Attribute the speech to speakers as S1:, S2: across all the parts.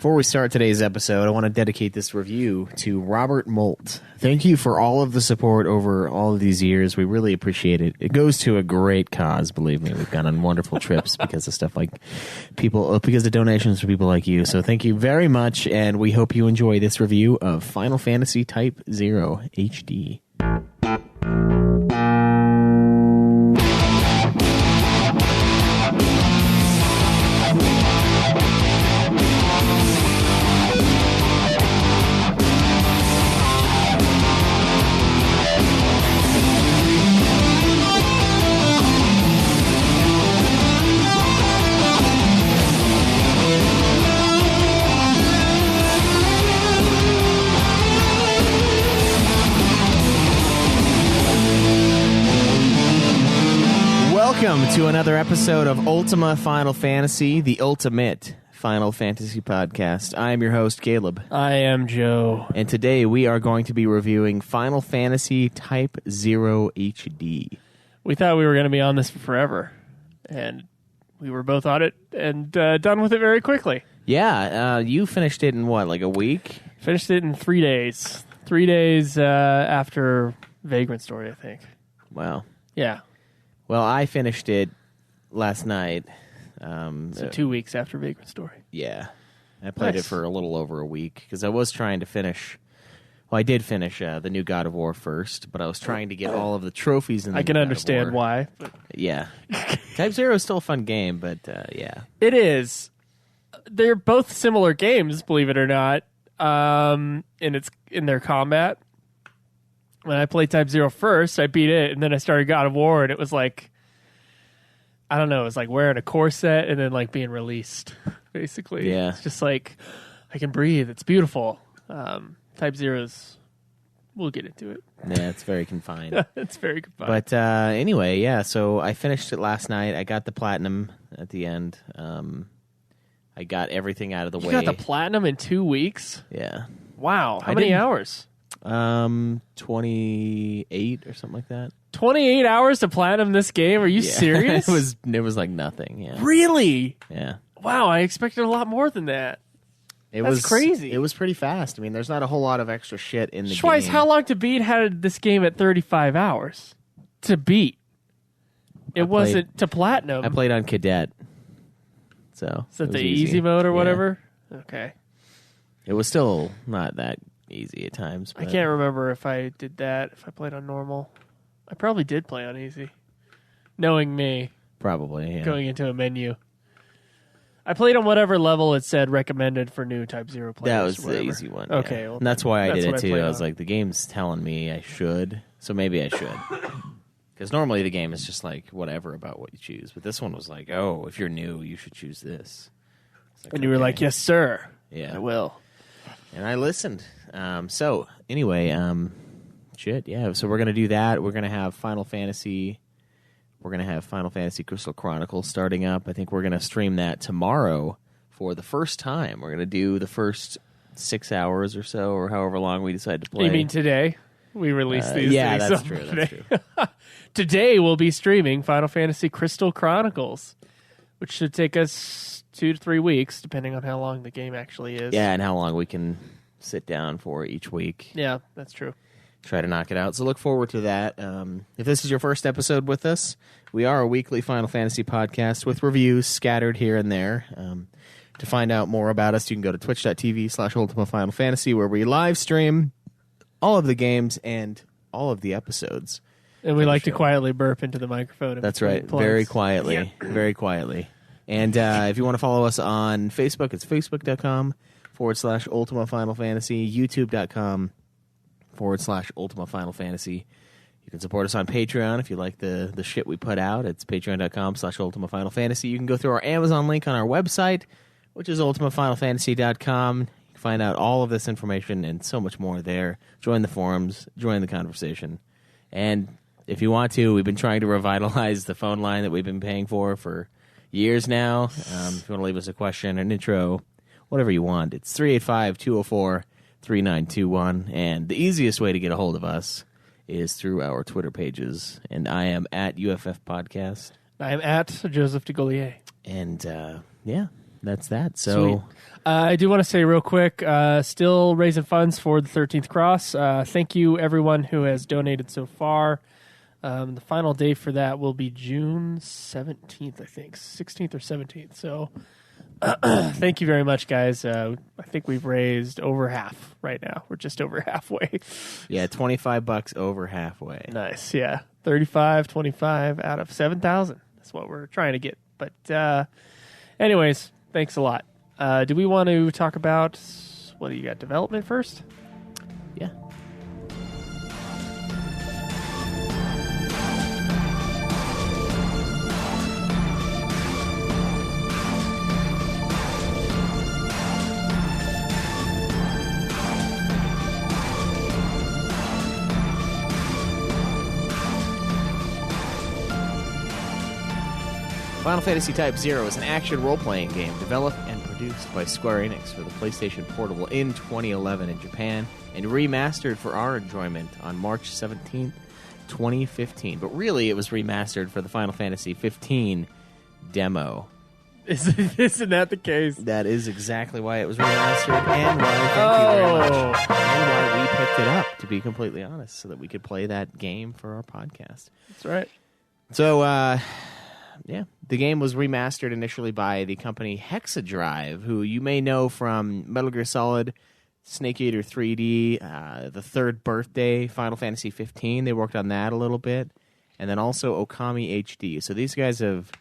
S1: Before we start today's episode, I want to dedicate this review to Robert Molt. Thank you for all of the support over all of these years. We really appreciate it. It goes to a great cause, believe me. We've gone on wonderful trips because of stuff like because of donations from people like you. So thank you very much, and we hope you enjoy this review of Final Fantasy Type-0 HD. Welcome to another episode of Ultima Final Fantasy, the ultimate Final Fantasy podcast. I am your host, Caleb.
S2: I am Joe.
S1: And today we are going to be reviewing Final Fantasy Type-0 HD.
S2: We thought we were going to be on this for forever, and we were both on it and done with it very quickly.
S1: Yeah, you finished it in what, like a week?
S2: Finished it in 3 days. 3 days after Vagrant Story, I think.
S1: Wow.
S2: Yeah.
S1: Well, I finished it last night.
S2: So 2 weeks after Vagrant Story.
S1: Yeah. I played it for a little over a week because I was trying to finish... Well, I did finish the new God of War first, but I was trying to get all of the trophies in the
S2: I can
S1: new
S2: understand why. But...
S1: Yeah. Type-0 is still a fun game, but yeah.
S2: It is. They're both similar games, believe it or not, in their combat. When I played Type-0 first, I beat it, and then I started God of War, and it was like, I don't know, it was like wearing a corset and then like being released, basically.
S1: Yeah.
S2: It's just like, I can breathe. It's beautiful. Type-0's, we'll get into it.
S1: Yeah, it's very confined.
S2: It's very confined.
S1: But anyway, yeah, so I finished it last night. I got the platinum at the end. I got everything out of the way.
S2: You got the platinum in 2 weeks?
S1: Yeah.
S2: Wow. How many hours?
S1: 28 or something like that.
S2: 28 hours to platinum this game? Are you serious?
S1: It was like nothing. Yeah.
S2: Really?
S1: Yeah.
S2: Wow, I expected a lot more than that. That's crazy.
S1: It was pretty fast. I mean, there's not a whole lot of extra shit in the
S2: Schweiss,
S1: game.
S2: how long to beat had this game at 35 hours? To beat. It wasn't to platinum.
S1: I played on Cadet. So
S2: is that the easy mode or whatever? Yeah. Okay.
S1: It was still not that easy at times. But...
S2: I can't remember if I did that, if I played on normal. I probably did play on easy. Knowing me.
S1: Probably, yeah.
S2: Going into a menu. I played on whatever level it said recommended for new Type-0 players.
S1: That was the easy one.
S2: Okay.
S1: Yeah.
S2: Well,
S1: and that's why I did it too. I was
S2: on.
S1: like, the game's telling me I should, so maybe I should. Because normally the game is just like whatever about what you choose. But this one was like, oh, if you're new, you should choose this.
S2: Like, and you were like, yes, sir.
S1: Yeah.
S2: I will. And
S1: I listened. So, anyway, shit, yeah. So we're going to do that. We're going to have Final Fantasy Crystal Chronicles starting up. I think we're going to stream that tomorrow for the first time. We're going to do the first 6 hours or so, or however long we decide to play.
S2: You mean today? We released these
S1: yeah,
S2: things.
S1: That's true. That's true.
S2: Today we'll be streaming Final Fantasy Crystal Chronicles, which should take us 2 to 3 weeks, depending on how long the game actually is.
S1: Yeah, and how long we can sit down for each week.
S2: Yeah, that's true.
S1: Try to knock it out. So look forward to that. If this is your first episode with us, we are a weekly Final Fantasy podcast with reviews scattered here and there. To find out more about us, you can go to twitch.tv/Ultima Final Fantasy, where we live stream all of the games and all of the episodes.
S2: And we like to quietly burp into the microphone.
S1: That's right. Very quietly. Yeah. Very quietly. And if you want to follow us on Facebook, it's facebook.com/Ultima Final Fantasy, youtube.com/Ultima Final Fantasy. You can support us on Patreon if you like the shit we put out. It's patreon.com/Ultima Final Fantasy. You can go through our Amazon link on our website, which is ultimafinalfantasy.com. You can find out all of this information and so much more there. Join the forums, join the conversation. And if you want to, we've been trying to revitalize the phone line that we've been paying for years now. If you want to leave us a question, an intro, whatever you want, it's 385-204-3921. And the easiest way to get a hold of us is through our Twitter pages. And I am at UFF Podcast.
S2: I am at Joseph de Gaulier.
S1: And, yeah, that's that. So.
S2: Sweet. I do want to say real quick, still raising funds for the 13th Cross. Thank you, everyone who has donated so far. The final day for that will be June 17th, I think, 16th or 17th. So thank you very much, guys. I think we've raised over half right now. We're just over halfway.
S1: Yeah, $25 over halfway.
S2: Nice, yeah. 35, 25 out of 7,000. That's what we're trying to get. But anyways, thanks a lot. Do we want to talk about, what do you got, development first?
S1: Yeah. Final Fantasy Type-0 is an action role-playing game developed and produced by Square Enix for the PlayStation Portable in 2011 in Japan and remastered for our enjoyment on March 17th, 2015. But really, it was remastered for the Final Fantasy 15 demo.
S2: Isn't that the case?
S1: That is exactly why it was remastered and why, thank you very much, and why we picked it up, to be completely honest, so that we could play that game for our podcast.
S2: That's right.
S1: So, yeah, the game was remastered initially by the company Hexadrive, who you may know from Metal Gear Solid, Snake Eater 3D, the Third Birthday, Final Fantasy 15. They worked on that a little bit, and then also Okami HD. So these guys have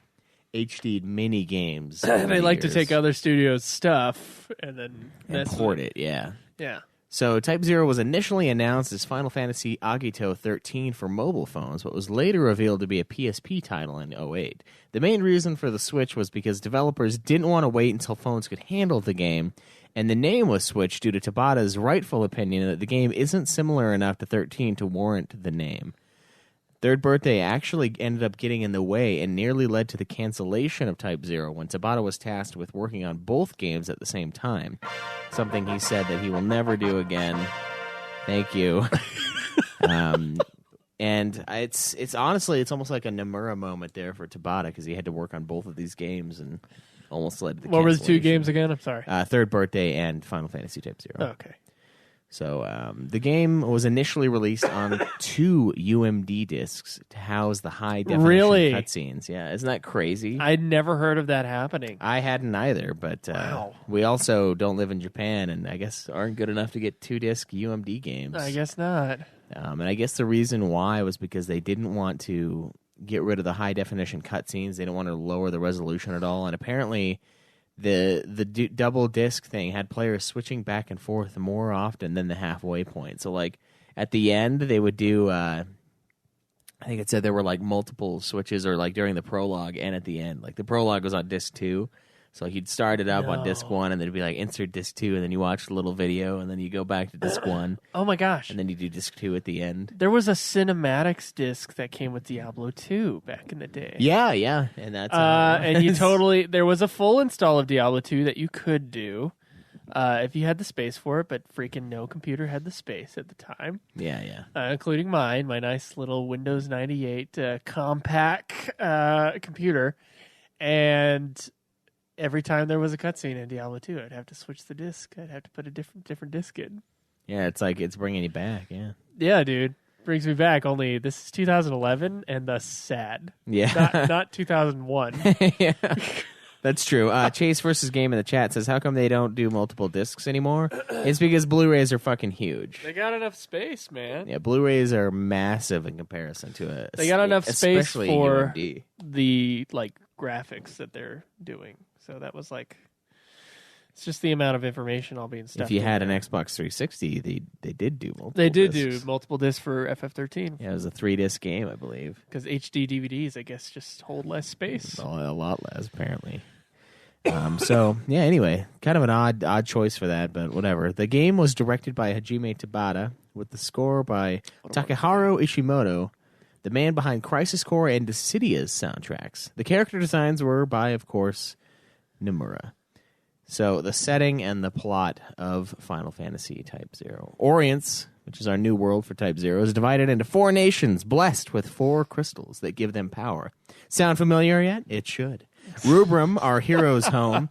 S1: HD'd mini games.
S2: They like to take other studios' stuff and then
S1: port it. Yeah.
S2: Yeah.
S1: So Type-0 was initially announced as Final Fantasy Agito 13 for mobile phones, but was later revealed to be a PSP title in 2008. The main reason for the switch was because developers didn't want to wait until phones could handle the game, and the name was switched due to Tabata's rightful opinion that the game isn't similar enough to 13 to warrant the name. Third Birthday actually ended up getting in the way and nearly led to the cancellation of Type-0 when Tabata was tasked with working on both games at the same time. Something he said that he will never do again. Thank you. And it's honestly, it's almost like a Nomura moment there for Tabata because he had to work on both of these games and almost led to the
S2: What were the two
S1: cancellation.
S2: games again? I'm sorry.
S1: Third Birthday and Final Fantasy Type-0.
S2: Oh, okay.
S1: So the game was initially released on 2 UMD discs to house the high-definition cutscenes. Yeah, isn't that crazy?
S2: I'd never heard of that happening.
S1: I hadn't either, but
S2: Wow.
S1: we also don't live in Japan and I guess aren't good enough to get 2-disc UMD games.
S2: I guess not.
S1: And I guess the reason why was because they didn't want to get rid of the high-definition cutscenes. They didn't want to lower the resolution at all, and apparently the double disc thing had players switching back and forth more often than the halfway point. So like at the end they would do I think it said there were like multiple switches or like during the prologue and at the end. Like the prologue was on disc 2. So you'd start it up on disc 1 and then it'd be like insert disc 2 and then you watch the little video and then you go back to disc 1.
S2: Oh my gosh.
S1: And then you do disc 2 at the end.
S2: There was a cinematics disc that came with Diablo 2 back in the day.
S1: Yeah. And that's
S2: and you there was a full install of Diablo 2 that you could do if you had the space for it, but freaking no computer had the space at the time.
S1: Yeah.
S2: Including my nice little Windows 98 compact computer. And every time there was a cutscene in Diablo 2, I'd have to switch the disc. I'd have to put a different disc in.
S1: Yeah, it's like it's bringing you back, yeah.
S2: Yeah, dude. Brings me back, only this is 2011 and thus sad.
S1: Yeah.
S2: Not 2001.
S1: Yeah. That's true. Chase versus Game in the chat says, how come they don't do multiple discs anymore? It's because Blu-rays are fucking huge.
S2: They got enough space, man.
S1: Yeah, Blu-rays are massive in comparison to it.
S2: They got enough space for
S1: UMD.
S2: the graphics that they're doing. So that was it's just the amount of information all being stuffed.
S1: If you had
S2: in
S1: an
S2: there.
S1: Xbox 360, they did do multiple
S2: They did
S1: discs.
S2: do multiple discs for FF13.
S1: Yeah, it was a 3-disc game, I believe.
S2: Because HD DVDs, I guess, just hold less space.
S1: A lot less, apparently. So, yeah, anyway, kind of an odd choice for that, but whatever. The game was directed by Hajime Tabata, with the score by Takeharu Ishimoto, the man behind Crisis Core and Dissidia's soundtracks. The character designs were by, of course, Nomura. So, the setting and the plot of Final Fantasy Type-0. Orients, which is our new world for Type-0, is divided into 4 nations blessed with 4 crystals that give them power. Sound familiar yet? It should. Rubrum, our hero's home,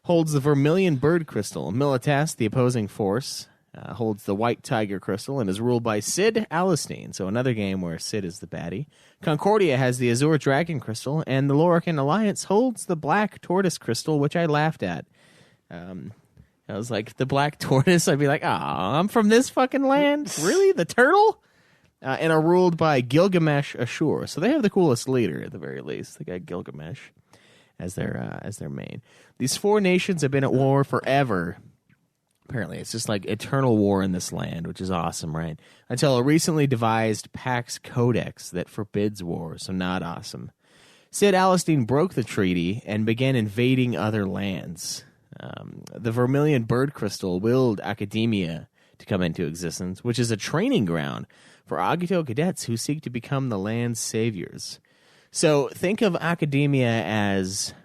S1: holds the vermilion bird crystal. Militas, the opposing force, holds the white tiger crystal and is ruled by Sid Alistine. So another game where Sid is the baddie. Concordia has the azure dragon crystal, and the Lorican Alliance holds the black tortoise crystal, which I laughed at. I was like, the black tortoise? I'd be like, I'm from this fucking land? Really? The turtle? And are ruled by Gilgamesh Ashur. So they have the coolest leader, at the very least. They got Gilgamesh as their main. These four nations have been at war forever. Apparently, it's just like eternal war in this land, which is awesome, right? Until a recently devised Pax Codex that forbids war, so not awesome. Sid Alistine broke the treaty and began invading other lands. The vermilion bird crystal willed Academia to come into existence, which is a training ground for Agito cadets who seek to become the land's saviors. So think of Academia as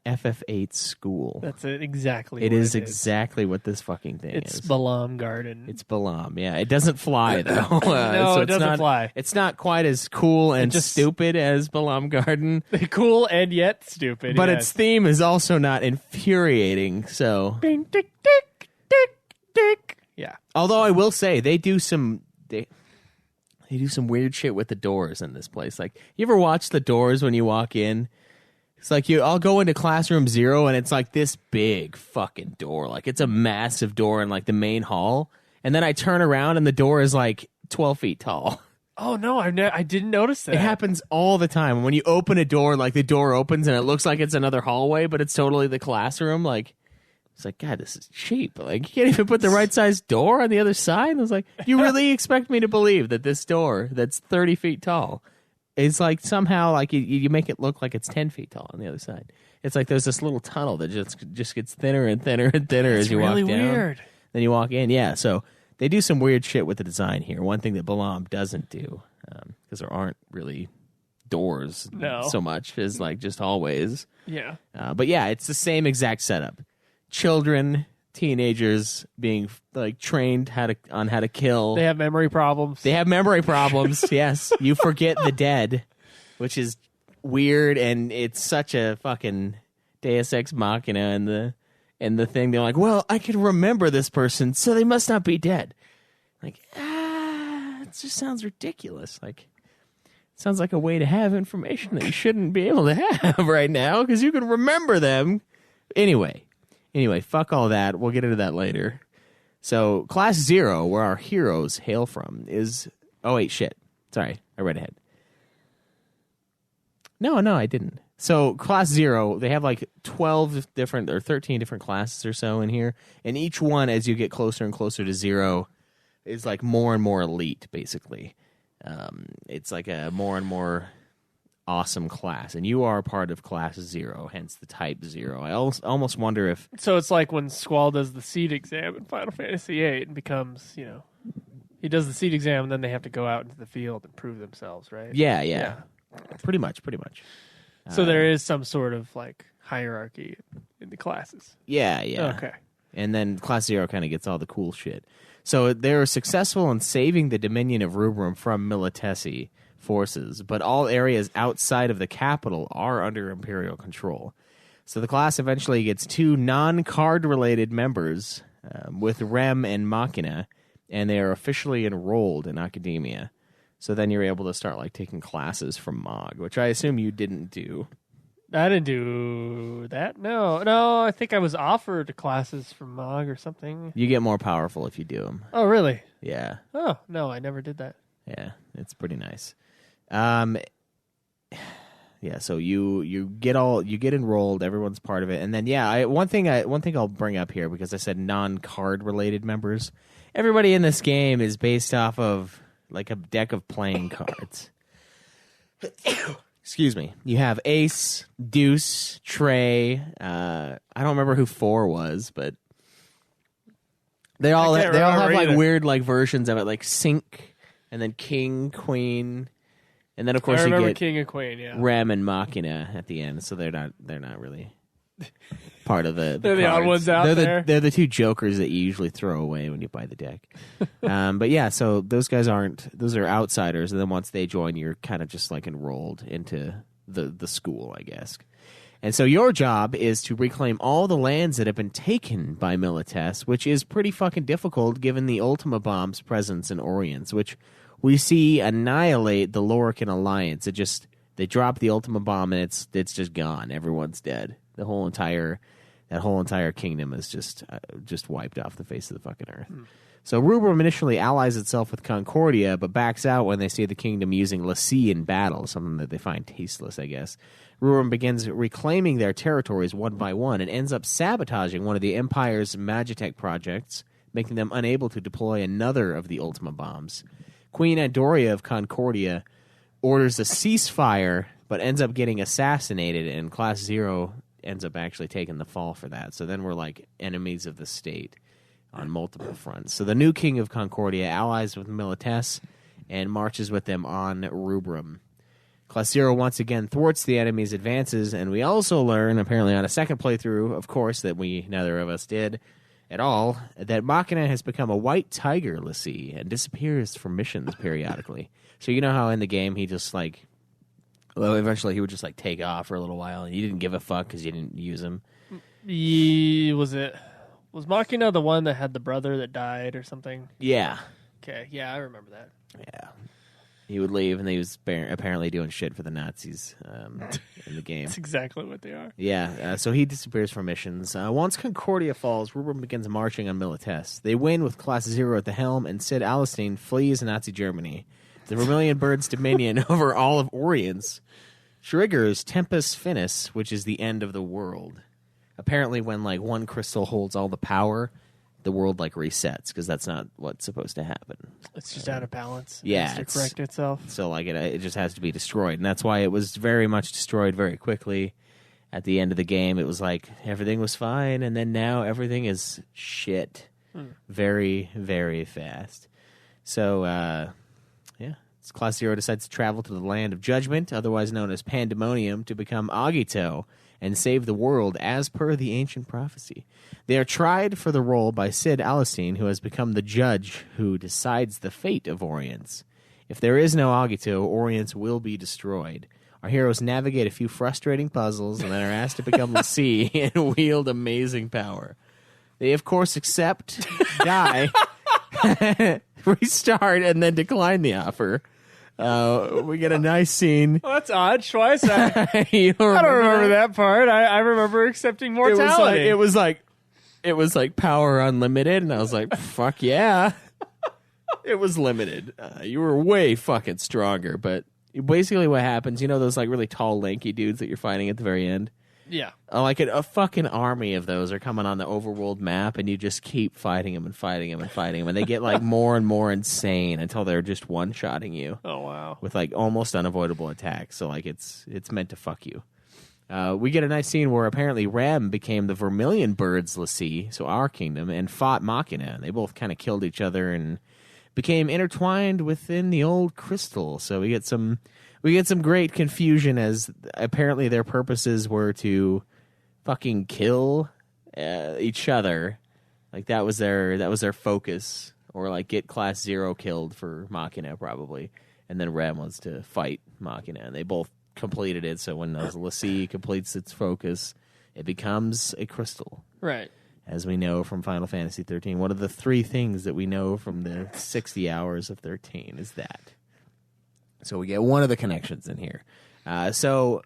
S1: FF8's school.
S2: That's it, exactly.
S1: It is exactly what this fucking thing is.
S2: It's Balam Garden.
S1: It's Balam, yeah. It doesn't fly, though.
S2: No,
S1: so
S2: it doesn't fly.
S1: It's not quite as cool and stupid as Balam Garden.
S2: Cool and yet stupid.
S1: But
S2: yes.
S1: its theme is also not infuriating, so...
S2: Ding, tick, tick, tick, tick. Yeah.
S1: Although I will say, they do some weird shit with the doors in this place. Like, you ever watch the doors when you walk in? It's like I'll go into classroom 0 and it's like this big fucking door. Like it's a massive door in like the main hall. And then I turn around and the door is like 12 feet tall.
S2: Oh no, I didn't notice that.
S1: It happens all the time. When you open a door, like the door opens and it looks like it's another hallway, but it's totally the classroom. Like, it's like, God, this is cheap. Like, you can't even put the right size door on the other side. I was like, you really expect me to believe that this door that's 30 feet tall is like somehow like you make it look like it's 10 feet tall on the other side. It's like there's this little tunnel that just gets thinner and thinner and thinner as you walk down.
S2: Weird.
S1: Then you walk in. Yeah, so they do some weird shit with the design here. One thing that Balam doesn't do, because there aren't really doors so much as like just hallways.
S2: Yeah.
S1: But yeah, it's the same exact setup. Children, teenagers being like trained on how to kill.
S2: They have memory problems.
S1: Yes, you forget the dead, which is weird, and it's such a fucking Deus Ex Machina and the thing. They're like, well, I can remember this person, so they must not be dead. Like, it just sounds ridiculous. Like, it sounds like a way to have information that you shouldn't be able to have right now because you can remember them. Anyway, fuck all that. We'll get into that later. So, Class 0, where our heroes hail from, is... Oh, wait, shit. Sorry, I read ahead. No, I didn't. So, Class 0, they have like 12 different, or 13 different classes or so in here, and each one, as you get closer and closer to 0, is like more and more elite, basically. It's like a more and more awesome class, and you are part of Class 0, hence the Type-0. I almost wonder if...
S2: So it's like when Squall does the seed exam in Final Fantasy VIII and becomes, he does the seed exam and then they have to go out into the field and prove themselves, right?
S1: Yeah. Pretty much.
S2: So there is some sort of like hierarchy in the classes.
S1: Yeah.
S2: Okay.
S1: And then Class 0 kind of gets all the cool shit. So they're successful in saving the Dominion of Rubrum from Militesi forces, but all areas outside of the capital are under Imperial control. So the class eventually gets 2 non-card-related members with Rem and Machina, and they are officially enrolled in Academia. So then you're able to start like taking classes from Mog, which I assume you didn't do.
S2: I didn't do that. No, I think I was offered classes from Mog or something.
S1: You get more powerful if you do them.
S2: Oh, really?
S1: Yeah.
S2: Oh, no, I never did that.
S1: Yeah, it's pretty nice. Yeah, so you get enrolled, everyone's part of it, and then one thing I'll bring up here, because I said non-card related members. Everybody in this game is based off of like a deck of playing cards. Excuse me. You have Ace, Deuce, Trey. I don't remember who 4 was, but they all have like weird like versions of it, like Sync, and then King, Queen. And then, of course,
S2: I remember
S1: you get
S2: King and Queen, yeah.
S1: Rem and Machina at the end, so they're not really part of the
S2: They're the odd ones out there.
S1: They're the 2 jokers that you usually throw away when you buy the deck. But yeah, so those guys those are outsiders, and then once they join, you're kind of just like enrolled into the school, I guess. And so your job is to reclaim all the lands that have been taken by Milites, which is pretty fucking difficult given the Ultima Bomb's presence in Orience, which we see annihilate the Lorican Alliance. They drop the Ultima Bomb and it's just gone. Everyone's dead. That whole entire kingdom is just wiped off the face of the fucking earth. So Rubrum initially allies itself with Concordia, but backs out when they see the kingdom using l'Cie in battle, something that they find tasteless, I guess. Rubrum begins reclaiming their territories one by one and ends up sabotaging one of the Empire's Magitech projects, making them unable to deploy another of the Ultima Bombs. Queen Andoria of Concordia orders a ceasefire, but ends up getting assassinated, and Class 0 ends up actually taking the fall for that. So then we're like enemies of the state on multiple fronts. So the new king of Concordia allies with Milites and marches with them on Rubrum. Class 0 once again thwarts the enemy's advances, and we also learn, apparently on a second playthrough, of course, that neither of us did at all, that Machina has become a white tiger l'Cie and disappears from missions periodically. So you know how in the game he just eventually he would just take off for a little while, and you didn't give a fuck because you didn't use him.
S2: Was Machina the one that had the brother that died or something?
S1: Yeah.
S2: Okay, yeah, I remember that.
S1: Yeah. He would leave, and he was apparently doing shit for the Nazis in the game.
S2: That's exactly what they are.
S1: Yeah, so he disappears from missions. Once Concordia falls, Rubrum begins marching on Milites. They win with Class 0 at the helm, and Sid Alestein flees Nazi Germany. The Vermilion Bird's dominion over all of Orience triggers Tempus Finis, which is the end of the world. Apparently, when one crystal holds all the power, the world resets, because that's not what's supposed to happen.
S2: It's just out of balance.
S1: Yeah,
S2: it has to correct itself.
S1: So it just has to be destroyed, and that's why it was very much destroyed very quickly. At the end of the game, it was everything was fine, and then now everything is shit, very, very fast. So Class 0 decides to travel to the Land of Judgment, otherwise known as Pandemonium, to become Agito and save the world as per the ancient prophecy. They are tried for the role by Sid Alestein, who has become the judge who decides the fate of Orience. If there is no Agito, Orience will be destroyed. Our heroes navigate a few frustrating puzzles and then are asked to become l'Cie and wield amazing power. They, of course, accept, die, restart, and then decline the offer. We get a nice scene.
S2: Well, that's odd. Schweiss, I don't remember that part. I remember accepting mortality.
S1: It was like power unlimited, and I was like, fuck yeah. It was limited. You were way fucking stronger, but basically what happens, those really tall, lanky dudes that you're fighting at the very end?
S2: Yeah.
S1: A fucking army of those are coming on the overworld map, and you just keep fighting them and fighting them and fighting them, and they get more and more insane until they're just one-shotting you.
S2: Oh, wow.
S1: With almost unavoidable attacks. So it's meant to fuck you. We get a nice scene where apparently Rem became the Vermilion Bird's l'Cie, so our kingdom, and fought Machina. And they both kind of killed each other and became intertwined within the old crystal. So we get some great confusion, as apparently their purposes were to fucking kill each other. That was their focus, or get Class 0 killed for Machina probably, and then Rem was to fight Machina, and they both completed it. So when l'Cie completes its focus, it becomes a crystal.
S2: Right.
S1: As we know from Final Fantasy 13, one of the 3 things that we know from the 60 hours of 13 is that. So we get one of the connections in here. So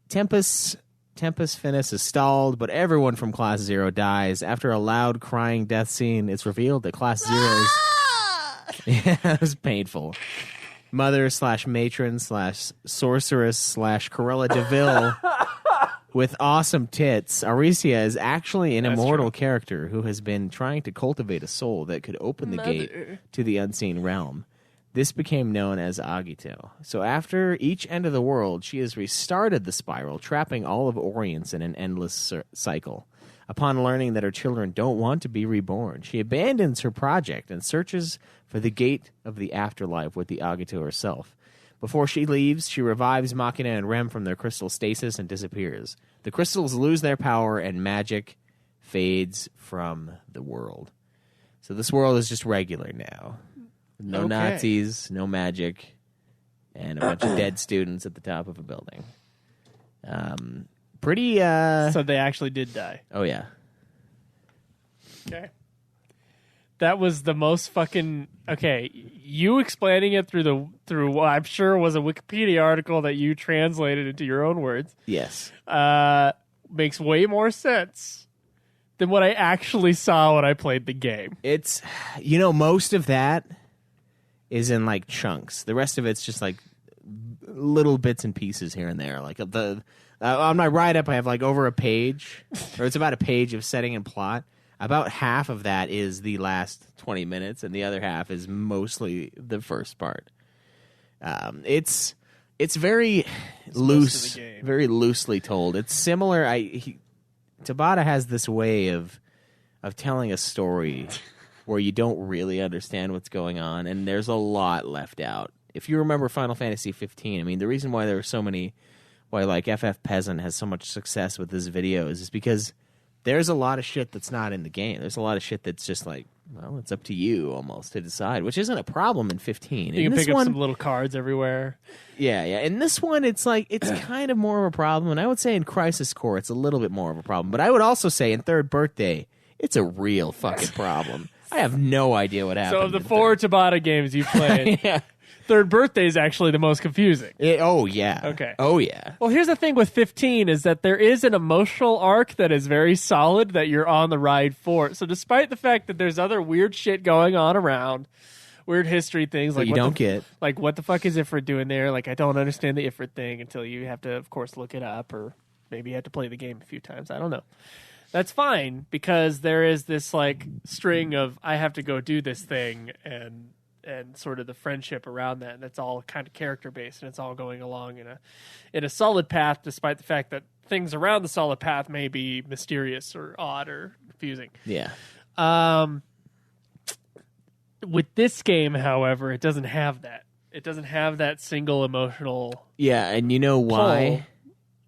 S1: Tempus Finis is stalled, but everyone from Class 0 dies. After a loud crying death scene, it's revealed that Class 0 is... Yeah, it was painful. Mother/matron/sorceress/Corella DeVille with awesome tits, Aricia is actually an immortal character who has been trying to cultivate a soul that could open the gate to the unseen realm. This became known as Agito. So after each end of the world, she has restarted the spiral, trapping all of Orience in an endless cycle. Upon learning that her children don't want to be reborn, she abandons her project and searches for the gate of the afterlife with the Agito herself. Before she leaves, she revives Machina and Rem from their crystal stasis and disappears. The crystals lose their power and magic fades from the world. So this world is just regular now. No Nazis, no magic, and a bunch of dead students at the top of a building. pretty.
S2: So they actually did die.
S1: Oh yeah.
S2: Okay. That was the most fucking okay. You explaining it through what I'm sure was a Wikipedia article that you translated into your own words.
S1: Yes.
S2: Makes way more sense than what I actually saw when I played the game.
S1: It's, most of that is in like chunks. The rest of it's just like little bits and pieces here and there. Like on my write up, I have like over a page, or it's about a page of setting and plot. About half of that is the last 20 minutes, and the other half is mostly the first part. It's very loose, very loosely told. It's similar. Tabata has this way of telling a story where you don't really understand what's going on, and there's a lot left out. If you remember Final Fantasy 15, I mean, the reason why there are so many, why like FF Peasant has so much success with his videos is because there's a lot of shit that's not in the game. There's a lot of shit that's just like, well, it's up to you almost to decide, which isn't a problem in 15.
S2: You can pick up some little cards everywhere.
S1: Yeah. In this one, it's like, it's kind of more of a problem. And I would say in Crisis Core, it's a little bit more of a problem. But I would also say in Third Birthday, it's a real fucking problem. I have no idea what happened.
S2: So of the 4 Tabata games you played,
S1: yeah.
S2: Third Birthday is actually the most confusing.
S1: Oh, yeah.
S2: Okay.
S1: Oh, yeah.
S2: Well, here's the thing with 15 is that there is an emotional arc that is very solid that you're on the ride for. So despite the fact that there's other weird shit going on around, weird history things like
S1: you don't get.
S2: Like, what the fuck is Ifrit doing there? Like, I don't understand the Ifrit thing until you have to, of course, look it up, or maybe you have to play the game a few times. I don't know. That's fine, because there is this, like, string of, I have to go do this thing, and sort of the friendship around that, and that's all kind of character based, and it's all going along in a solid path, despite the fact that things around the solid path may be mysterious or odd or confusing.
S1: Yeah.
S2: With this game, however, it doesn't have that. It doesn't have that single emotional.
S1: Yeah, and you know why?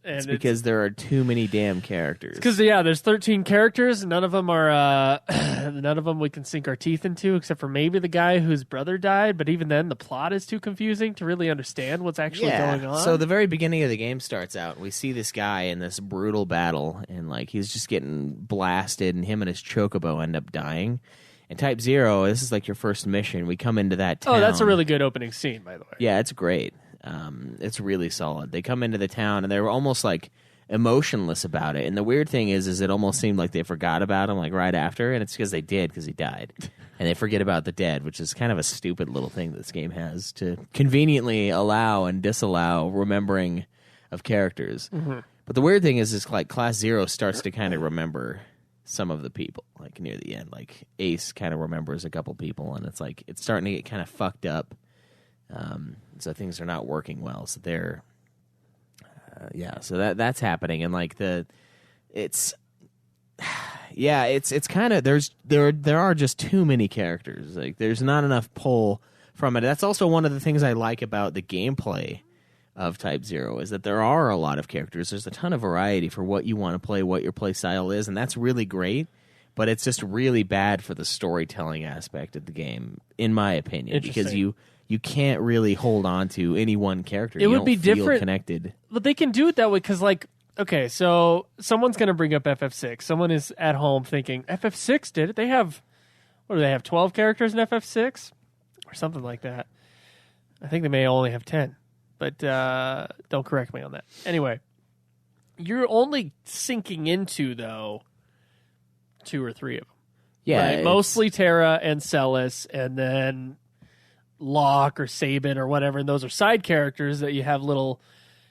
S2: And
S1: it's because there are too many damn characters.
S2: Because there's 13 characters. None of them are. None of them we can sink our teeth into, except for maybe the guy whose brother died. But even then, the plot is too confusing to really understand what's actually going on.
S1: So the very beginning of the game starts out. We see this guy in this brutal battle, and like he's just getting blasted, and him and his chocobo end up dying. And Type-0, this is like your first mission. We come into that town.
S2: Oh, that's a really good opening scene, by the way.
S1: Yeah, it's great. It's really solid. They come into the town, and they were almost like emotionless about it. And the weird thing is it almost seemed like they forgot about him like right after, and it's because they did, because he died. And they forget about the dead, which is kind of a stupid little thing this game has to conveniently allow and disallow remembering of characters. Mm-hmm. But the weird thing is like Class 0 starts to kind of remember some of the people, like near the end. Like Ace kind of remembers a couple people, and it's like it's starting to get kind of fucked up. So things are not working well. So they're, so that's happening, and like it's kind of there are just too many characters. Like there's not enough pull from it. That's also one of the things I like about the gameplay of Type-0 is that there are a lot of characters. There's a ton of variety for what you want to play, what your play style is, and that's really great. But it's just really bad for the storytelling aspect of the game, in my opinion, because you can't really hold on to any one character.
S2: It would be
S1: feel
S2: different,
S1: connected.
S2: But they can do it that way because, like, okay, so someone's going to bring up FF6. Someone is at home thinking, FF6 did it? They have, what do they have, 12 characters in FF6? Or something like that. I think they may only have 10. But don't correct me on that. Anyway, you're only sinking into, though, 2 or 3 of them.
S1: Yeah.
S2: Right? Mostly Terra and Celis, and then Locke or Sabin or whatever, and those are side characters that you have little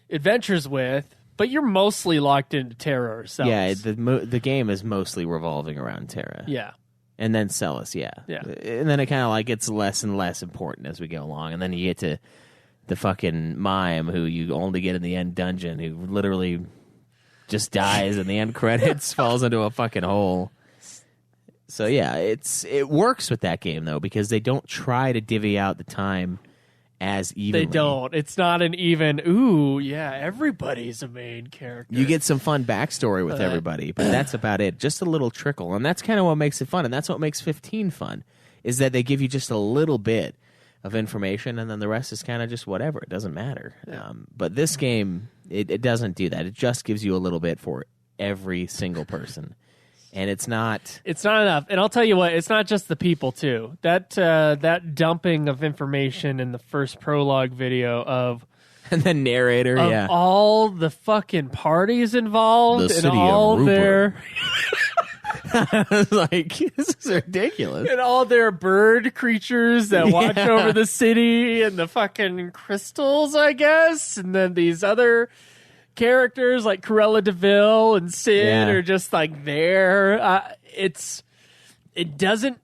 S2: adventures with, but you're mostly locked into Terra or Celis.
S1: Yeah, the game is mostly revolving around Terra.
S2: Yeah.
S1: And then Celis, yeah. And then it kind of like gets less and less important as we go along, and then you get to the fucking mime who you only get in the end dungeon, who literally just dies in the end credits, falls into a fucking hole. So yeah, it works with that game though, because they don't try to divvy out the time as evenly.
S2: They don't. It's not an even, ooh, yeah, everybody's a main character.
S1: You get some fun backstory with everybody, but that's about it. Just a little trickle, and that's kind of what makes it fun, and that's what makes 15 fun, is that they give you just a little bit of information, and then the rest is kind of just whatever. It doesn't matter. But this game, it doesn't do that. It just gives you a little bit for every single person. And it's not
S2: enough. And I'll tell you what, it's not just the people too. That dumping of information in the first prologue video of
S1: and the narrator,
S2: of all the fucking parties involved
S1: the
S2: and
S1: city
S2: all
S1: of
S2: their
S1: I was like, this is ridiculous.
S2: and all their bird creatures that watch over the city and the fucking crystals, I guess, and then these other characters like Cruella de Vil and Sid are just like there. It doesn't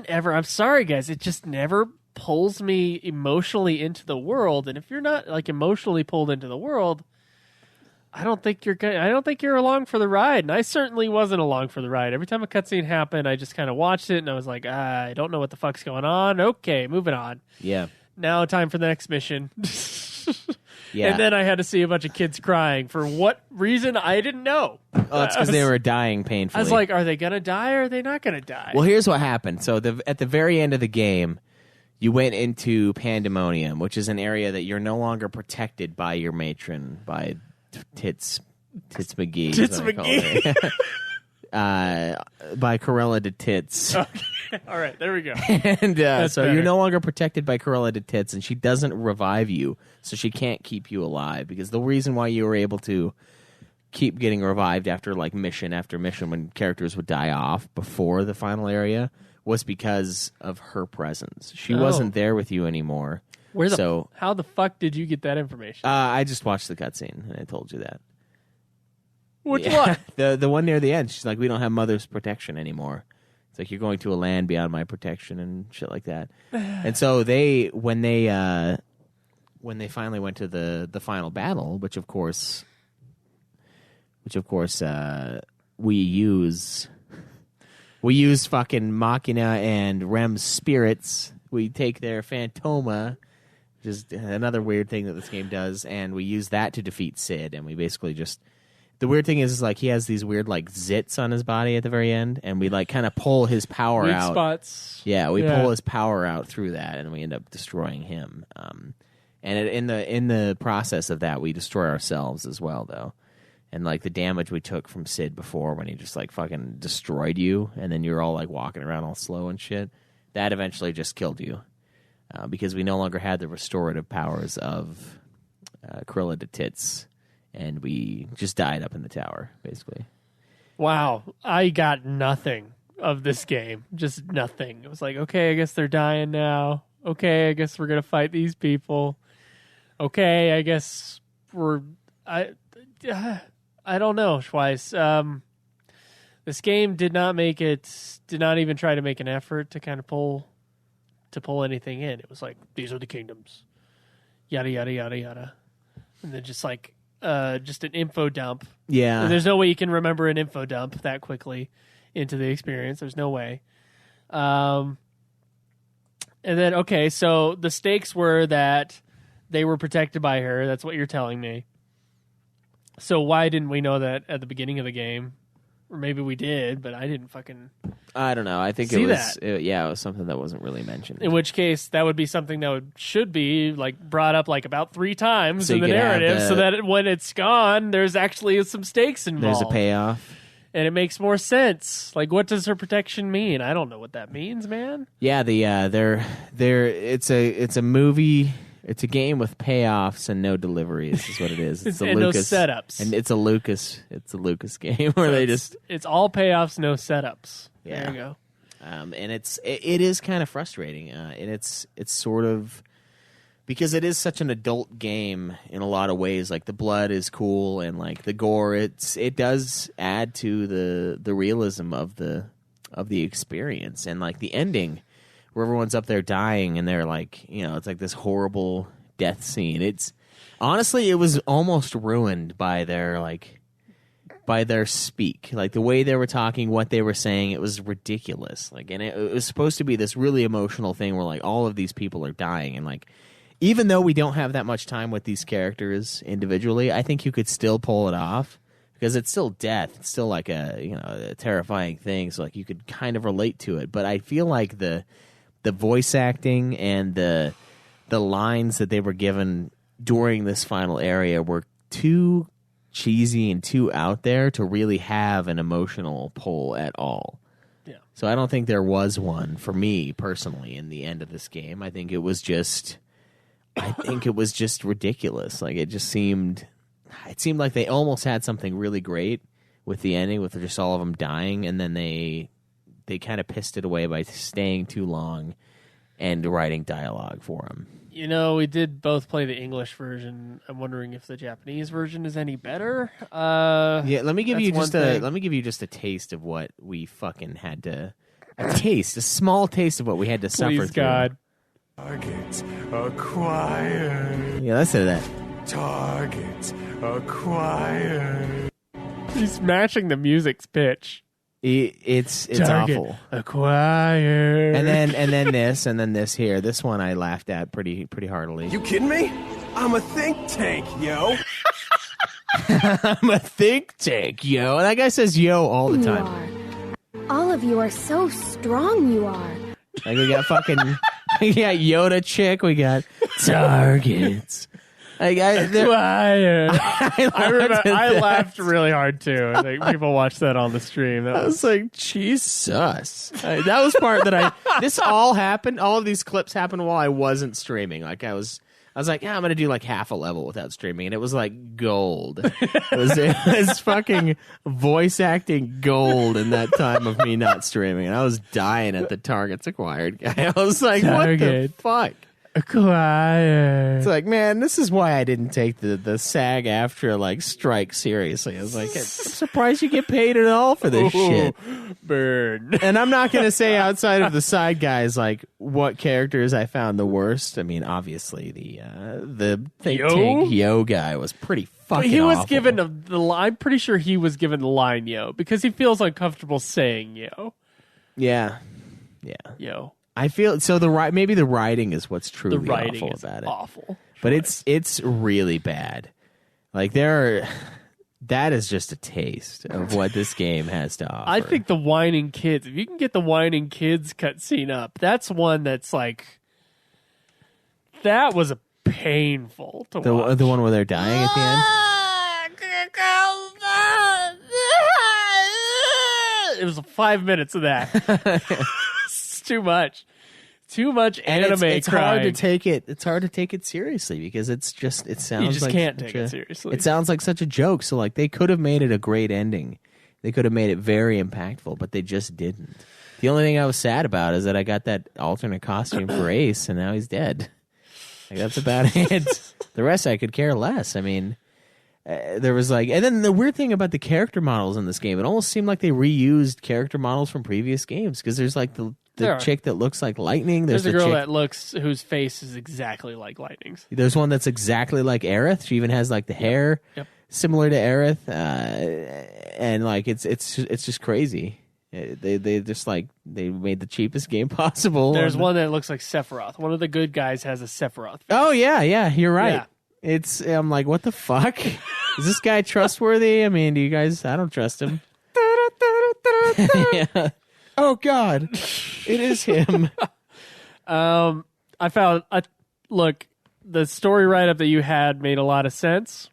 S2: ever. I'm sorry, guys. It just never pulls me emotionally into the world. And if you're not like emotionally pulled into the world, I don't think you're along for the ride. And I certainly wasn't along for the ride. Every time a cutscene happened, I just kind of watched it and I was like, I don't know what the fuck's going on. Okay, moving on.
S1: Yeah.
S2: Now time for the next mission.
S1: Yeah.
S2: And then I had to see a bunch of kids crying for what reason I didn't know.
S1: Oh, it's because they were dying painfully.
S2: I was like, are they gonna die or are they not gonna die?
S1: Well, here's what happened. So at the very end of the game, you went into Pandemonium, which is an area that you're no longer protected by your matron, by Tits McGee.
S2: Tits McGee.
S1: By Cruella de Tits.
S2: Okay. All right, there we go.
S1: And so
S2: better.
S1: you're no longer protected by Cruella de Tits, and she doesn't revive you, so she can't keep you alive. Because the reason why you were able to keep getting revived after like mission after mission when characters would die off before the final area was because of her presence. She wasn't there with you anymore.
S2: How the fuck did you get that information?
S1: I just watched the cutscene, and I told you that.
S2: Which one?
S1: The one near the end. She's like, we don't have mother's protection anymore. It's like, you're going to a land beyond my protection and shit like that. And so when they finally went to the final battle, which of course we use fucking Machina and Rem's spirits. We take their Phantoma, which is another weird thing that this game does, and we use that to defeat Sid, and we basically just... The weird thing is like he has these weird like zits on his body at the very end, and we like kind of pull his power
S2: Weak
S1: out.
S2: spots.
S1: Yeah, we pull his power out through that, and we end up destroying him. And in the process of that, we destroy ourselves as well, though. And like the damage we took from Sid before, when he just like fucking destroyed you, and then you're all like walking around all slow and shit, that eventually just killed you, because we no longer had the restorative powers of Cruella de Tits. And we just died up in the tower, basically.
S2: Wow. I got nothing of this game. Just nothing. It was like, okay, I guess they're dying now. Okay, I guess we're going to fight these people. Okay, I guess I don't know, Schweiss. This game did not even try to make an effort to kind of pull anything in. It was like, these are the kingdoms. Yada, yada, yada, yada. And then just like... just an info dump.
S1: Yeah.
S2: There's no way you can remember an info dump that quickly into the experience. There's no way. And then, okay, so the stakes were that they were protected by her. That's what you're telling me. So why didn't we know that at the beginning of the game? Or maybe we did, but I didn't fucking...
S1: I don't know. I think
S2: it
S1: was something that wasn't really mentioned.
S2: In which case, that would be something that should be like brought up like about 3 times
S1: so
S2: in the narrative, so that when it's gone, there's actually some stakes involved.
S1: There's a payoff.
S2: And it makes more sense. Like, what does her protection mean? I don't know what that means, man.
S1: Yeah, it's a movie. It's a game with payoffs and no deliveries. Is what it is. It's
S2: and
S1: Lucas,
S2: no setups.
S1: And it's a Lucas game where they just...
S2: It's all payoffs, no setups.
S1: Yeah.
S2: There you go.
S1: And it is kind of frustrating. And it's sort of... Because it is such an adult game in a lot of ways. Like, the blood is cool, and like the gore, it does add to the realism of the experience. And like the ending, where everyone's up there dying, and they're like, it's like this horrible death scene. It's honestly, it was almost ruined by their speak, like the way they were talking, what they were saying. It was ridiculous. Like, and it was supposed to be this really emotional thing where like all of these people are dying, and like, even though we don't have that much time with these characters individually, I think you could still pull it off, because it's still death. It's still like a terrifying thing. So like you could kind of relate to it. But I feel like the voice acting and the lines that they were given during this final area were too cheesy and too out there to really have an emotional pull at all.
S2: Yeah.
S1: So I don't think there was one for me personally in the end of this game. I think it was just ridiculous. Like it seemed like they almost had something really great with the ending, with just all of them dying, and then they kind of pissed it away by staying too long and writing dialogue for them.
S2: You know, we did both play the English version. I'm wondering if the Japanese version is any better.
S1: Yeah, let me give you just a taste of what we fucking had to a small taste of what we had to suffer
S2: Please,
S1: through.
S2: God.
S3: Target acquired.
S1: Yeah, let's say that.
S3: Target acquired.
S2: He's matching the music's pitch.
S1: It's
S2: Target
S1: awful.
S2: Acquired.
S1: And then this here. This one I laughed at pretty heartily.
S3: You kidding me? I'm a think tank, yo.
S1: I'm a think tank, yo. And that guy says yo all the time.
S4: All of you are so strong, you are.
S1: Like we got fucking Yoda chick, we got targets. Like
S2: Acquired. I laughed really hard too. I think people watched that on the stream.
S1: I was like, Jesus. That was part that this all happened. All of these clips happened while I wasn't streaming. Like I was like, yeah, I'm going to do like half a level without streaming. And it was like gold. It was fucking voice acting gold in that time of me not streaming. And I was dying at the targets acquired guy. I was like, what the fuck?
S2: Acquired.
S1: It's like, man, this is why I didn't take the SAG-AFTRA like strike seriously. I was like, I'm surprised you get paid at all for this shit.
S2: Burn.
S1: And I'm not going to say outside of the side guys like what characters I found the worst. I mean, obviously the think tank yo guy was pretty fucking.
S2: He was
S1: awful.
S2: given the. I'm pretty sure he was given the line yo because he feels uncomfortable saying yo.
S1: Yeah.
S2: Yo.
S1: I feel so. Maybe the writing is what's truly
S2: The writing
S1: awful
S2: is
S1: about it.
S2: awful,
S1: but it's really bad. Like that is just a taste of what this game has to offer.
S2: I think the whining kids. If you can get the whining kids cutscene up, that's one that's like that was a painful to watch.
S1: The one where they're dying at the end.
S2: It was 5 minutes of that. Too much
S1: And
S2: anime
S1: it's
S2: crying.
S1: hard to take it. It's hard to take it seriously because it sounds
S2: You just
S1: like
S2: can't take it seriously.
S1: It sounds like such a joke. So like they could have made it a great ending. They could have made it very impactful, but they just didn't. The only thing I was sad about is that I got that alternate costume for Ace, and now he's dead. Like that's about it. The rest I could care less. I mean, there was like, and then the weird thing about the character models in this game, it almost seemed like they reused character models from previous games because there's like the chick that looks like Lightning.
S2: There's a girl whose face is exactly like Lightning's.
S1: There's one that's exactly like Aerith. She even has like the hair similar to Aerith, and like it's just crazy. They just like they made the cheapest game possible.
S2: There's one that looks like Sephiroth. One of the good guys has a Sephiroth face.
S1: Oh yeah, you're right.
S2: Yeah.
S1: I'm like, what the fuck? Is this guy trustworthy? I mean, do you guys? I don't trust him. Yeah. Oh God, it is him.
S2: Look, the story write-up that you had made a lot of sense.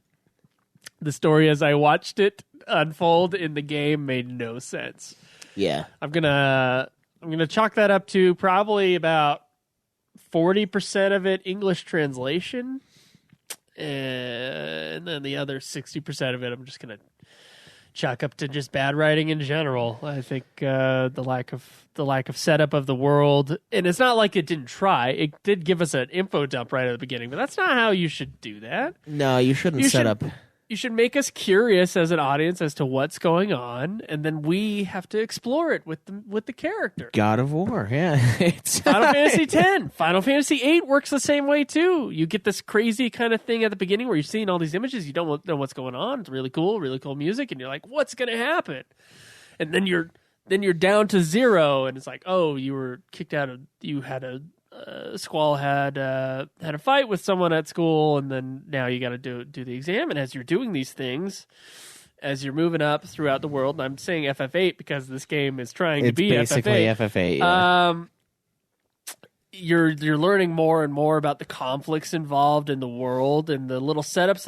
S2: The story as I watched it unfold in the game made no sense.
S1: Yeah.
S2: I'm gonna chalk that up to probably about 40% of it English translation, and then the other 60% of it I'm just gonna chalk up to just bad writing in general. I think the lack of setup of the world, and it's not like it didn't try. It did give us an info dump right at the beginning, but that's not how you should do that.
S1: No, you shouldn't set up.
S2: You should make us curious as an audience as to what's going on, and then we have to explore it with the character.
S1: God of War, yeah.
S2: Final Fantasy X, Final Fantasy VIII works the same way too. You get this crazy kind of thing at the beginning where you're seeing all these images, you don't know what's going on. It's really cool music, and you're like, what's going to happen? And then you're down to zero, and it's like, oh, you were kicked out of. You had Squall had a fight with someone at school, and then now you got to do the exam. And as you're doing these things, as you're moving up throughout the world, and I'm saying FF8 because this game is trying to be
S1: basically
S2: FF8.
S1: FF8. Yeah.
S2: you're learning more and more about the conflicts involved in the world and the little setups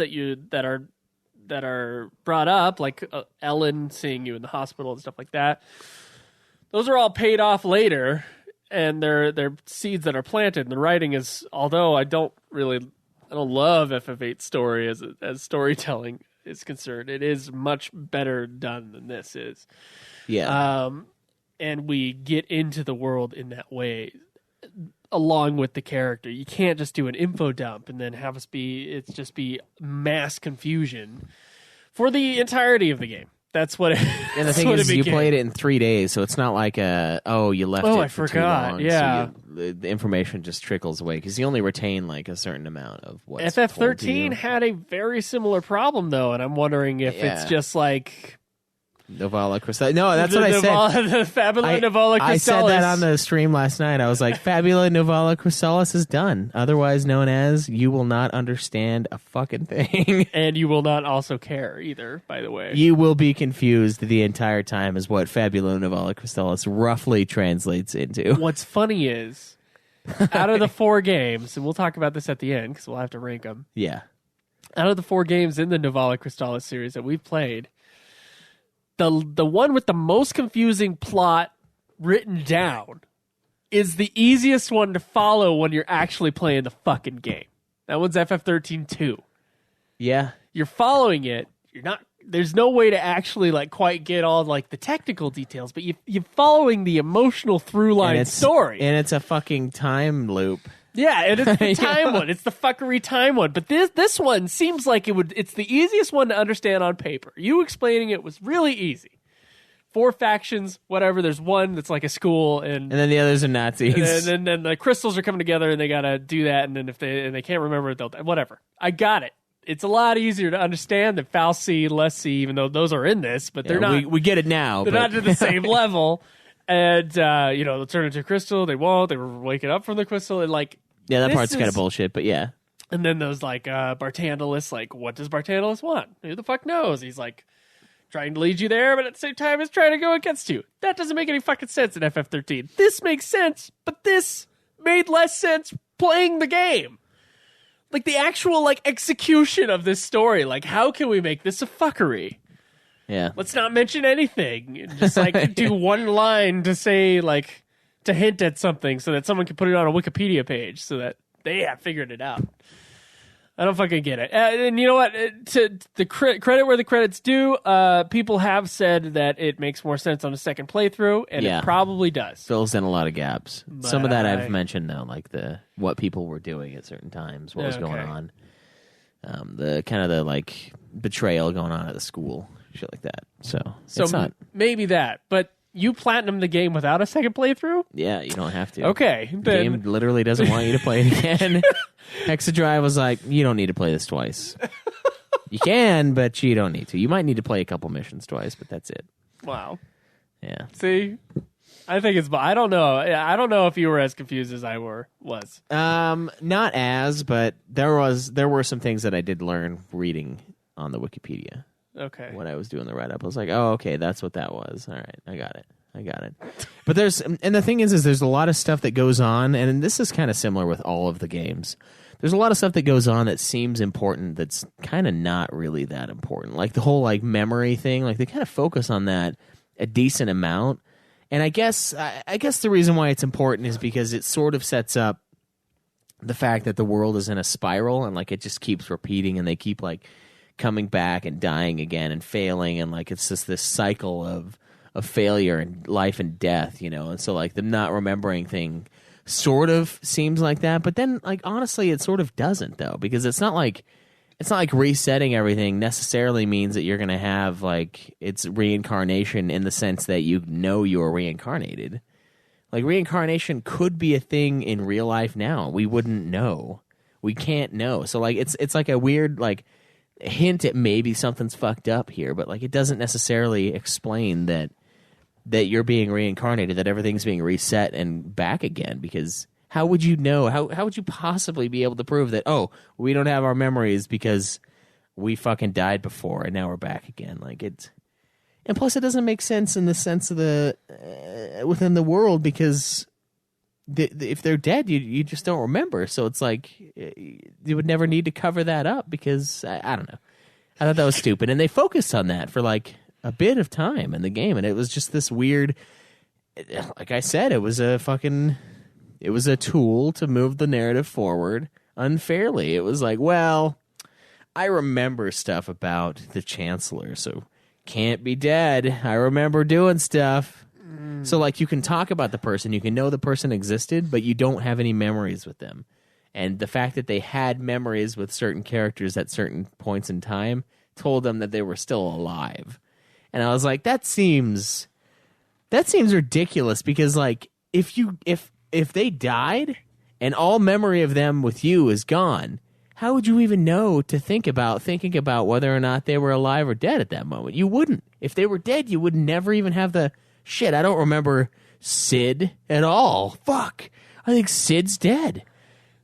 S2: that are brought up, like Ellen seeing you in the hospital and stuff like that. Those are all paid off later, and they're seeds that are planted. And the writing is, although I don't love FF8's story as storytelling is concerned, it is much better done than this is.
S1: Yeah.
S2: And we get into the world in that way, along with the character. You can't just do an info dump and then have us be mass confusion for the entirety of the game. That's what it
S1: And the thing is, you played it in 3 days, so it's not like you left it for too long.
S2: Yeah.
S1: So the information just trickles away because you only retain like a certain amount of what's
S2: FF13 had a very similar problem, though, and I'm wondering if it's just like...
S1: Novala Crystallis. No, that's what I said.
S2: The Fabula Novala Crystallis.
S1: I said that on the stream last night. I was like, Fabula Novala Crystallis is done. Otherwise known as, you will not understand a fucking thing.
S2: And you will not also care either, by the way.
S1: You will be confused the entire time is what Fabula Novala Crystallis roughly translates into.
S2: What's funny is, out of the 4 games, and we'll talk about this at the end because we'll have to rank them.
S1: Yeah.
S2: Out of the 4 games in the Novala Crystallis series that we've played, the one with the most confusing plot written down is the easiest one to follow when you're actually playing the fucking game. That one's FF13 2.
S1: Yeah.
S2: You're following it. You're not. There's no way to actually like quite get all like the technical details, but you're following the emotional through line story,
S1: and it's a fucking time loop.
S2: Yeah, and it's the time one. It's the fuckery time one. But this one seems like it's the easiest one to understand on paper. You explaining it was really easy. 4 factions, whatever. There's one that's like a school, and
S1: then the others are Nazis.
S2: And then the crystals are coming together, and they gotta do that. And then if they can't remember it, they'll whatever. I got it. It's a lot easier to understand than Foul C, Less C, even though those are in this, but they're not.
S1: We get it now.
S2: They're not to the same level. And, they'll turn into a crystal. They won't. They were waking up from the crystal. And, like...
S1: Yeah, that part's kind of bullshit, but yeah.
S2: And then those, like, Bartandalis, like, what does Bartandalis want? Who the fuck knows? He's, like, trying to lead you there, but at the same time, he's trying to go against you. That doesn't make any fucking sense in FF13. This makes sense, but this made less sense playing the game. Like, the actual, like, execution of this story. Like, how can we make this a fuckery?
S1: Yeah.
S2: Let's not mention anything. Just like do one line to say like to hint at something so that someone can put it on a Wikipedia page so that they have figured it out. I don't fucking get it. And you know what? To the credit where the credit's due, people have said that it makes more sense on a second playthrough, and it probably does.
S1: Fills in a lot of gaps. But some of that I've mentioned though, like what people were doing at certain times, what was going on, the kind of the like betrayal going on at the school. Shit like that. So it's not...
S2: maybe that, but you platinum the game without a second playthrough?
S1: Yeah, you don't have to.
S2: Okay.
S1: The game literally doesn't want you to play it again. Exadrive was like, you don't need to play this twice. You can, but you don't need to. You might need to play a couple missions twice, but that's it.
S2: Wow.
S1: Yeah.
S2: See? I think it's... I don't know. I don't know if you were as confused as I was.
S1: Not as, but there were some things that I did learn reading on the Wikipedia.
S2: Okay.
S1: When I was doing the write-up, I was like, oh, okay, that's what that was. All right, I got it. But and the thing is there's a lot of stuff that goes on, and this is kind of similar with all of the games. There's a lot of stuff that goes on that seems important that's kind of not really that important. Like the whole like memory thing, like they kind of focus on that a decent amount. And I guess the reason why it's important is because it sort of sets up the fact that the world is in a spiral and like it just keeps repeating, and they keep like coming back and dying again and failing, and like it's just this cycle of failure and life and death, and so like the not remembering thing sort of seems like that, but then like honestly it sort of doesn't though, because it's not like resetting everything necessarily means that you're gonna have like it's reincarnation in the sense that you were reincarnated. Like reincarnation could be a thing in real life now. We wouldn't know. We can't know. So like it's like a weird like hint at maybe something's fucked up here, but like it doesn't necessarily explain that you're being reincarnated, that everything's being reset and back again, because how would you know? How would you possibly be able to prove that, oh, we don't have our memories because we fucking died before and now we're back again? Like it's... And plus it doesn't make sense in the sense of the within the world, because if they're dead, you just don't remember. So it's like you would never need to cover that up because I don't know. I thought that was stupid, and they focused on that for like a bit of time in the game, and it was just this weird. Like I said, it was a tool to move the narrative forward unfairly. It was like, well, I remember stuff about the Chancellor, so can't be dead. I remember doing stuff. So, like, you can talk about the person, you can know the person existed, but you don't have any memories with them. And the fact that they had memories with certain characters at certain points in time told them that they were still alive. And I was like, that seems ridiculous because, like, if they died and all memory of them with you is gone, how would you even know to thinking about whether or not they were alive or dead at that moment? You wouldn't. If they were dead, you would never even have the shit. I don't remember Sid at all. Fuck. I think Sid's dead.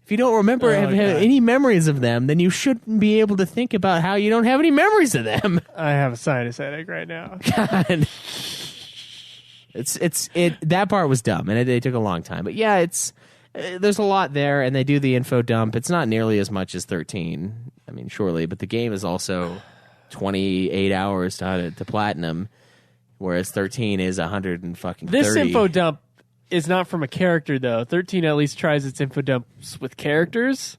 S1: If you don't remember have any memories of them, then you shouldn't be able to think about how you don't have any memories of them.
S2: I have a sinus headache right now.
S1: God. That part was dumb, and it took a long time. But yeah, there's a lot there, and they do the info dump. It's not nearly as much as 13. I mean, surely, but the game is also 28 hours to platinum, whereas 13 is 130.
S2: This info dump is not from a character, though. 13 at least tries its info dumps with characters.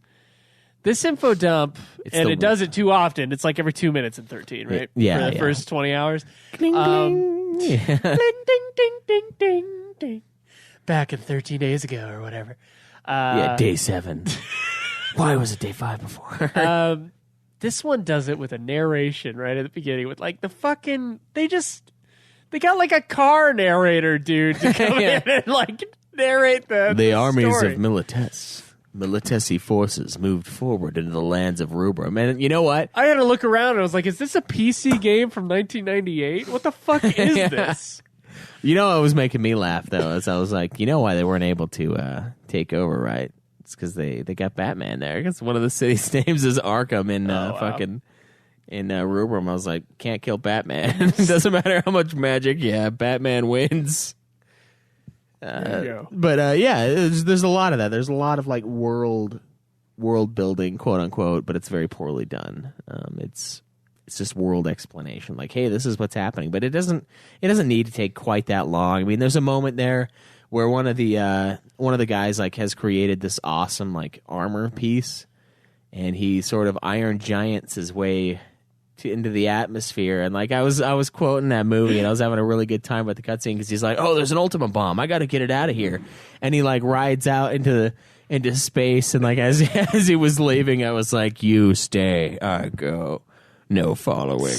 S2: This info dump, it does it too often. It's like every 2 minutes in 13, right?
S1: Yeah.
S2: For the first 20 hours.
S1: Ding, ding.
S2: Ding, ding, ding, ding, ding, ding. Back in 13 days ago or whatever.
S1: Day 7. Why was it day 5 before?
S2: This one does it with a narration right at the beginning with like the fucking... They got like a car narrator, dude, to come in and like narrate the
S1: armies
S2: story.
S1: of Militesi forces moved forward into the lands of Rubrum. And you know what?
S2: I had to look around and I was like, is this a PC game from 1998? What the fuck is this?
S1: You know what was making me laugh, though, is I was like, you know why they weren't able to take over, right? It's because they got Batman there. Because one of the city's names is Arkham in Rubrum. I was like, can't kill Batman. Doesn't matter how much magic. Yeah, Batman wins.
S2: There you go.
S1: But there's a lot of that. There's a lot of like world building, quote unquote, but it's very poorly done. It's just world explanation. Like, hey, this is what's happening, but it doesn't need to take quite that long. I mean, there's a moment there where one of the guys like has created this awesome like armor piece, and he sort of Iron Giants his way into the atmosphere, and like I was quoting that movie, and I was having a really good time with the cutscene because he's like, "Oh, there's an Ultima bomb! I got to get it out of here!" And he like rides out into space, and like as he was leaving, I was like, "You stay, I go, no following."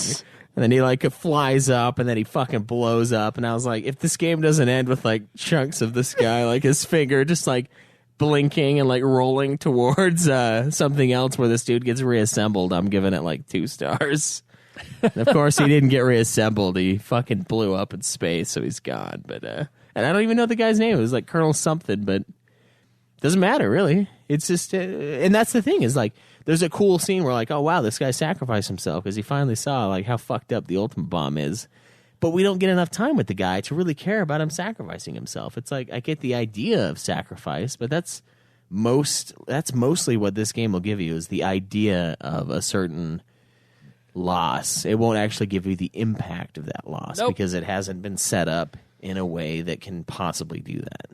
S1: And then he like flies up, and then he fucking blows up, and I was like, if this game doesn't end with like chunks of this guy, like his finger just like blinking and like rolling towards something else where this dude gets reassembled, I'm giving it like 2 stars. And of course he didn't get reassembled. He fucking blew up in space, so he's gone. But and I don't even know the guy's name. It was like Colonel something, but doesn't matter really. It's just and that's the thing is like there's a cool scene where like, oh wow, this guy sacrificed himself because he finally saw like how fucked up the Ultima bomb is. But we don't get enough time with the guy to really care about him sacrificing himself. It's like I get the idea of sacrifice, but that's mostly what this game will give you is the idea of a certain loss. It won't actually give you the impact of that loss because it hasn't been set up in a way that can possibly do that.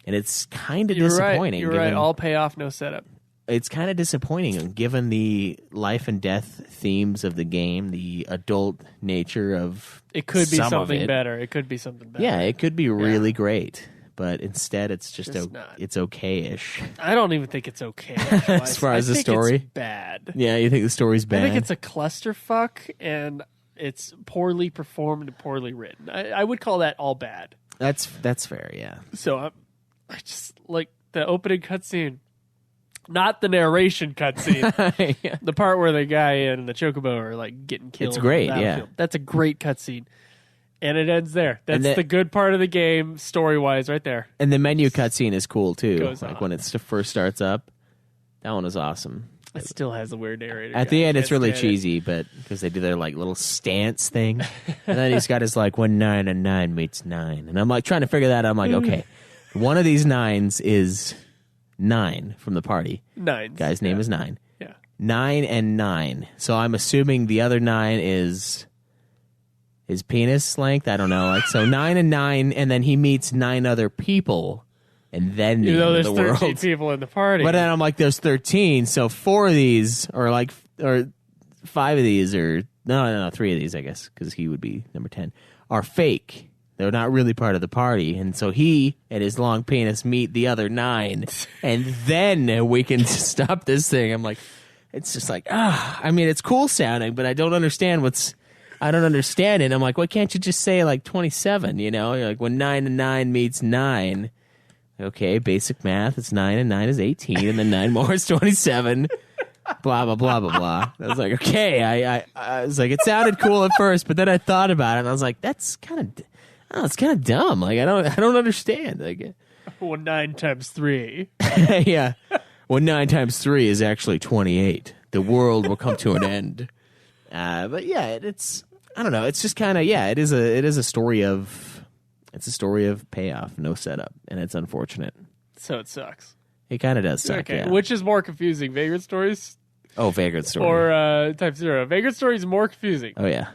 S1: And it's kind of disappointing.
S2: You're right. All payoff, no setup.
S1: It's kind of disappointing given the life and death themes of the game, the adult nature of
S2: it could be
S1: some
S2: something
S1: of it.
S2: better. It could be something better.
S1: Yeah, it could be really great, but instead it's just it's okay-ish.
S2: I don't even think it's okay.
S1: As far as the story,
S2: it's bad.
S1: Yeah, you think the story's bad?
S2: I think it's a clusterfuck, and it's poorly performed and poorly written. I would call that all bad.
S1: That's fair. Yeah.
S2: So I just like the opening cutscene. Not the narration cutscene.
S1: Yeah.
S2: The part where the guy and the chocobo are like getting killed.
S1: It's great, yeah.
S2: That's a great cutscene. And it ends there. That's the good part of the game, story-wise, right there.
S1: And the menu cutscene is cool, too.
S2: Goes
S1: like
S2: on.
S1: when it first starts up. That one is awesome.
S2: It still has a weird narrator.
S1: At the end, it's really cheesy, but because they do their like little stance thing. And then he's got his like when 9 and 9 meets 9. And I'm like trying to figure that out. I'm like, okay, One of these 9s is 9 from the party.
S2: 9.
S1: Guy's name is 9.
S2: Yeah.
S1: 9 and 9. So I'm assuming the other 9 is his penis length. I don't know. Like, so 9 and 9, and then he meets 9 other people, and then
S2: You know,
S1: the
S2: there's
S1: world.
S2: 13 people in the party.
S1: But then I'm like, there's 13, so 4 of these are like, or 5 of these are, no, 3 of these, I guess, because he would be number 10, are fake. They're not really part of the party. And so he and his long penis meet the other 9, and then we can stop this thing. I'm like, it's just like, I mean, it's cool sounding, but I don't understand it. I'm like, why can't you just say like 27, you know? You're like, when 9 and 9 meets 9, okay, basic math, it's 9 and 9 is 18, and then 9 more is 27. Blah, blah, blah, blah, blah. I was like, okay. I was like, it sounded cool at first, but then I thought about it, and I was like, that's kind of... Oh, it's kind of dumb. Like, I don't understand. Like,
S2: well, 9 times 3.
S1: yeah. Well, 9 times 3 is actually 28. The world will come to an end. But yeah, it's, I don't know. It's just kind of, yeah, it is a story of payoff, no setup, and it's unfortunate.
S2: So it sucks.
S1: It kind of does suck.
S2: Okay,
S1: yeah.
S2: which is more confusing, Vagrant Stories
S1: Vagrant Story.
S2: or Type-0? Vagrant Story is more confusing.
S1: Oh yeah.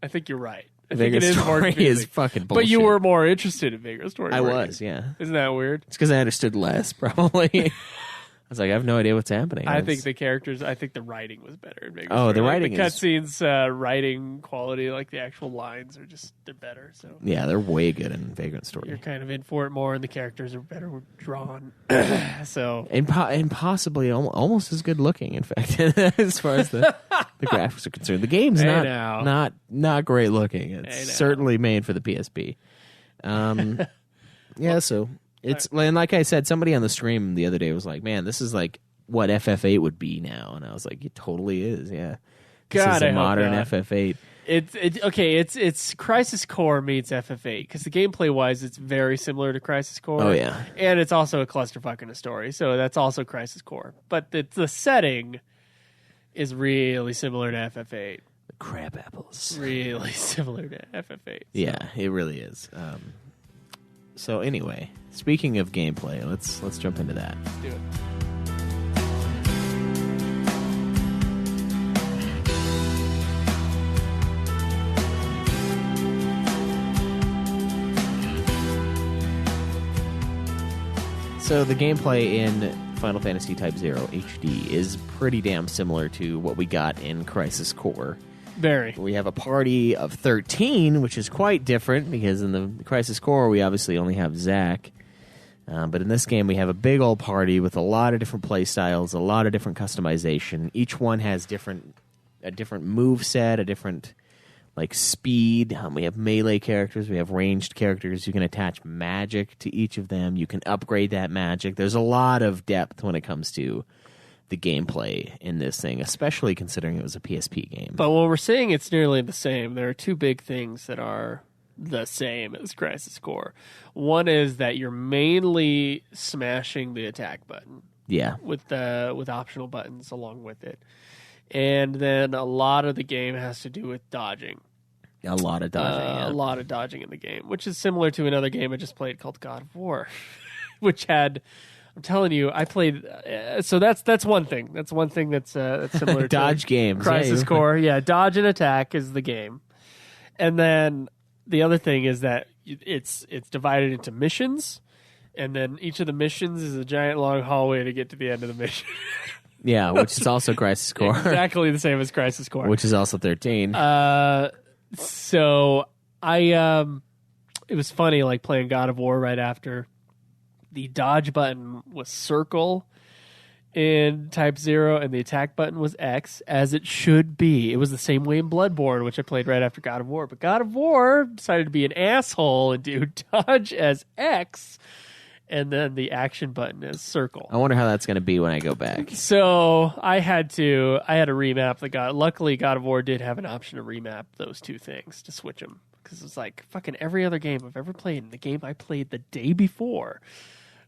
S2: I think you're right. I
S1: Vagrant
S2: think it is more
S1: Story
S2: confusing.
S1: is fucking bullshit.
S2: But you were more interested in Vagrant Story.
S1: I
S2: weren't
S1: was,
S2: you?
S1: yeah.
S2: Isn't that weird?
S1: It's because I understood less, probably. I was like, I have no idea what's happening.
S2: I think the writing was better in Vagrant
S1: Oh,
S2: Story.
S1: the
S2: Like,
S1: writing
S2: the
S1: is-
S2: cutscenes, writing quality, like the actual lines they're better. So
S1: Yeah, they're way good in Vagrant Story.
S2: you're kind of in for it more, and the characters are better drawn. So
S1: And possibly almost as good looking, in fact, as far as the graphics are concerned. The game's
S2: Hey, now.
S1: not great looking. It's
S2: Hey, now.
S1: certainly made for the PSP. Yeah, so it's, and like I said, somebody on the stream the other day was like, "Man, this is like what FF8 would be now," and I was like, "It totally is." Yeah, this
S2: God,
S1: is
S2: I
S1: a
S2: hope
S1: modern
S2: not.
S1: FF8.
S2: It's Crisis Core meets FF8 because the gameplay wise, it's very similar to Crisis Core.
S1: Oh yeah,
S2: and it's also a clusterfuck in a story, so that's also Crisis Core. But the setting is really similar to FF8.
S1: the crab apples.
S2: Really similar to FF8. So.
S1: Yeah, it really is. So anyway, speaking of gameplay, let's jump into that.
S2: Let's do it.
S1: So the gameplay in Final Fantasy Type-0 HD is pretty damn similar to what we got in Crisis Core.
S2: Very.
S1: We have a party of 13, which is quite different because in the Crisis Core we obviously only have Zack. But in this game we have a big old party with a lot of different play styles, a lot of different customization. Each one has a different move set, a different like speed. We have melee characters, we have ranged characters. You can attach magic to each of them. You can upgrade that magic. There's a lot of depth when it comes to the gameplay in this thing, especially considering it was a PSP game.
S2: But when we're saying it's nearly the same, there are two big things that are the same as Crisis Core. One is that you're mainly smashing the attack button
S1: Yeah.
S2: with optional buttons along with it. And then a lot of the game has to do with dodging.
S1: A lot of dodging. Yeah.
S2: A lot of dodging in the game, which is similar to another game I just played called God of War, which had... I'm telling you, I played. So that's one thing. That's one thing that's similar
S1: Dodge
S2: to
S1: games.
S2: Crisis
S1: Yeah.
S2: Core. Yeah, dodge and attack is the game, and then the other thing is that it's divided into missions, and then each of the missions is a giant long hallway to get to the end of the mission.
S1: Yeah, which is also Crisis Core.
S2: Exactly the same as Crisis Core.
S1: Which is also 13.
S2: So I it was funny like playing God of War right after. The dodge button was circle in Type-0, and the attack button was X, as it should be. It was the same way in Bloodborne, which I played right after God of War. But God of War decided to be an asshole and do dodge as X, and then the action button as circle.
S1: I wonder how that's going to be when I go back.
S2: So I had to remap the God. Luckily, God of War did have an option to remap those two things to switch them, because it's like fucking every other game I've ever played. And the game I played the day before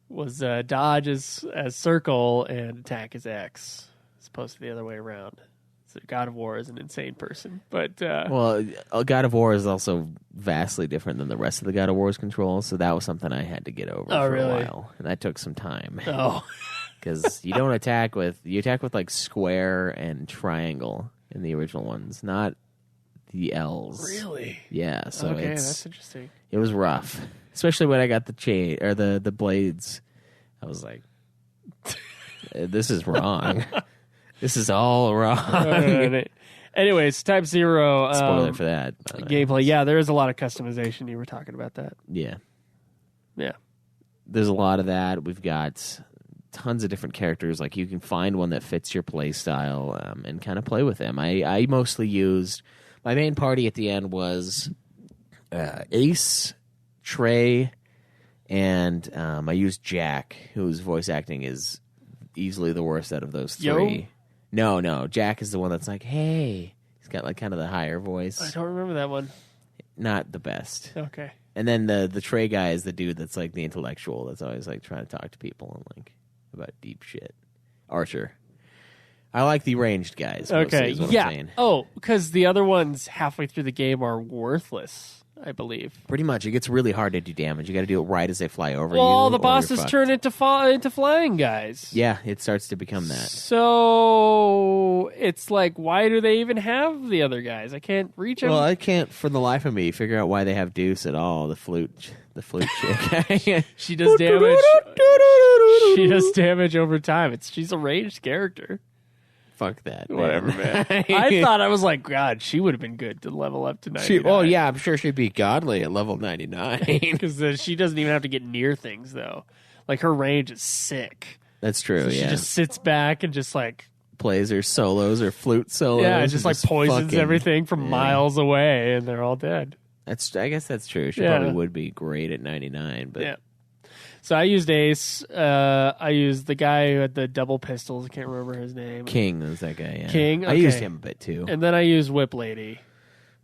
S2: was dodge as circle and attack as X, as opposed to the other way around. God of War is an insane person. But
S1: Well, God of War is also vastly different than the rest of the God of War's controls, so that was something I had to get over for
S2: really?
S1: a while, and that took some time.
S2: oh,
S1: Because you don't attack with like square and triangle in the original ones, not the L's.
S2: really?
S1: Yeah, so
S2: Okay, that's interesting.
S1: it was rough, especially when I got the chain or the blades. I was like, this is wrong. This is all wrong.
S2: Anyways, Type-0.
S1: Spoiler for that. by the way.
S2: Gameplay. Yeah, there is a lot of customization. You were talking about that.
S1: Yeah.
S2: Yeah.
S1: There's a lot of that. We've got tons of different characters. Like you can find one that fits your play style and kind of play with them. I mostly used my main party at the end was Ace, Trey, and I used Jack, whose voice acting is easily the worst out of those three. No, Jack is the one that's like, hey. He's got like kind of the higher voice.
S2: I don't remember that one.
S1: Not the best.
S2: Okay.
S1: And then the Trey guy is the dude that's like the intellectual that's always like trying to talk to people and like about deep shit. Archer. I like the ranged guys. Mostly,
S2: Okay.
S1: is what I'm
S2: Yeah.
S1: saying.
S2: Oh, because the other ones halfway through the game are worthless, I believe.
S1: Pretty much. It gets really hard to do damage. You got to do it right as they fly over you.
S2: Well, the
S1: or
S2: bosses
S1: you're fucked.
S2: turn into flying guys.
S1: Yeah, it starts to become that.
S2: So it's like, why do they even have the other guys? I can't reach them.
S1: Well, I can't for the life of me figure out why they have Deuce at all. The flute chick.
S2: She does damage. She does damage over time. She's a ranged character.
S1: Fuck that.
S2: Whatever, man. I thought I was like, God, she would have been good to level up to 99.
S1: Oh, yeah, I'm sure she'd be godly at level 99.
S2: Because she doesn't even have to get near things, though. Like, her range is sick.
S1: That's true,
S2: So
S1: yeah.
S2: she just sits back and just, like...
S1: Plays her solos or flute solos.
S2: Yeah,
S1: and
S2: just, like, poisons
S1: fucking-
S2: everything from miles away, and they're all dead.
S1: I guess that's true. She
S2: Yeah.
S1: probably would be great at 99, but...
S2: Yeah. So I used Ace. I used the guy who had the double pistols. I can't remember his name.
S1: King is that guy, yeah.
S2: King?
S1: I used
S2: Okay.
S1: him a bit, too.
S2: And then I used Whip Lady.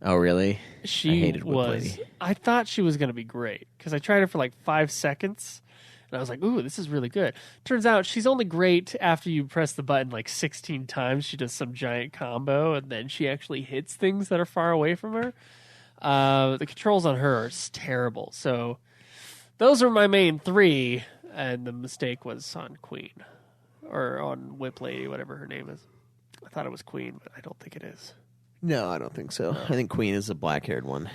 S1: Oh, really?
S2: She
S1: I hated Whip
S2: was.
S1: Lady.
S2: I thought she was going to be great because I tried her for like 5 seconds, and I was like, "Ooh, this is really good." Turns out she's only great after you press the button like 16 times. She does some giant combo, and then she actually hits things that are far away from her. The controls on her are terrible. So those are my main three, and the mistake was on Queen or on Whip Lady, whatever her name is. I thought it was Queen, but I don't think it is.
S1: No, I don't think so. I think Queen is a black-haired one.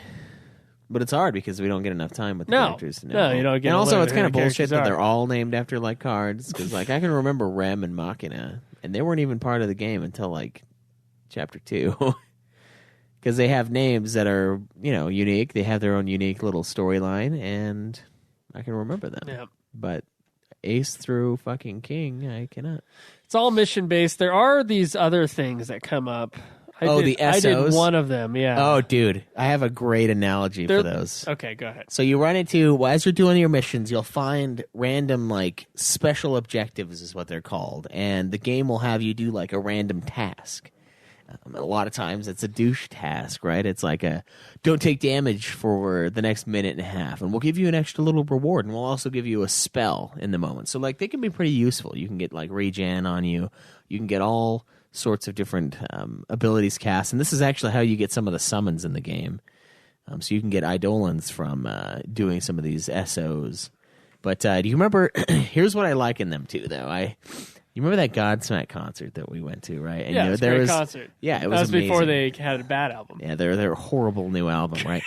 S1: But it's hard because we don't get enough time with the
S2: No.
S1: characters to know.
S2: No, you don't get
S1: And
S2: to
S1: also,
S2: learn
S1: it's
S2: who
S1: kind of
S2: the
S1: bullshit
S2: characters
S1: that
S2: are.
S1: they're all named after, like, cards. Because, like, I can remember Rem and Machina, and they weren't even part of the game until, like, Chapter 2. Because they have names that are, unique. They have their own unique little storyline, and I can remember them.
S2: Yeah.
S1: But Ace through fucking King, I cannot.
S2: It's all mission based. There are these other things that come up.
S1: The
S2: I did
S1: SOs?
S2: one of them. Yeah.
S1: Oh, dude, I have a great analogy for those.
S2: Okay, go ahead.
S1: So you run into, as you're doing your missions, you'll find random, like, special objectives is what they're called. And the game will have you do, like, a random task. A lot of times it's a douche task, right? It's like don't take damage for the next minute and a half. And we'll give you an extra little reward. And we'll also give you a spell in the moment. So, like, they can be pretty useful. You can get, like, regen on you. You can get all sorts of different abilities cast. And this is actually how you get some of the summons in the game. So you can get Eidolons from doing some of these SOs. But do you remember, here's what I like in them too, though. You remember that Godsmack concert that we went to, right? And,
S2: Yeah, it was a great concert.
S1: Yeah, it
S2: That
S1: was
S2: was
S1: amazing.
S2: before they had a bad album.
S1: Yeah, their horrible new album, right?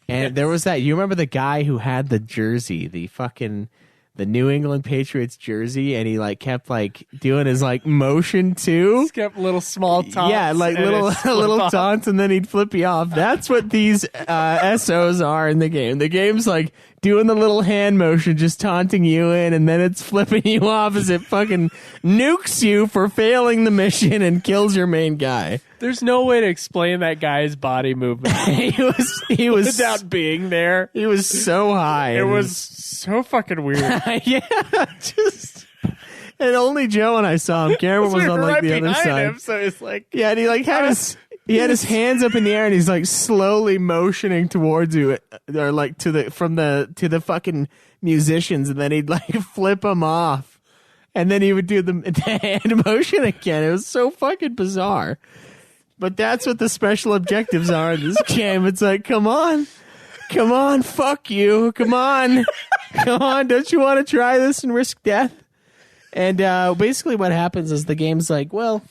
S1: And there was that. You remember the guy who had the jersey, the New England Patriots jersey, and he like kept like doing his like motion too.
S2: Just kept little small taunts.
S1: Yeah, like
S2: and
S1: little
S2: it'd flip
S1: little
S2: off.
S1: taunts, and then he'd flip you off. That's what these SOs are in the game. The game's like doing the little hand motion, just taunting you in, and then it's flipping you off as it fucking nukes you for failing the mission and kills your main guy.
S2: There's no way to explain that guy's body movement
S1: he was
S2: without being there.
S1: he was so high.
S2: It
S1: and
S2: was so fucking weird.
S1: yeah, just. And only Joe and I saw him. Cameron was
S2: We
S1: on
S2: were
S1: like
S2: right
S1: the other
S2: behind
S1: side.
S2: him, so it's like
S1: Yeah, and he like had his hands up in the air, and he's like slowly motioning towards you, or like to the fucking musicians, and then he'd like flip them off, and then he would do the hand motion again. It was so fucking bizarre. But that's what the special objectives are in this game. It's like, come on, fuck you, come on, don't you want to try this and risk death? And basically what happens is the game's like, well,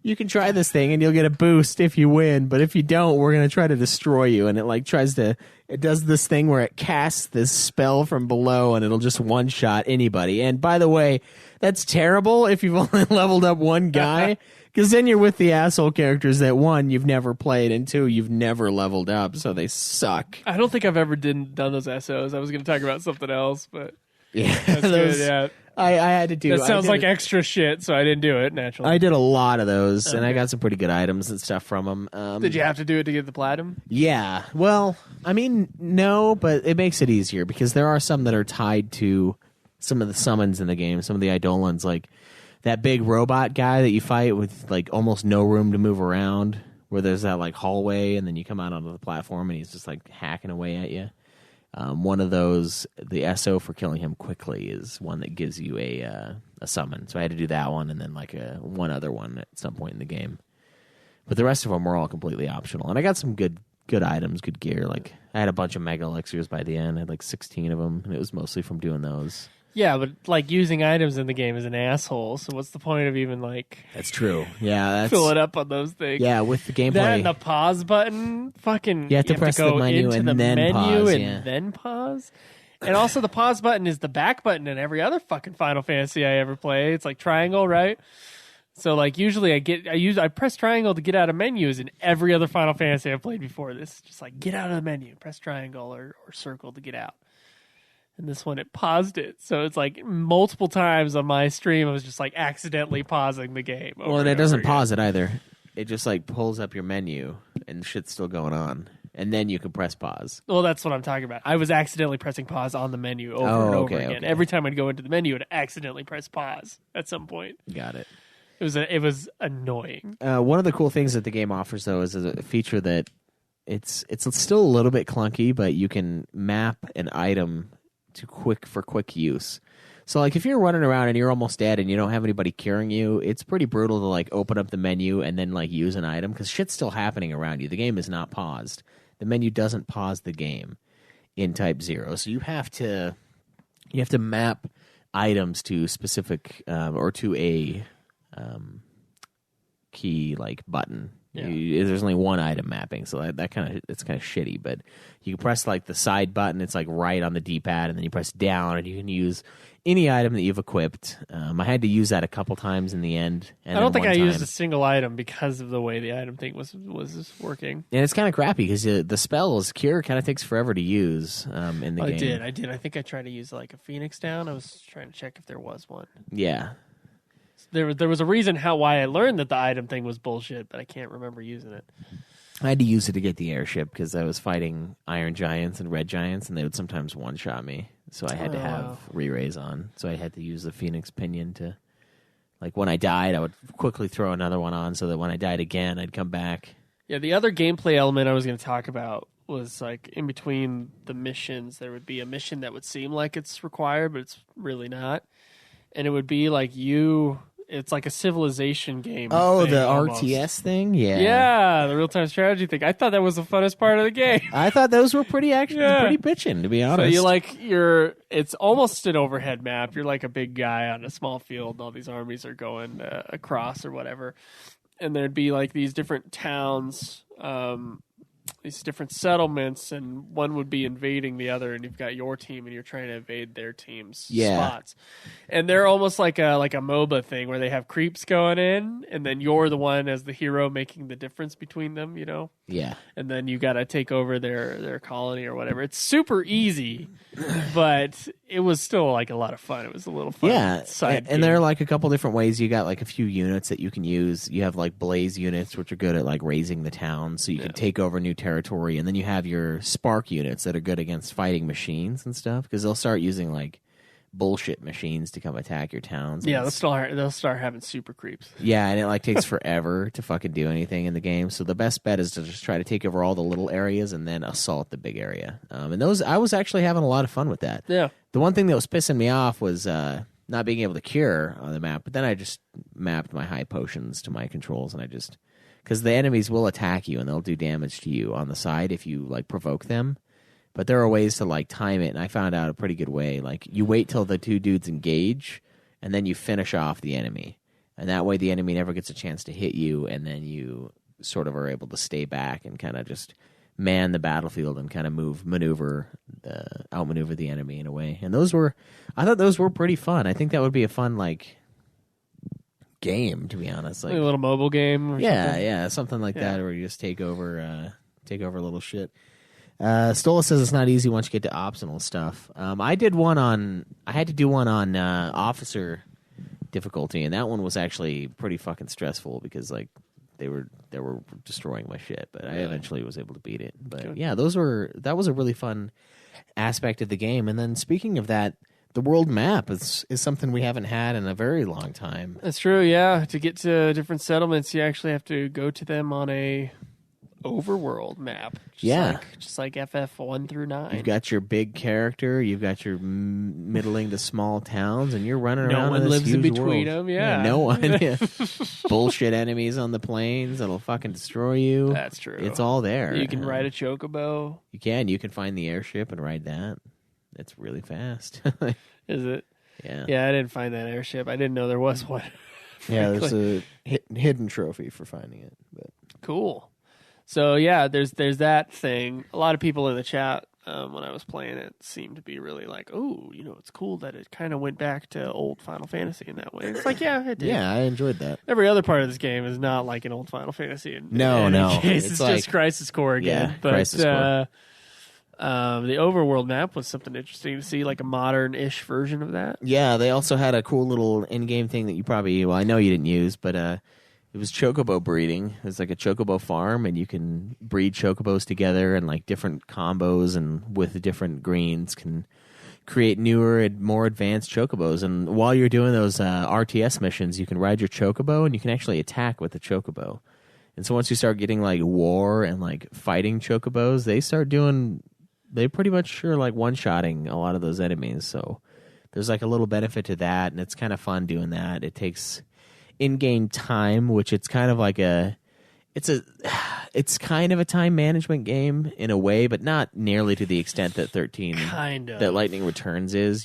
S1: you can try this thing and you'll get a boost if you win, but if you don't, we're going to try to destroy you. And it does this thing where it casts this spell from below and it'll just one-shot anybody. And by the way, that's terrible if you've only leveled up one guy, because then you're with the asshole characters that, one, you've never played, and two, you've never leveled up, so they suck.
S2: I don't think I've ever done those SOs. I was going to talk about something else, but
S1: Yeah,
S2: that's good, yeah.
S1: I had to do.
S2: That sounds like extra shit, so I didn't do it naturally.
S1: I did a lot of those, and I got some pretty good items and stuff from them.
S2: Did you have to do it to get the platinum?
S1: Yeah. Well, I mean, no, but it makes it easier because there are some that are tied to some of the summons in the game, some of the Eidolons, like that big robot guy that you fight with like almost no room to move around, where there's that like hallway, and then you come out onto the platform, and he's just like hacking away at you. One of those, the SO for killing him quickly, is one that gives you a summon. So I had to do that one, and then like one other one at some point in the game. But the rest of them were all completely optional, and I got some good items, good gear. Like I had a bunch of mega elixirs by the end. I had like 16 of them, and it was mostly from doing those.
S2: Yeah, but like using items in the game is an asshole. So what's the point of even like?
S1: That's true. Yeah,
S2: fill it up on those things.
S1: Yeah, with the gameplay,
S2: that and the pause button, fucking.
S1: You have to press
S2: go
S1: the menu
S2: into
S1: and
S2: the
S1: then
S2: menu
S1: pause.
S2: and then pause. And also, the pause button is the back button in every other fucking Final Fantasy I ever play. It's like triangle, right? So like usually I press triangle to get out of menus in every other Final Fantasy I've played before this. Just like get out of the menu, press triangle or circle to get out. And this one, it paused it. So it's like multiple times on my stream, I was just like accidentally pausing the game.
S1: Well, and it doesn't pause it either. It just like pulls up your menu and shit's still going on. And then you can press pause.
S2: Well, that's what I'm talking about. I was accidentally pressing pause on the menu over and over again.
S1: Okay.
S2: Every time I'd go into the menu, I'd accidentally press pause at some point.
S1: Got it.
S2: It was annoying.
S1: One of the cool things that the game offers, though, is a feature that it's still a little bit clunky, but you can map an item to quick use. So like if you're running around and you're almost dead and you don't have anybody curing you, it's pretty brutal to like open up the menu and then like use an item because shit's still happening around you. The game is not paused. The menu doesn't pause the game in Type-0. So you have to map items to specific or to a key like button. Yeah. There's only one item mapping, so it's kind of shitty. But you can press like the side button; it's like right on the D-pad, and then you press down, and you can use any item that you've equipped. I had to use that a couple times in the end. And
S2: I don't think I used a single item because of the way the item thing was working.
S1: And it's kind of crappy because the spell's cure kind of takes forever to use in the game.
S2: I did. I think I tried to use like a Phoenix down. I was trying to check if there was one.
S1: Yeah.
S2: There was a reason why I learned that the item thing was bullshit, but I can't remember using it.
S1: I had to use it to get the airship because I was fighting Iron Giants and Red Giants, and they would sometimes one-shot me. So I had to have re-raise on. So I had to use the Phoenix Pinion to, like, when I died, I would quickly throw another one on so that when I died again, I'd come back.
S2: Yeah, the other gameplay element I was going to talk about was, like, in between the missions, there would be a mission that would seem like it's required, but it's really not. And it would be like it's like a civilization game.
S1: Oh, the
S2: almost.
S1: RTS thing? Yeah.
S2: Yeah, the real-time strategy thing. I thought that was the funnest part of the game.
S1: I thought those were pretty bitchin', to be honest.
S2: So it's almost an overhead map. You're like a big guy on a small field, and all these armies are going across or whatever. And there'd be like these different towns, these different settlements, and one would be invading the other, and you've got your team, and you're trying to invade their team's spots. And they're almost like a MOBA thing where they have creeps going in, and then you're the one as the hero making the difference between them, you know?
S1: Yeah.
S2: And then you got to take over their colony or whatever. It's super easy, but it was still like a lot of fun. It was a little fun.
S1: Yeah, and there are like a couple different ways. You got like a few units that you can use. You have like blaze units, which are good at like raising the town, so you can take over new territory. And then you have your spark units that are good against fighting machines and stuff because they'll start using like bullshit machines to come attack your towns.
S2: Yeah, they'll start having super creeps.
S1: Yeah, and it like takes forever to fucking do anything in the game. So the best bet is to just try to take over all the little areas and then assault the big area. And those, I was actually having a lot of fun with that.
S2: Yeah.
S1: The one thing that was pissing me off was not being able to cure on the map. But then I just mapped my high potions to my controls, and I just because the enemies will attack you and they'll do damage to you on the side if you like provoke them. But there are ways to like time it, and I found out a pretty good way. Like you wait till the two dudes engage, and then you finish off the enemy, and that way the enemy never gets a chance to hit you, and then you sort of are able to stay back and kind of just man the battlefield and kind of outmaneuver the enemy in a way. And I thought those were pretty fun. I think that would be a fun like game, to be honest. Like
S2: a little mobile game. Or
S1: something like that, where you just take over a little shit. Stola says it's not easy once you get to optional stuff. I had to do one on officer difficulty, and that one was actually pretty fucking stressful because like they were destroying my shit, but I eventually was able to beat it. But
S2: Good.
S1: yeah, that was a really fun aspect of the game. And then speaking of that, the world map is something we haven't had in a very long time.
S2: That's true, yeah. To get to different settlements, you actually have to go to them on a overworld map. Just like FF1 through 9.
S1: You've got your big character, you've got your middling to small towns, and you're running
S2: No
S1: around
S2: one
S1: in this
S2: lives in
S1: huge
S2: between
S1: world.
S2: them, yeah.
S1: No one. Yeah. Bullshit enemies on the plains that'll fucking destroy you.
S2: That's true.
S1: It's all there.
S2: You can ride a chocobo.
S1: You can find the airship and ride that. It's really fast.
S2: Is it?
S1: Yeah.
S2: Yeah, I didn't find that airship. I didn't know there was one.
S1: Yeah, there's a hidden trophy for finding it. But
S2: Cool. So yeah, there's that thing. A lot of people in the chat when I was playing it seemed to be really like, oh, it's cool that it kind of went back to old Final Fantasy in that way. It's like, yeah, it did.
S1: yeah, I enjoyed that.
S2: Every other part of this game is not like an old Final Fantasy.
S1: No.
S2: It's
S1: like,
S2: just Crisis Core again.
S1: Yeah,
S2: but,
S1: Crisis Core.
S2: The overworld map was something interesting to see, like a modern-ish version of that.
S1: Yeah, they also had a cool little in-game thing that I know you didn't use, but it was chocobo breeding. It's like a chocobo farm, and you can breed chocobos together, and like different combos and with different greens can create newer and more advanced chocobos. And while you're doing those RTS missions, you can ride your chocobo, and you can actually attack with the chocobo. And so once you start getting like war and like fighting chocobos, they pretty much are like one-shotting a lot of those enemies. So there's like a little benefit to that, and it's kind of fun doing that. It takes in-game time, which it's kind of like it's kind of a time management game in a way, but not nearly to the extent that 13 that Lightning Returns is.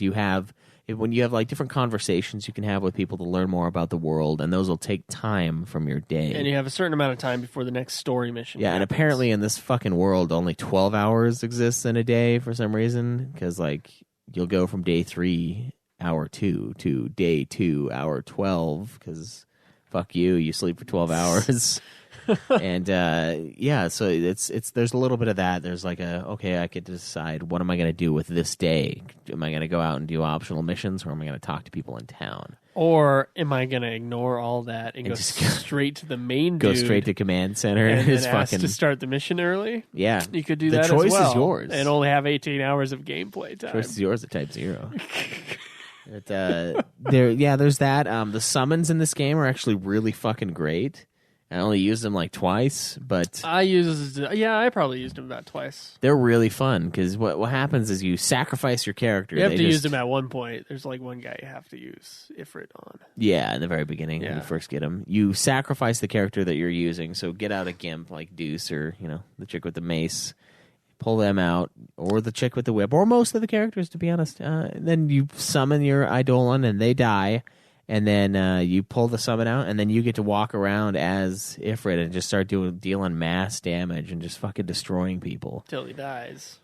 S1: When you have like different conversations you can have with people to learn more about the world, and those will take time from your day.
S2: And you have a certain amount of time before the next story mission.
S1: Yeah,
S2: happens.
S1: And apparently in this fucking world, only 12 hours exists in a day for some reason, because like you'll go from day 3, hour 2 to day 2, hour 12, because fuck you sleep for 12 hours. And so it's there's a little bit of that. There's like I get to decide, what am I going to do with this day? Am I going to go out and do optional missions, or am I going to talk to people in town?
S2: Or am I going to ignore all that and go straight to the main
S1: Go
S2: dude
S1: straight to command center
S2: and
S1: just
S2: ask
S1: fucking
S2: to start the mission early?
S1: Yeah.
S2: You could do
S1: the
S2: that as
S1: choice
S2: well.
S1: is yours.
S2: And only have 18 hours of gameplay time.
S1: The choice is yours at Type-0. There's that. The summons in this game are actually really fucking great. I only used them like twice, but
S2: I probably used them about twice.
S1: They're really fun because what happens is you sacrifice your character.
S2: You have to use them at one point. There's like one guy you have to use Ifrit on.
S1: Yeah, in the very beginning when you first get him, you sacrifice the character that you're using. So get out a gimp like Deuce or the chick with the mace, pull them out, or the chick with the whip, or most of the characters, to be honest. Then you summon your Eidolon and they die. And then you pull the summon out, and then you get to walk around as Ifrit and just start dealing mass damage and just fucking destroying people.
S2: Till he dies,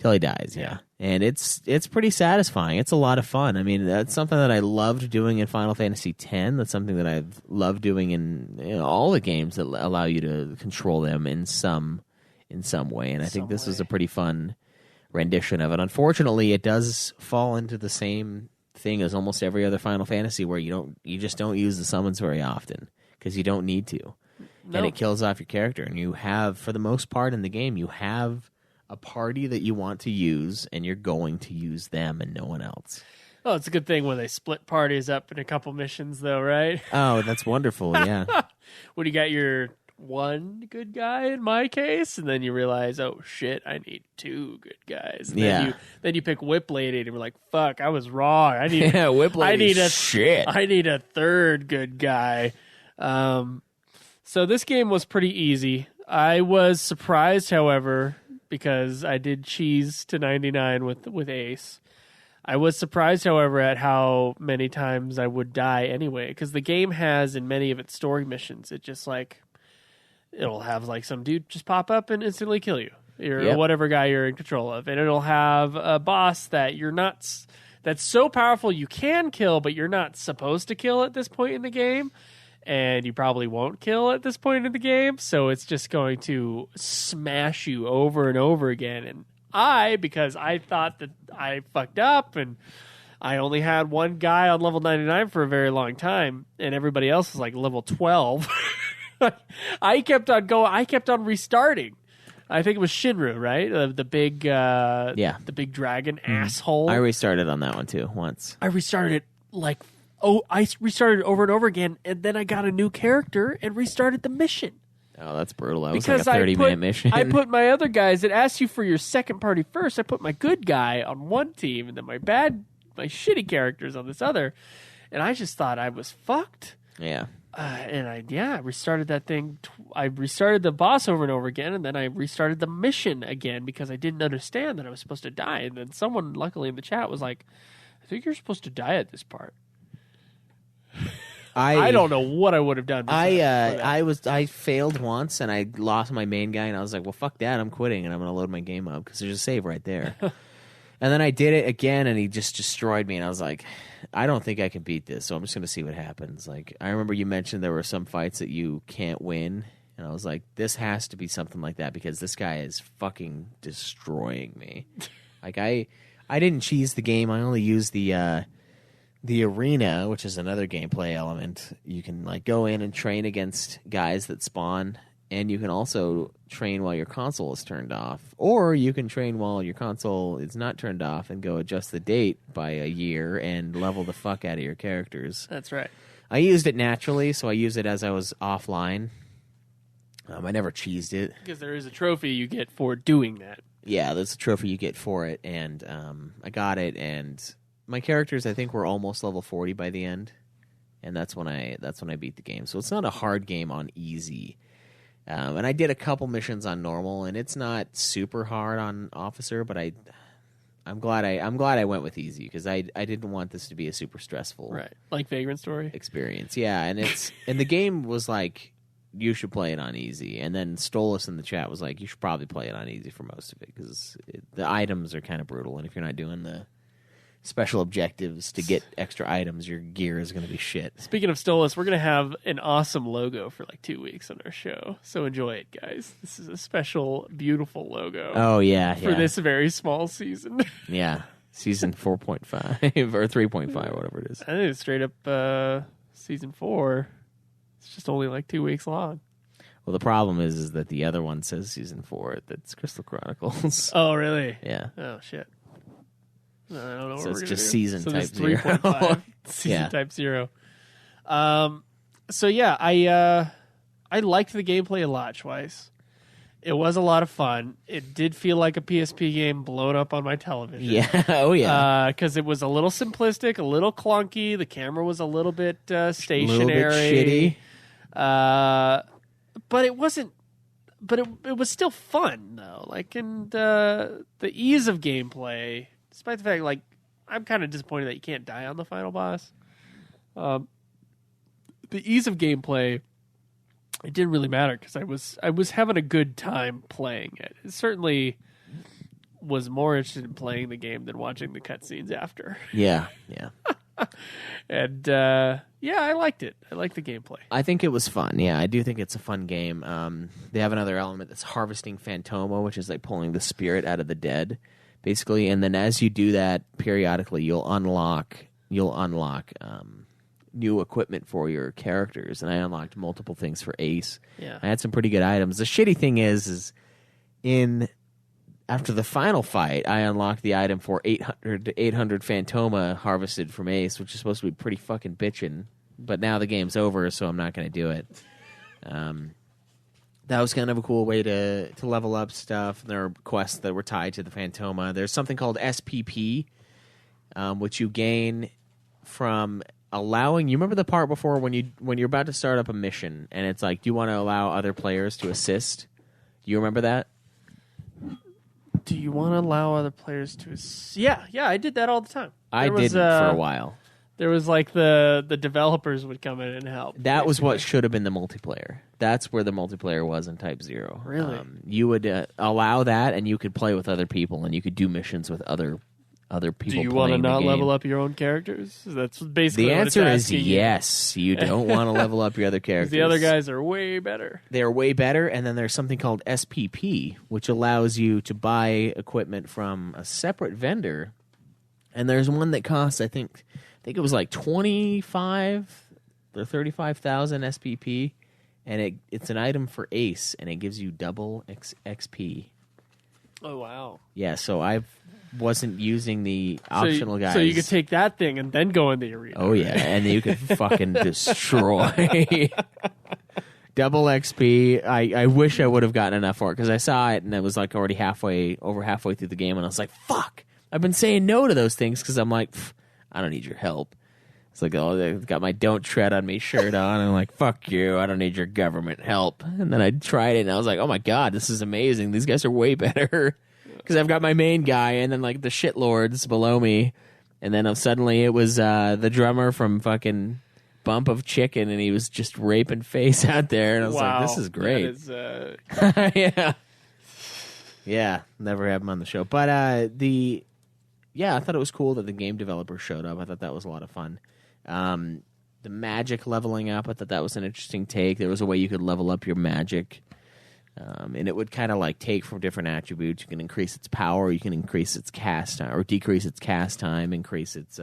S1: yeah. And it's pretty satisfying. It's a lot of fun. I mean, that's something that I loved doing in Final Fantasy X. That's something that I've loved doing in all the games that allow you to control them in some way. And I think this is a pretty fun rendition of it. Unfortunately, it does fall into the same thing as almost every other Final Fantasy, where you just don't use the summons very often because you don't need to. No. And it kills off your character. And you have, for the most part in the game, you have a party that you want to use, and you're going to use them and no one else.
S2: Oh, it's a good thing when they split parties up in a couple missions, though, right?
S1: Oh, that's wonderful, yeah.
S2: When you got your one good guy in my case, and then you realize, oh shit, I need two good guys. And then you pick Whip Lady, and you're like, fuck, I was wrong. I need
S1: Whip Lady.
S2: I need a third good guy. So this game was pretty easy. I was surprised, however, because I did cheese to 99 with Ace. I was surprised, however, at how many times I would die anyway, because the game has, in many of its story missions, it just like, it'll have like some dude just pop up and instantly kill you, or whatever guy you're in control of. And it'll have a boss that you're not, that's so powerful you can kill, but you're not supposed to kill at this point in the game. And you probably won't kill at this point in the game, so it's just going to smash you over and over again. And because I thought that I fucked up, and I only had one guy on level 99 for a very long time, and everybody else was like level 12. I kept on going. I kept on restarting. I think it was Shinru, right? The big, the big dragon asshole.
S1: I restarted on that one too once.
S2: I restarted it I restarted it over and over again, and then I got a new character and restarted the mission.
S1: Oh, that's brutal. That was like a 30-minute mission.
S2: I put my other guys, it asks you for your second party first. I put my good guy on one team, and then my shitty characters on this other, and I just thought I was fucked.
S1: Yeah.
S2: And I restarted that thing. I restarted the boss over and over again, and then I restarted the mission again because I didn't understand that I was supposed to die. And then someone, luckily in the chat, was like, I think you're supposed to die at this part. I don't know what I would have done.
S1: I failed once and I lost my main guy, and I was like, well, fuck that, I'm quitting and I'm gonna load my game up because there's a save right there. And then I did it again and he just destroyed me, and I was like, I don't think I can beat this, so I'm just gonna see what happens. Like, I remember you mentioned there were some fights that you can't win, and I was like, this has to be something like that because this guy is fucking destroying me. Like, I didn't cheese the game. I only used the arena, which is another gameplay element. You can like go in and train against guys that spawn, and you can also train while your console is turned off, or you can train while your console is not turned off and go adjust the date by a year and level the fuck out of your characters.
S2: That's right.
S1: I used it naturally, so I used it as I was offline. I never cheesed it.
S2: Because there is a trophy you get for doing that.
S1: Yeah, there's a trophy you get for it, and I got it, and my characters, I think, were almost level 40 by the end, and that's when I beat the game. So it's not a hard game on easy. And I did a couple missions on normal, and it's not super hard on officer, but I'm glad I went with easy because I didn't want this to be a super stressful
S2: like Vagrant Story
S1: experience. Yeah, and and the game was like, you should play it on easy, and then Stolas in the chat was like, you should probably play it on easy for most of it because the items are kind of brutal, and if you're not doing the special objectives to get extra items, your gear is going to be shit.
S2: Speaking of Stolas, we're going to have an awesome logo for like 2 weeks on our show, so enjoy it, guys. This is a special, beautiful logo.
S1: Oh, yeah.
S2: For this very small season.
S1: Yeah. Season 4.5 or 3.5, whatever it is.
S2: I think it's straight up season 4. It's just only like 2 weeks long.
S1: Well, the problem is that the other one says season 4. That's Crystal Chronicles.
S2: Oh, really?
S1: Yeah.
S2: Oh, shit. I don't know.
S1: So
S2: what
S1: it's just season
S2: so
S1: type 0.
S2: 3.5. Season type 0. So yeah, I liked the gameplay a lot, Schweiss. It was a lot of fun. It did feel like a PSP game blown up on my television.
S1: Yeah. Oh yeah.
S2: Because it was a little simplistic, a little clunky. The camera was a little bit stationary,
S1: a little bit shitty.
S2: But it wasn't. But it was still fun though. Like, and the ease of gameplay. Despite the fact, like, I'm kind of disappointed that you can't die on the final boss. The ease of gameplay, it didn't really matter because I was having a good time playing it. It certainly was more interested in playing the game than watching the cutscenes after.
S1: Yeah.
S2: And I liked it. I liked the gameplay.
S1: I think it was fun. Yeah, I do think it's a fun game. They have another element that's harvesting Phantoma, which is like pulling the spirit out of the dead, basically. And then as you do that periodically, you'll unlock new equipment for your characters. And I unlocked multiple things for Ace.
S2: Yeah,
S1: I had some pretty good items. The shitty thing is after the final fight, I unlocked the item for 800 Phantoma harvested from Ace, which is supposed to be pretty fucking bitchin'. But now the game's over, so I'm not going to do it. That was kind of a cool way to level up stuff. There are quests that were tied to the Phantoma. There's something called SPP, which you gain from allowing. You remember the part before when you're about to start up a mission, and it's like, do you want to allow other players to assist? Do you remember that?
S2: Do you want to allow other players to? Yeah, I did that all the time.
S1: I didn't for a while.
S2: There was like the developers would come in and help.
S1: That was what should have been the multiplayer. That's where the multiplayer was in Type-0.
S2: Really?
S1: You would allow that, and you could play with other people, and you could do missions with other people.
S2: Do you want to not
S1: game.
S2: level up your own characters? That's basically
S1: the
S2: what
S1: answer
S2: it's
S1: is
S2: asking
S1: yes. You don't want to level up your other characters.
S2: The other guys are way better.
S1: They are way better, and then there's something called SPP, which allows you to buy equipment from a separate vendor. And there's one that costs, I think it was like 25 or 35,000 SPP, and it's an item for Ace, and it gives you double XP.
S2: Oh wow!
S1: Yeah, so I wasn't using the optional guys.
S2: So you could take that thing and then go in the arena.
S1: Oh yeah, and you could fucking destroy. Double XP. I wish I would have gotten enough for it because I saw it and it was like already over halfway through the game, and I was like, "Fuck!" I've been saying no to those things because I'm like, I don't need your help. It's like, oh, they've got my "Don't Tread on Me" shirt on, and I'm like, fuck you, I don't need your government help. And then I tried it, and I was like, oh my god, this is amazing. These guys are way better because I've got my main guy, and then like the shitlords below me, and then suddenly it was the drummer from fucking Bump of Chicken, and he was just raping face out there, and I was like, this is great.
S2: That is,
S1: yeah, never have him on the show, but yeah, I thought it was cool that the game developer showed up. I thought that was a lot of fun. The magic leveling up, I thought that was an interesting take. There was a way you could level up your magic, and it would kind of like take from different attributes. You can increase its power, you can increase its cast time, or decrease its cast time, decrease its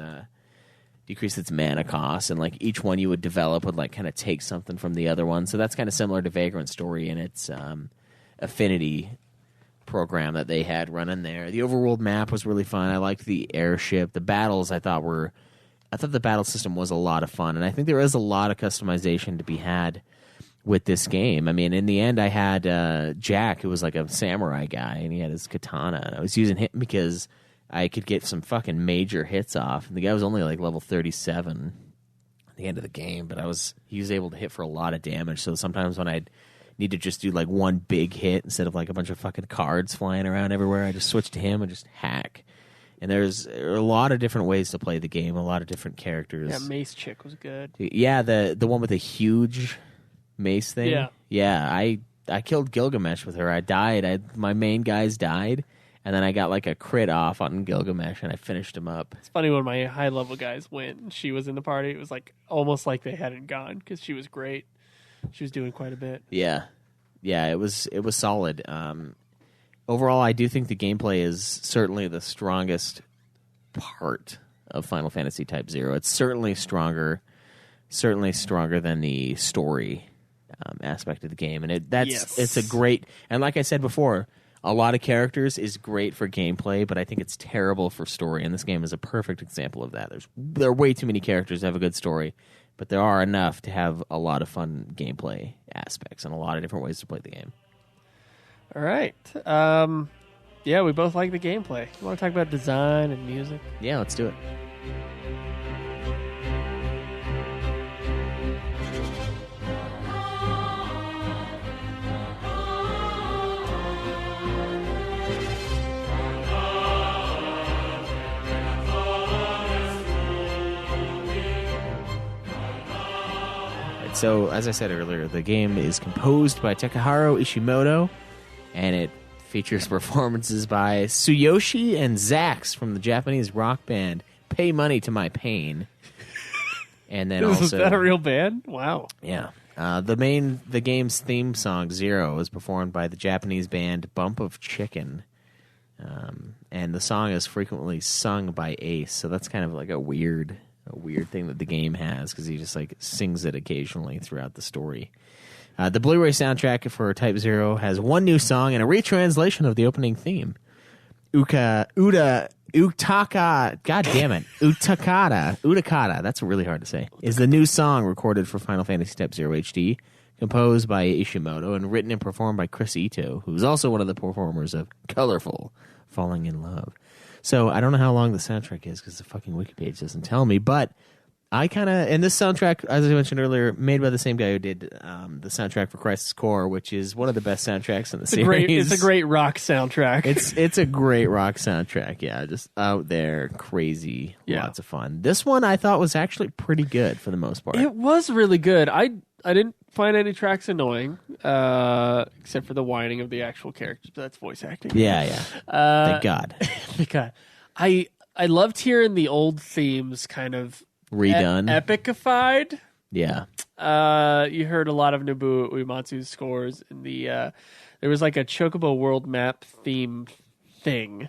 S1: mana cost, and like each one you would develop would like kind of take something from the other one. So that's kind of similar to Vagrant Story in its affinity program that they had running there. The overworld map was really fun. I liked the airship. The battles I thought the battle system was a lot of fun, and I think there is a lot of customization to be had with this game. I mean, in the end, I had Jack, who was like a samurai guy, and he had his katana, and I was using him because I could get some fucking major hits off. And the guy was only like level 37 at the end of the game, but he was able to hit for a lot of damage. So sometimes when I'd need to just do like one big hit instead of like a bunch of fucking cards flying around everywhere, I just switch to him and just hack. And there are a lot of different ways to play the game, a lot of different characters.
S2: Yeah, Mace Chick was good.
S1: Yeah, the one with the huge mace thing. Yeah, I killed Gilgamesh with her. I died. My main guys died, and then I got like a crit off on Gilgamesh, and I finished him up.
S2: It's funny when my high level guys went and she was in the party. It was like almost like they hadn't gone because she was great. She was doing quite a bit.
S1: Yeah, it was solid. Overall, I do think the gameplay is certainly the strongest part of Final Fantasy Type-0. It's certainly stronger than the story aspect of the game, and it's a great. And like I said before, a lot of characters is great for gameplay, but I think it's terrible for story. And this game is a perfect example of that. There are way too many characters to have a good story, but there are enough to have a lot of fun gameplay aspects and a lot of different ways to play the game.
S2: All right. Yeah, we both like the gameplay. You want to talk about design and music?
S1: Yeah, let's do it. So, as I said earlier, the game is composed by Takahiro Ishimoto, and it features performances by Tsuyoshi and Zax from the Japanese rock band Pay Money to My Pain. And then
S2: is that a real band? Wow.
S1: Yeah. The game's theme song, Zero, is performed by the Japanese band Bump of Chicken. And the song is frequently sung by Ace, so that's kind of like a weird thing that the game has, because he just like sings it occasionally throughout the story. The Blu-ray soundtrack for Type-0 has one new song and a retranslation of the opening theme. Utakata, that's really hard to say, is the new song recorded for Final Fantasy Type-0 HD, composed by Ishimoto and written and performed by Chris Ito, who's also one of the performers of Colorful, Falling in Love. So I don't know how long the soundtrack is because the fucking wiki page doesn't tell me. But I kind of, and this soundtrack, as I mentioned earlier, made by the same guy who did the soundtrack for Crisis Core, which is one of the best soundtracks in the series.
S2: It's a great rock soundtrack.
S1: It's a great rock soundtrack. Yeah, just out there, crazy, lots of fun. This one I thought was actually pretty good for the most part.
S2: It was really good. I didn't find any tracks annoying, except for the whining of the actual characters. That's voice acting.
S1: Yeah. Thank God.
S2: Thank God. I loved hearing the old themes kind of
S1: redone,
S2: epicified.
S1: Yeah.
S2: You heard a lot of Nobuo Uematsu's scores in the. There was like a Chocobo world map theme thing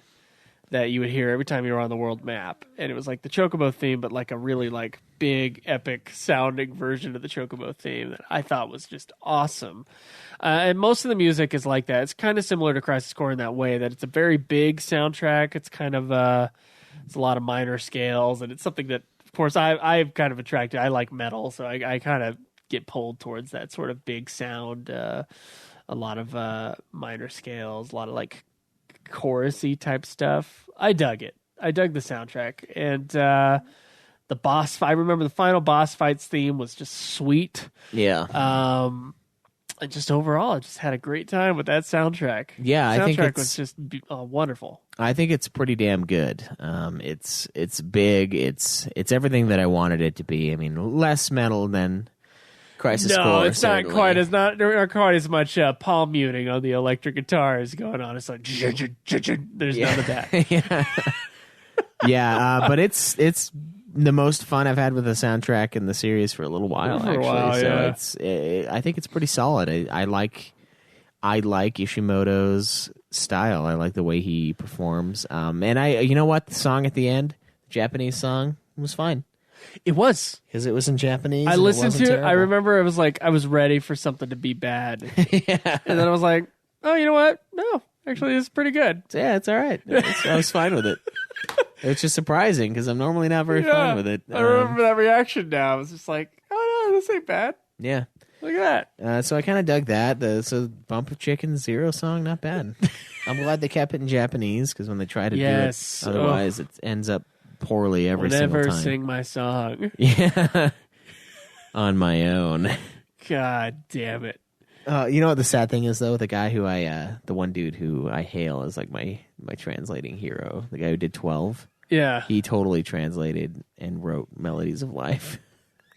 S2: that you would hear every time you were on the world map, and it was like the Chocobo theme, but like a really like big epic sounding version of the Chocobo theme that I thought was just awesome. And most of the music is like that. It's kind of similar to Crisis Core in that way that it's a very big soundtrack. It's kind of it's a lot of minor scales, and it's something that, of course, I've kind of attracted. I like metal, so I kind of get pulled towards that sort of big sound. A lot of minor scales, a lot of like chorusy type stuff. I dug it. I dug the soundtrack, and the boss fight. I remember the final boss fight's theme was just sweet.
S1: Yeah.
S2: And just overall, I just had a great time with that soundtrack.
S1: Yeah,
S2: the
S1: I think
S2: soundtrack was just wonderful.
S1: I think it's pretty damn good. It's big. It's everything that I wanted it to be. I mean, less metal than Crisis Core.
S2: No, it's
S1: certainly.
S2: not quite as much palm muting on the electric guitars going on. It's like there's none of that.
S1: Yeah, but it's the most fun I've had with a soundtrack in the series for a little while. I think it's pretty solid. I like Ishimoto's style. I like the way he performs. And you know what? The song at the end, the Japanese song, was fine.
S2: It was
S1: because it was in Japanese.
S2: I listened to it.
S1: Terrible.
S2: I remember it was like I was ready for something to be bad,
S1: yeah.
S2: And then I was like, "Oh, you know what? No, actually, it's pretty good."
S1: Yeah, it's all right. I was fine with it. It's just surprising because I'm normally not very fine with it.
S2: I remember that reaction now. I was just like, "Oh no, this ain't bad."
S1: Yeah,
S2: look at that.
S1: So I kind of dug that. So Bump of Chicken Zero song, not bad. I'm glad they kept it in Japanese because when they try to do it, otherwise it ends up poorly every single time.
S2: Never sing my song.
S1: Yeah, on my own.
S2: God damn it.
S1: You know what the sad thing is though? The guy who the one dude who I hail as like my translating hero, the guy who did 12.
S2: Yeah,
S1: he totally translated and wrote Melodies of Life.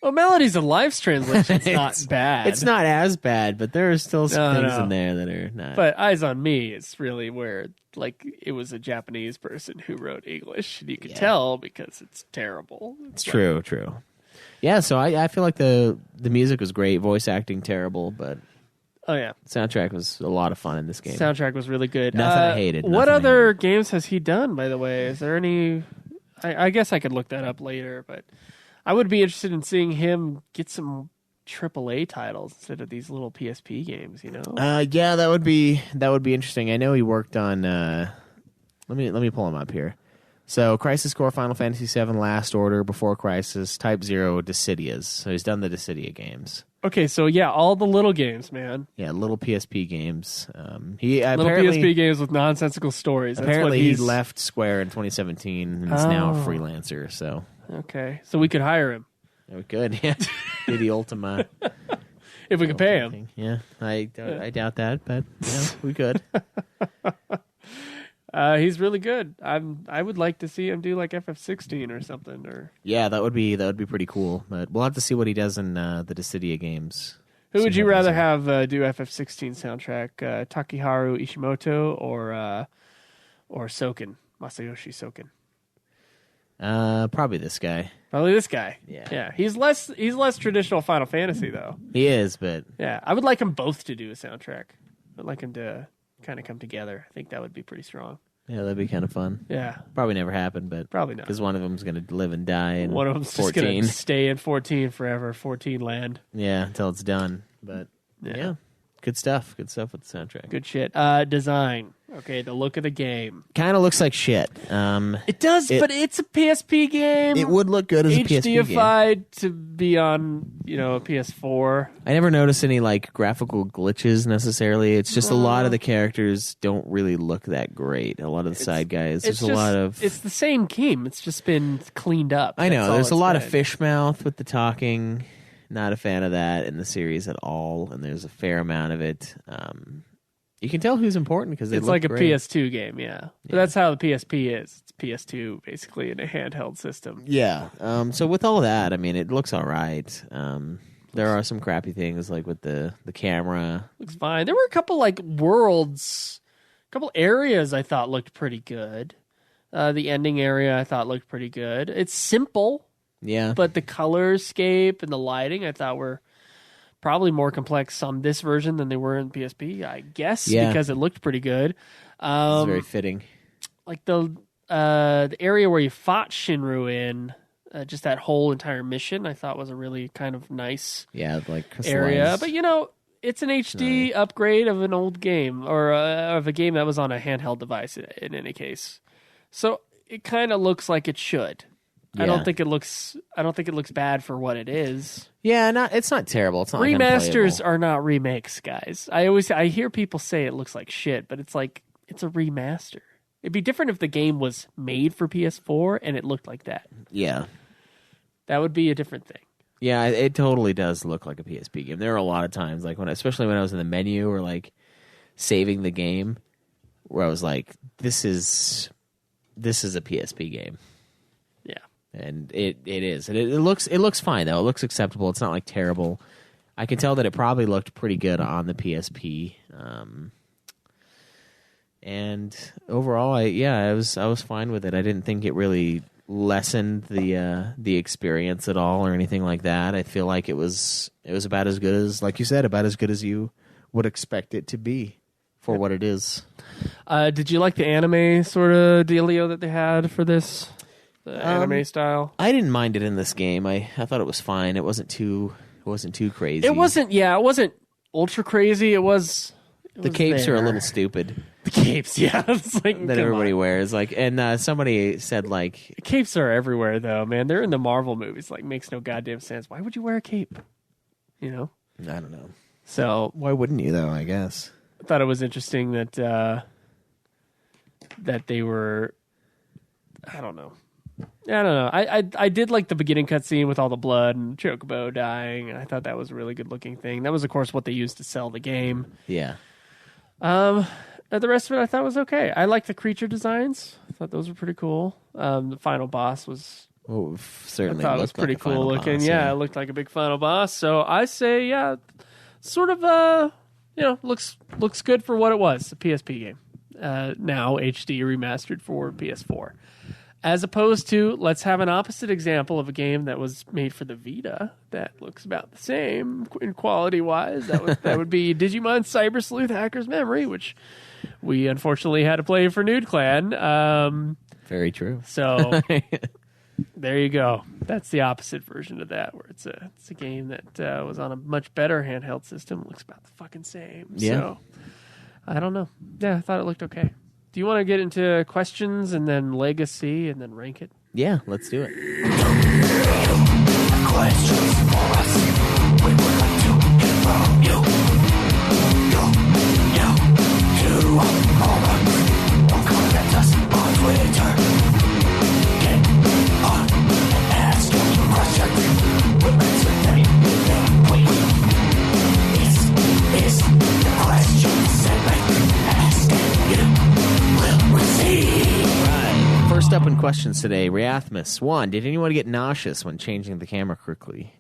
S2: Well, Melodies of Life's translation's not bad.
S1: It's not as bad, but there are still some things in there that are not.
S2: But Eyes on Me is really where like it was a Japanese person who wrote English, and you could tell because it's terrible.
S1: It's true. Yeah, so I feel like the music was great, voice acting terrible, but soundtrack was a lot of fun in this game.
S2: Soundtrack was really good.
S1: Nothing I hated.
S2: What other games has he done, by the way? Is there any? I guess I could look that up later, but I would be interested in seeing him get some AAA titles instead of these little PSP games. You know?
S1: Yeah, that would be interesting. I know he worked on. Let me pull him up here. So, Crisis Core, Final Fantasy VII, Last Order, Before Crisis, Type-0, Dissidias. So he's done the Dissidia games.
S2: Okay, so yeah, all the little games, man.
S1: Yeah, little PSP games.
S2: PSP games with nonsensical stories.
S1: Apparently, he left Square in 2017 and is now a freelancer. So
S2: okay, so we could hire him.
S1: Yeah, we could. Yeah, do the Ultima.
S2: If we could pay him.
S1: Thing. Yeah, I doubt that, but we could.
S2: He's really good. I would like to see him do like FF16 or something. Or
S1: yeah, that would be pretty cool. But we'll have to see what he does in the Dissidia games.
S2: Who would you rather have do FF16 soundtrack? Takeharu Ishimoto or Soken, Masayoshi Soken?
S1: Probably this guy.
S2: Probably this guy.
S1: Yeah.
S2: He's less traditional Final Fantasy though.
S1: He is, but
S2: yeah, I would like them both to do a soundtrack. I'd like them to kind of come together. I think that would be pretty strong.
S1: Yeah, that'd be kind of fun.
S2: Yeah.
S1: Probably never happen, but
S2: probably not.
S1: Because one of them's going to live and die in 14.
S2: One of them's just going to stay in 14 forever, 14 land.
S1: Yeah, until it's done. But yeah. Good stuff. Good stuff with the soundtrack.
S2: Good shit. Design. Okay, the look of the game.
S1: Kind of looks like shit.
S2: It does, but it's a PSP game.
S1: It would look good as a PSP game.
S2: HDified to be on, a PS4.
S1: I never noticed any like graphical glitches necessarily. It's just a lot of the characters don't really look that great. A lot of the side guys. There's a lot of.
S2: It's the same game. It's just been cleaned up.
S1: I know. There's a lot of fish mouth with the talking. Not a fan of that in the series at all. And there's a fair amount of it. You can tell who's important because
S2: it's like a PS2 game, yeah. But that's how the PSP is. It's PS2 basically in a handheld system.
S1: Yeah. So with all that, I mean, it looks all right. There are some crappy things like with the camera.
S2: Looks fine. There were a couple like worlds, a couple areas I thought looked pretty good. The ending area I thought looked pretty good. It's simple.
S1: Yeah.
S2: But the colorscape and the lighting I thought were probably more complex on this version than they were in PSP, I guess, because it looked pretty good.
S1: It's very fitting.
S2: Like the area where you fought Shinru in, just that whole entire mission, I thought was a really kind of nice
S1: like
S2: area. But it's an HD upgrade of an old game or of a game that was on a handheld device in any case. So it kind of looks like it should. Yeah. I don't think it looks bad for what it is.
S1: Yeah, it's not terrible. It's not
S2: remasters are not remakes, guys. I hear people say it looks like shit, but it's like it's a remaster. It'd be different if the game was made for PS4 and it looked like that.
S1: Yeah.
S2: That would be a different thing.
S1: Yeah, it totally does look like a PSP game. There are a lot of times, like especially when I was in the menu or like saving the game, where I was like, "This is a PSP game."
S2: Yeah.
S1: And it is. And it looks fine though. It looks acceptable. It's not like terrible. I can tell that it probably looked pretty good on the PSP. And overall, I was fine with it. I didn't think it really lessened the experience at all or anything like that. I feel like it was about as good as, like you said, about as good as you would expect it to be for what it is.
S2: Did you like the anime sort of dealio that they had for this? The anime style.
S1: I didn't mind it in this game. I thought it was fine. It wasn't too crazy.
S2: It wasn't ultra crazy.
S1: The capes are a little stupid.
S2: The capes, yeah. It's like
S1: that everybody wears. Like, and somebody said like
S2: capes are everywhere though, man. They're in the Marvel movies. Like, makes no goddamn sense. Why would you wear a cape?
S1: I don't know.
S2: So
S1: why wouldn't you though? I guess
S2: I thought it was interesting that they were. I don't know. I did like the beginning cutscene with all the blood and Chocobo dying, and I thought that was a really good looking thing. That was, of course, what they used to sell the game.
S1: Yeah.
S2: The rest of it I thought was okay. I liked the creature designs. I thought those were pretty cool. The final boss was
S1: certainly
S2: I thought it was pretty
S1: like
S2: cool looking.
S1: Boss,
S2: yeah, it looked like a big final boss. So I say, sort of looks good for what it was, a PSP game. Now HD remastered for PS4. As opposed to, let's have an opposite example of a game that was made for the Vita that looks about the same in quality-wise. That would be Digimon Cyber Sleuth Hacker's Memory, which we unfortunately had to play for Nude Clan.
S1: Very true.
S2: So there you go. That's the opposite version of that, where it's a game that was on a much better handheld system. It looks about the fucking same.
S1: Yeah.
S2: So I don't know. Yeah, I thought it looked okay. Do you want to get into questions and then legacy and then rank it?
S1: Yeah, let's do it.
S5: Questions for us. We would like to hear from you. To moments. Or contact us on Twitter. Get on and ask your questions. We'll answer them we. This is the question segment. Asking you.
S1: Right. First up in questions today, Reathmus. 1. Did anyone get nauseous when changing the camera quickly?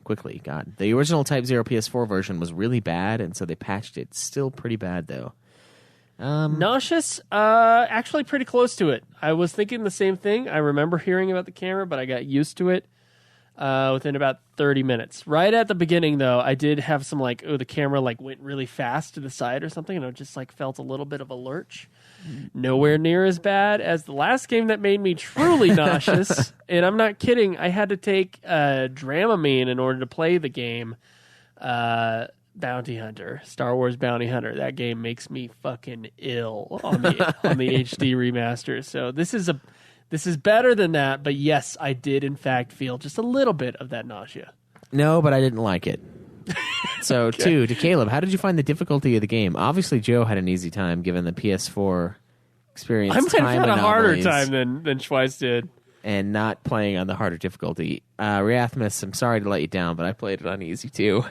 S1: God. The original Type-0 PS4 version was really bad, and so they patched it. Still pretty bad, though.
S2: Nauseous? Actually pretty close to it. I was thinking the same thing. I remember hearing about the camera, but I got used to it within about 30 minutes. Right at the beginning, though, I did have some the camera went really fast to the side or something, and I just felt a little bit of a lurch. Nowhere near as bad as the last game that made me truly nauseous. And I'm not kidding. I had to take Dramamine in order to play the game Bounty Hunter, Star Wars Bounty Hunter. That game makes me fucking ill on the HD remaster. So this is better than that. But yes, I did in fact feel just a little bit of that nausea.
S1: No, but I didn't like it. So, to Caleb, how did you find the difficulty of the game? Obviously, Joe had an easy time given the PS4 experience.
S2: I might have had a harder
S1: anomalies
S2: time than Schweiss did.
S1: and not playing on the harder difficulty. Reathmus, I'm sorry to let you down, but I played it on easy too.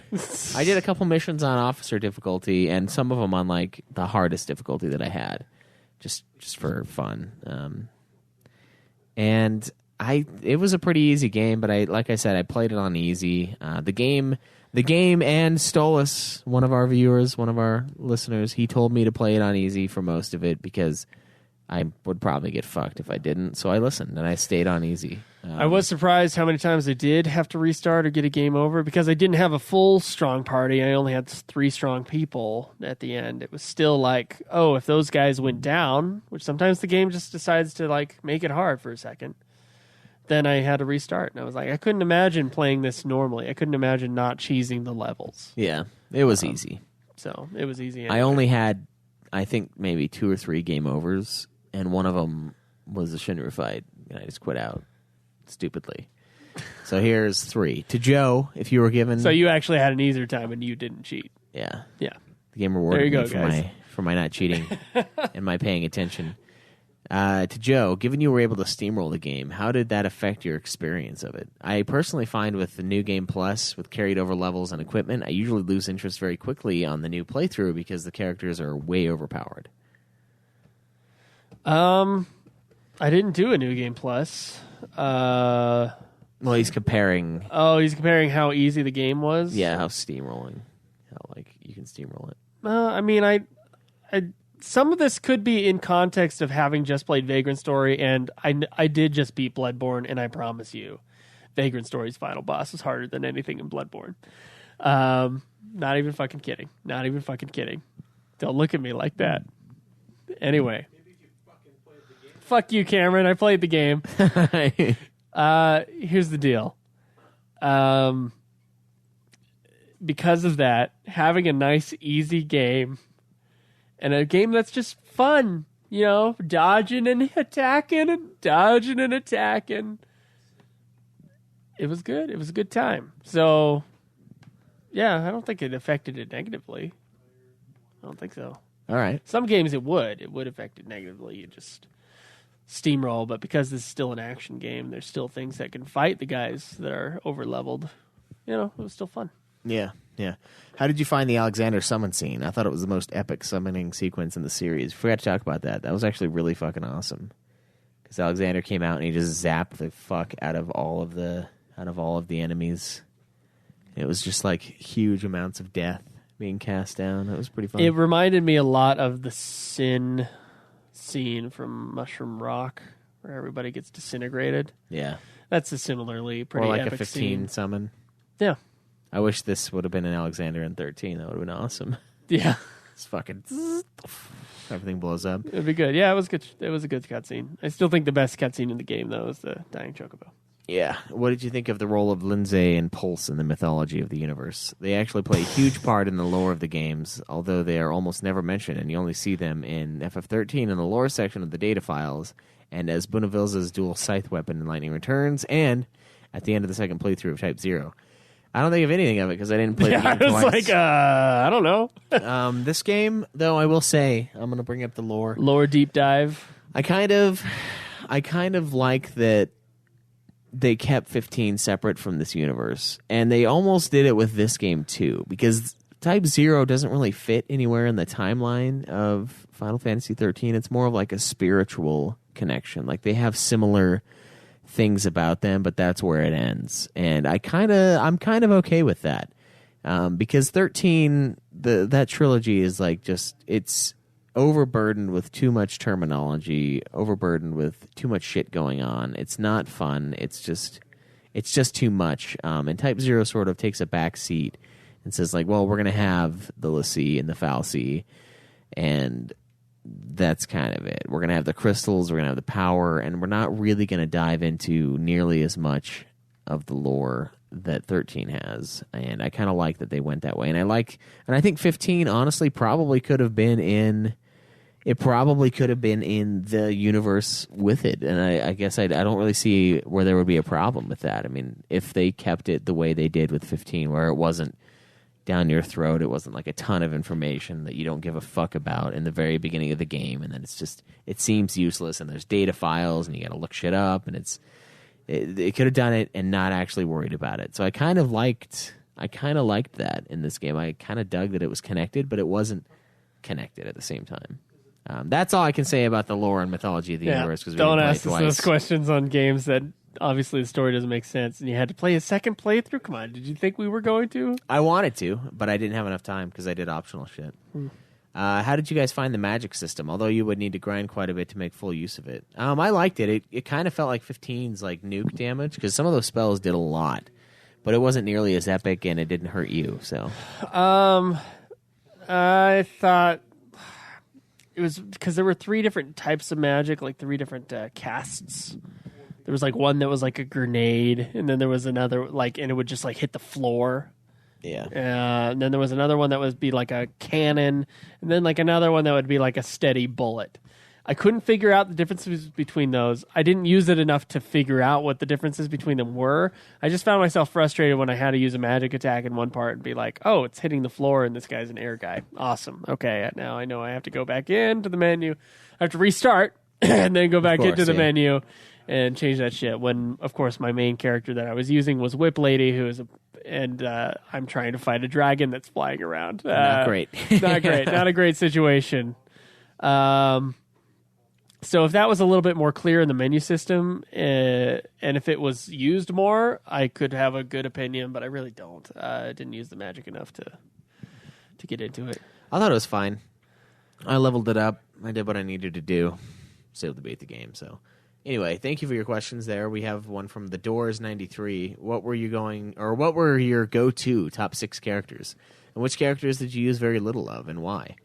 S1: I did a couple missions on officer difficulty, and some of them on like the hardest difficulty that I had, just for fun. And it was a pretty easy game, but like I said, I played it on easy. The game, and Stolus, one of our viewers, one of our listeners, he told me to play it on easy for most of it because I would probably get fucked if I didn't. So I listened and I stayed on easy.
S2: I was surprised how many times I did have to restart or get a game over because I didn't have a full strong party. I only had 3 strong people at the end. It was still like, oh, if those guys went down, which sometimes the game just decides to like make it hard for a second, then I had to restart. And I was like, I couldn't imagine playing this normally. I couldn't imagine not cheesing the levels.
S1: Yeah, it was easy.
S2: So it was easy.
S1: I only had, I think, maybe 2 or 3 game overs, and one of them was a Shinru fight, and I just quit out stupidly. So here's 3. To Joe, if you were given...
S2: So you actually had an easier time and you didn't cheat.
S1: Yeah.
S2: Yeah.
S1: The game rewarded
S2: There you
S1: me
S2: go, guys.
S1: for my not cheating and my paying attention. To Joe, given you were able to steamroll the game, how did that affect your experience of it? I personally find with the New Game Plus, with carried over levels and equipment, I usually lose interest very quickly on the new playthrough because the characters are way overpowered.
S2: I didn't do a New Game Plus.
S1: Well, he's comparing...
S2: Oh, he's comparing how easy the game was?
S1: Yeah, how steamrolling. How, like, you can steamroll it.
S2: I mean, I some of this could be in context of having just played Vagrant Story, and I did just beat Bloodborne, and I promise you, Vagrant Story's final boss was harder than anything in Bloodborne. Not even fucking kidding. Not even fucking kidding. Don't look at me like that. Anyway. Fuck you, Cameron. I played the game. Here's the deal. Because of that, having a nice, easy game, and a game that's just fun, dodging and attacking and dodging and attacking. It was good. It was a good time. So, yeah, I don't think it affected it negatively. I don't think so.
S1: All right.
S2: Some games it would. It would affect it negatively. You just steamroll, but because this is still an action game, there's still things that can fight the guys that are over-leveled. It was still fun.
S1: Yeah. How did you find the Alexander summon scene? I thought it was the most epic summoning sequence in the series. Forgot to talk about that. That was actually really fucking awesome. Because Alexander came out and he just zapped the fuck out of all of the enemies. It was just like huge amounts of death being cast down. It was pretty fun.
S2: It reminded me a lot of the Sin scene from Mushroom Rock, where everybody gets disintegrated.
S1: Yeah.
S2: That's a similarly pretty
S1: or like
S2: epic
S1: a 15
S2: scene.
S1: summon.
S2: Yeah.
S1: I wish this would have been an Alexander in 13. That would have been awesome.
S2: Yeah.
S1: It's fucking... Everything blows up.
S2: It'd be good. Yeah, it was good. It was a good cutscene. I still think the best cutscene in the game, though, is the Dying Chocobo.
S1: Yeah. What did you think of the role of Lindsay and Pulse in the mythology of the universe? They actually play a huge part in the lore of the games, although they are almost never mentioned, and you only see them in FF13 in the lore section of the data files, and as Bunavilza's dual scythe weapon in Lightning Returns, and at the end of the second playthrough of Type-0. I don't think of anything of it because I didn't play the game
S2: I was
S1: twice.
S2: like, I don't know.
S1: This game, though, I will say, I'm going to bring up the lore.
S2: Lore deep dive.
S1: I kind of like that they kept 15 separate from this universe, and they almost did it with this game too, because Type-0 doesn't really fit anywhere in the timeline of Final Fantasy 13. It's more of like a spiritual connection. Like they have similar things about them, but that's where it ends. And I'm kind of okay with that, because 13, that trilogy is like it's overburdened with too much terminology, overburdened with too much shit going on. It's not fun. It's just too much. And Type-0 sort of takes a back seat and says like, well, we're gonna have the Lassie and the Fal'Cie, and that's kind of it. We're going to have the crystals, we're going to have the power, and we're not really going to dive into nearly as much of the lore that 13 has, and I kind of like that they went that way. And I think 15 honestly probably could have been in. It probably could have been in the universe with it, and I guess I don't really see where there would be a problem with that. I mean, if they kept it the way they did with 15, where it wasn't down your throat, it wasn't like a ton of information that you don't give a fuck about in the very beginning of the game, and then it seems useless, and there's data files, and you got to look shit up, and it could have done it and not actually worried about it. So I kind of liked that in this game. I kind of dug that it was connected, but it wasn't connected at the same time. That's all I can say about the lore and mythology of the universe. Because
S2: don't ask us those questions on games that obviously the story doesn't make sense, and you had to play a second playthrough. Come on, did you think we were going to?
S1: I wanted to, but I didn't have enough time because I did optional shit. How did you guys find the magic system? Although you would need to grind quite a bit to make full use of it. I liked it. It kind of felt like 15's like nuke damage because some of those spells did a lot, but it wasn't nearly as epic and it didn't hurt you. So,
S2: I thought. It was because there were 3 different types of magic, like 3 different casts. There was like one that was like a grenade, and then there was another and it would just like hit the floor.
S1: Yeah.
S2: And then there was another one that would be like a cannon, and then like another one that would be like a steady bullet. I couldn't figure out the differences between those. I didn't use it enough to figure out what the differences between them were. I just found myself frustrated when I had to use a magic attack in one part and be like, oh, it's hitting the floor and this guy's an air guy. Awesome. Okay, now I know I have to go back into the menu. I have to restart and then go back into the menu and change that shit. When, of course, my main character that I was using was Whip Lady, and I'm trying to fight a dragon that's flying around.
S1: Not great.
S2: Not great. Not a great situation. So if that was a little bit more clear in the menu system, and if it was used more, I could have a good opinion, but I really don't. I didn't use the magic enough to get into it.
S1: I thought it was fine. I leveled it up. I did what I needed to do. Still to beat the game. So anyway, thank you for your questions there. We have one from The Doors 93. What were your go-to top 6 characters? And which characters did you use very little of, and why?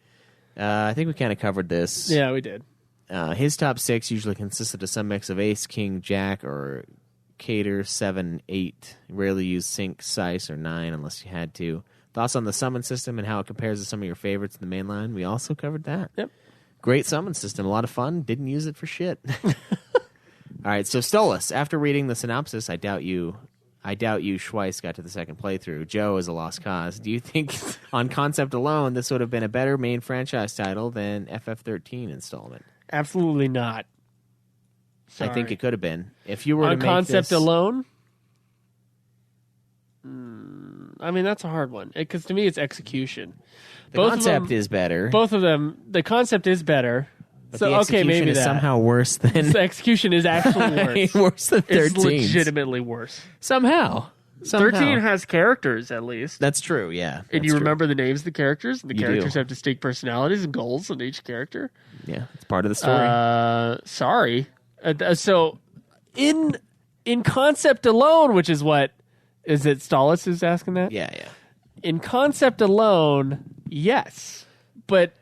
S1: I think we kind of covered this.
S2: Yeah, we did.
S1: His top 6 usually consisted of some mix of Ace, King, Jack, or Cater, 7, 8. Rarely used Sync, Sice, or 9 unless you had to. Thoughts on the summon system and how it compares to some of your favorites in the main line? We also covered that.
S2: Yep.
S1: Great summon system. A lot of fun. Didn't use it for shit. All right, so Crystallis, after reading the synopsis, I doubt you, Schweiss, got to the second playthrough. Joe is a lost cause. Do you think, on concept alone, this would have been a better main franchise title than FF13 installment?
S2: Absolutely not. Sorry.
S1: I think it could have been. If you were
S2: on
S1: to make
S2: concept
S1: this...
S2: alone? I mean, that's a hard one. Because to me, it's execution.
S1: The concept is better.
S2: Both of them, the concept is better.
S1: But
S2: so,
S1: the execution
S2: maybe
S1: is
S2: that.
S1: somehow worse than...
S2: The execution is actually worse.
S1: Worse than 13.
S2: It's legitimately worse.
S1: Somehow.
S2: 13 has characters, at least.
S1: That's true, yeah.
S2: And you remember the names of the characters, and the characters
S1: do.
S2: have distinct personalities and goals in each character.
S1: Yeah, it's part of the story.
S2: Sorry. So, in concept alone, which is what... Is it Crystallis who's asking that?
S1: Yeah.
S2: In concept alone, yes. But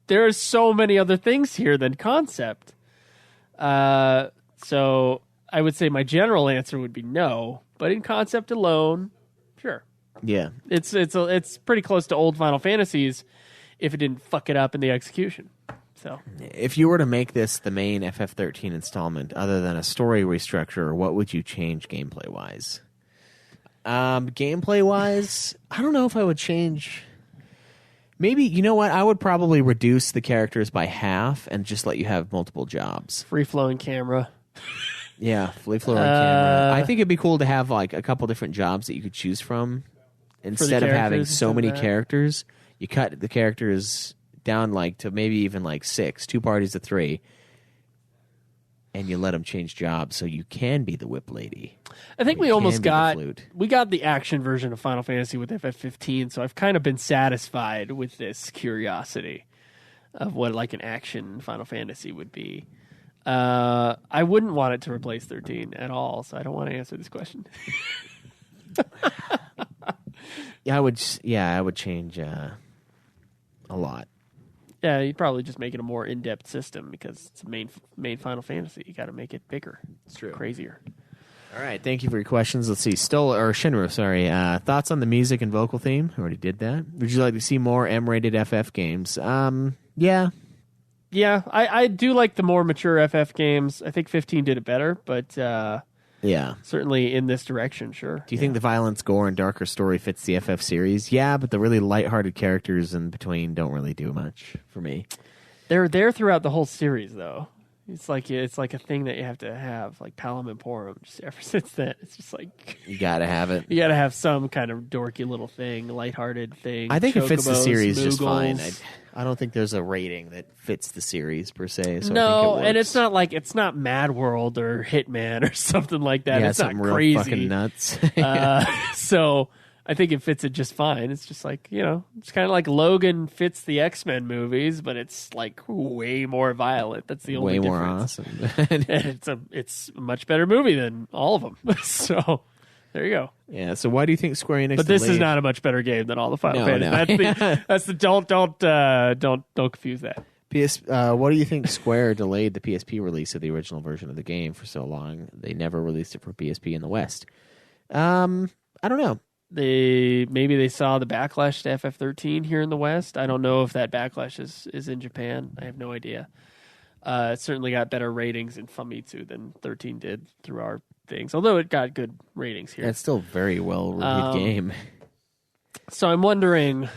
S2: there's so many other things here than concept. So I would say my general answer would be no. But in concept alone, sure.
S1: Yeah.
S2: It's pretty close to old Final Fantasies if it didn't fuck it up in the execution. So
S1: if you were to make this the main FF13 installment, other than a story restructure, what would you change gameplay-wise? Gameplay-wise, I don't know if I would change... Maybe, you know what? I would probably reduce the characters by half and just let you have multiple jobs.
S2: Free-flowing camera.
S1: Yeah, free-flowing camera. I think it'd be cool to have like a couple different jobs that you could choose from. Instead of having so many characters, you cut the characters down like to maybe even like 6, 2 parties of 3. And you let them change jobs so you can be the Whip Lady.
S2: I think we got the action version of Final Fantasy with FF15, so I've kind of been satisfied with this curiosity of what like an action Final Fantasy would be. I wouldn't want it to replace 13 at all, so I don't want to answer this question.
S1: I would change a lot.
S2: Yeah, you'd probably just make it a more in-depth system because it's a main Final Fantasy. You got to make it bigger.
S1: It's true.
S2: Crazier.
S1: All right, thank you for your questions. Let's see, Shinru, sorry. Thoughts on the music and vocal theme? I already did that. Would you like to see more M-rated FF games? Yeah.
S2: Yeah, I do like the more mature FF games. I think 15 did it better, but
S1: Yeah.
S2: certainly in this direction, sure.
S1: Do you think the violence, gore, and darker story fits the FF series? Yeah, but the really lighthearted characters in between don't really do much for me.
S2: They're there throughout the whole series, though. It's like a thing that you have to have, like Palom and Porum. Just ever since then, it's just like
S1: You gotta have it.
S2: you got to have some kind of dorky little thing, lighthearted thing.
S1: I think it fits the
S2: Chocobos,
S1: series just fine.
S2: Moogles.
S1: I don't think there's a rating that fits the series per se. So I
S2: No,
S1: think it
S2: and
S1: works.
S2: it's not like it's not Mad World or Hitman or something like that.
S1: Yeah,
S2: It's not
S1: something real
S2: crazy.
S1: fucking nuts.
S2: So I think it fits it just fine. It's just like, it's kind of like Logan fits the X-Men movies, but it's like way more violent. That's the only
S1: Way more
S2: difference.
S1: awesome.
S2: And it's a much better movie than all of them. So there you go.
S1: Yeah. So why do you think Square Enix?
S2: But this is
S1: delayed-
S2: not a much better game than all the Final
S1: No,
S2: Fantasy.
S1: no.
S2: That's the don't confuse that.
S1: What do you think Square delayed the PSP release of the original version of the game for so long? They never released it for PSP in the West. I don't know.
S2: Maybe they saw the backlash to FF13 here in the West. I don't know if that backlash is in Japan. I have no idea. It certainly got better ratings in Famitsu than 13 did through our things, although it got good ratings here.
S1: It's still a very well reviewed game.
S2: So I'm wondering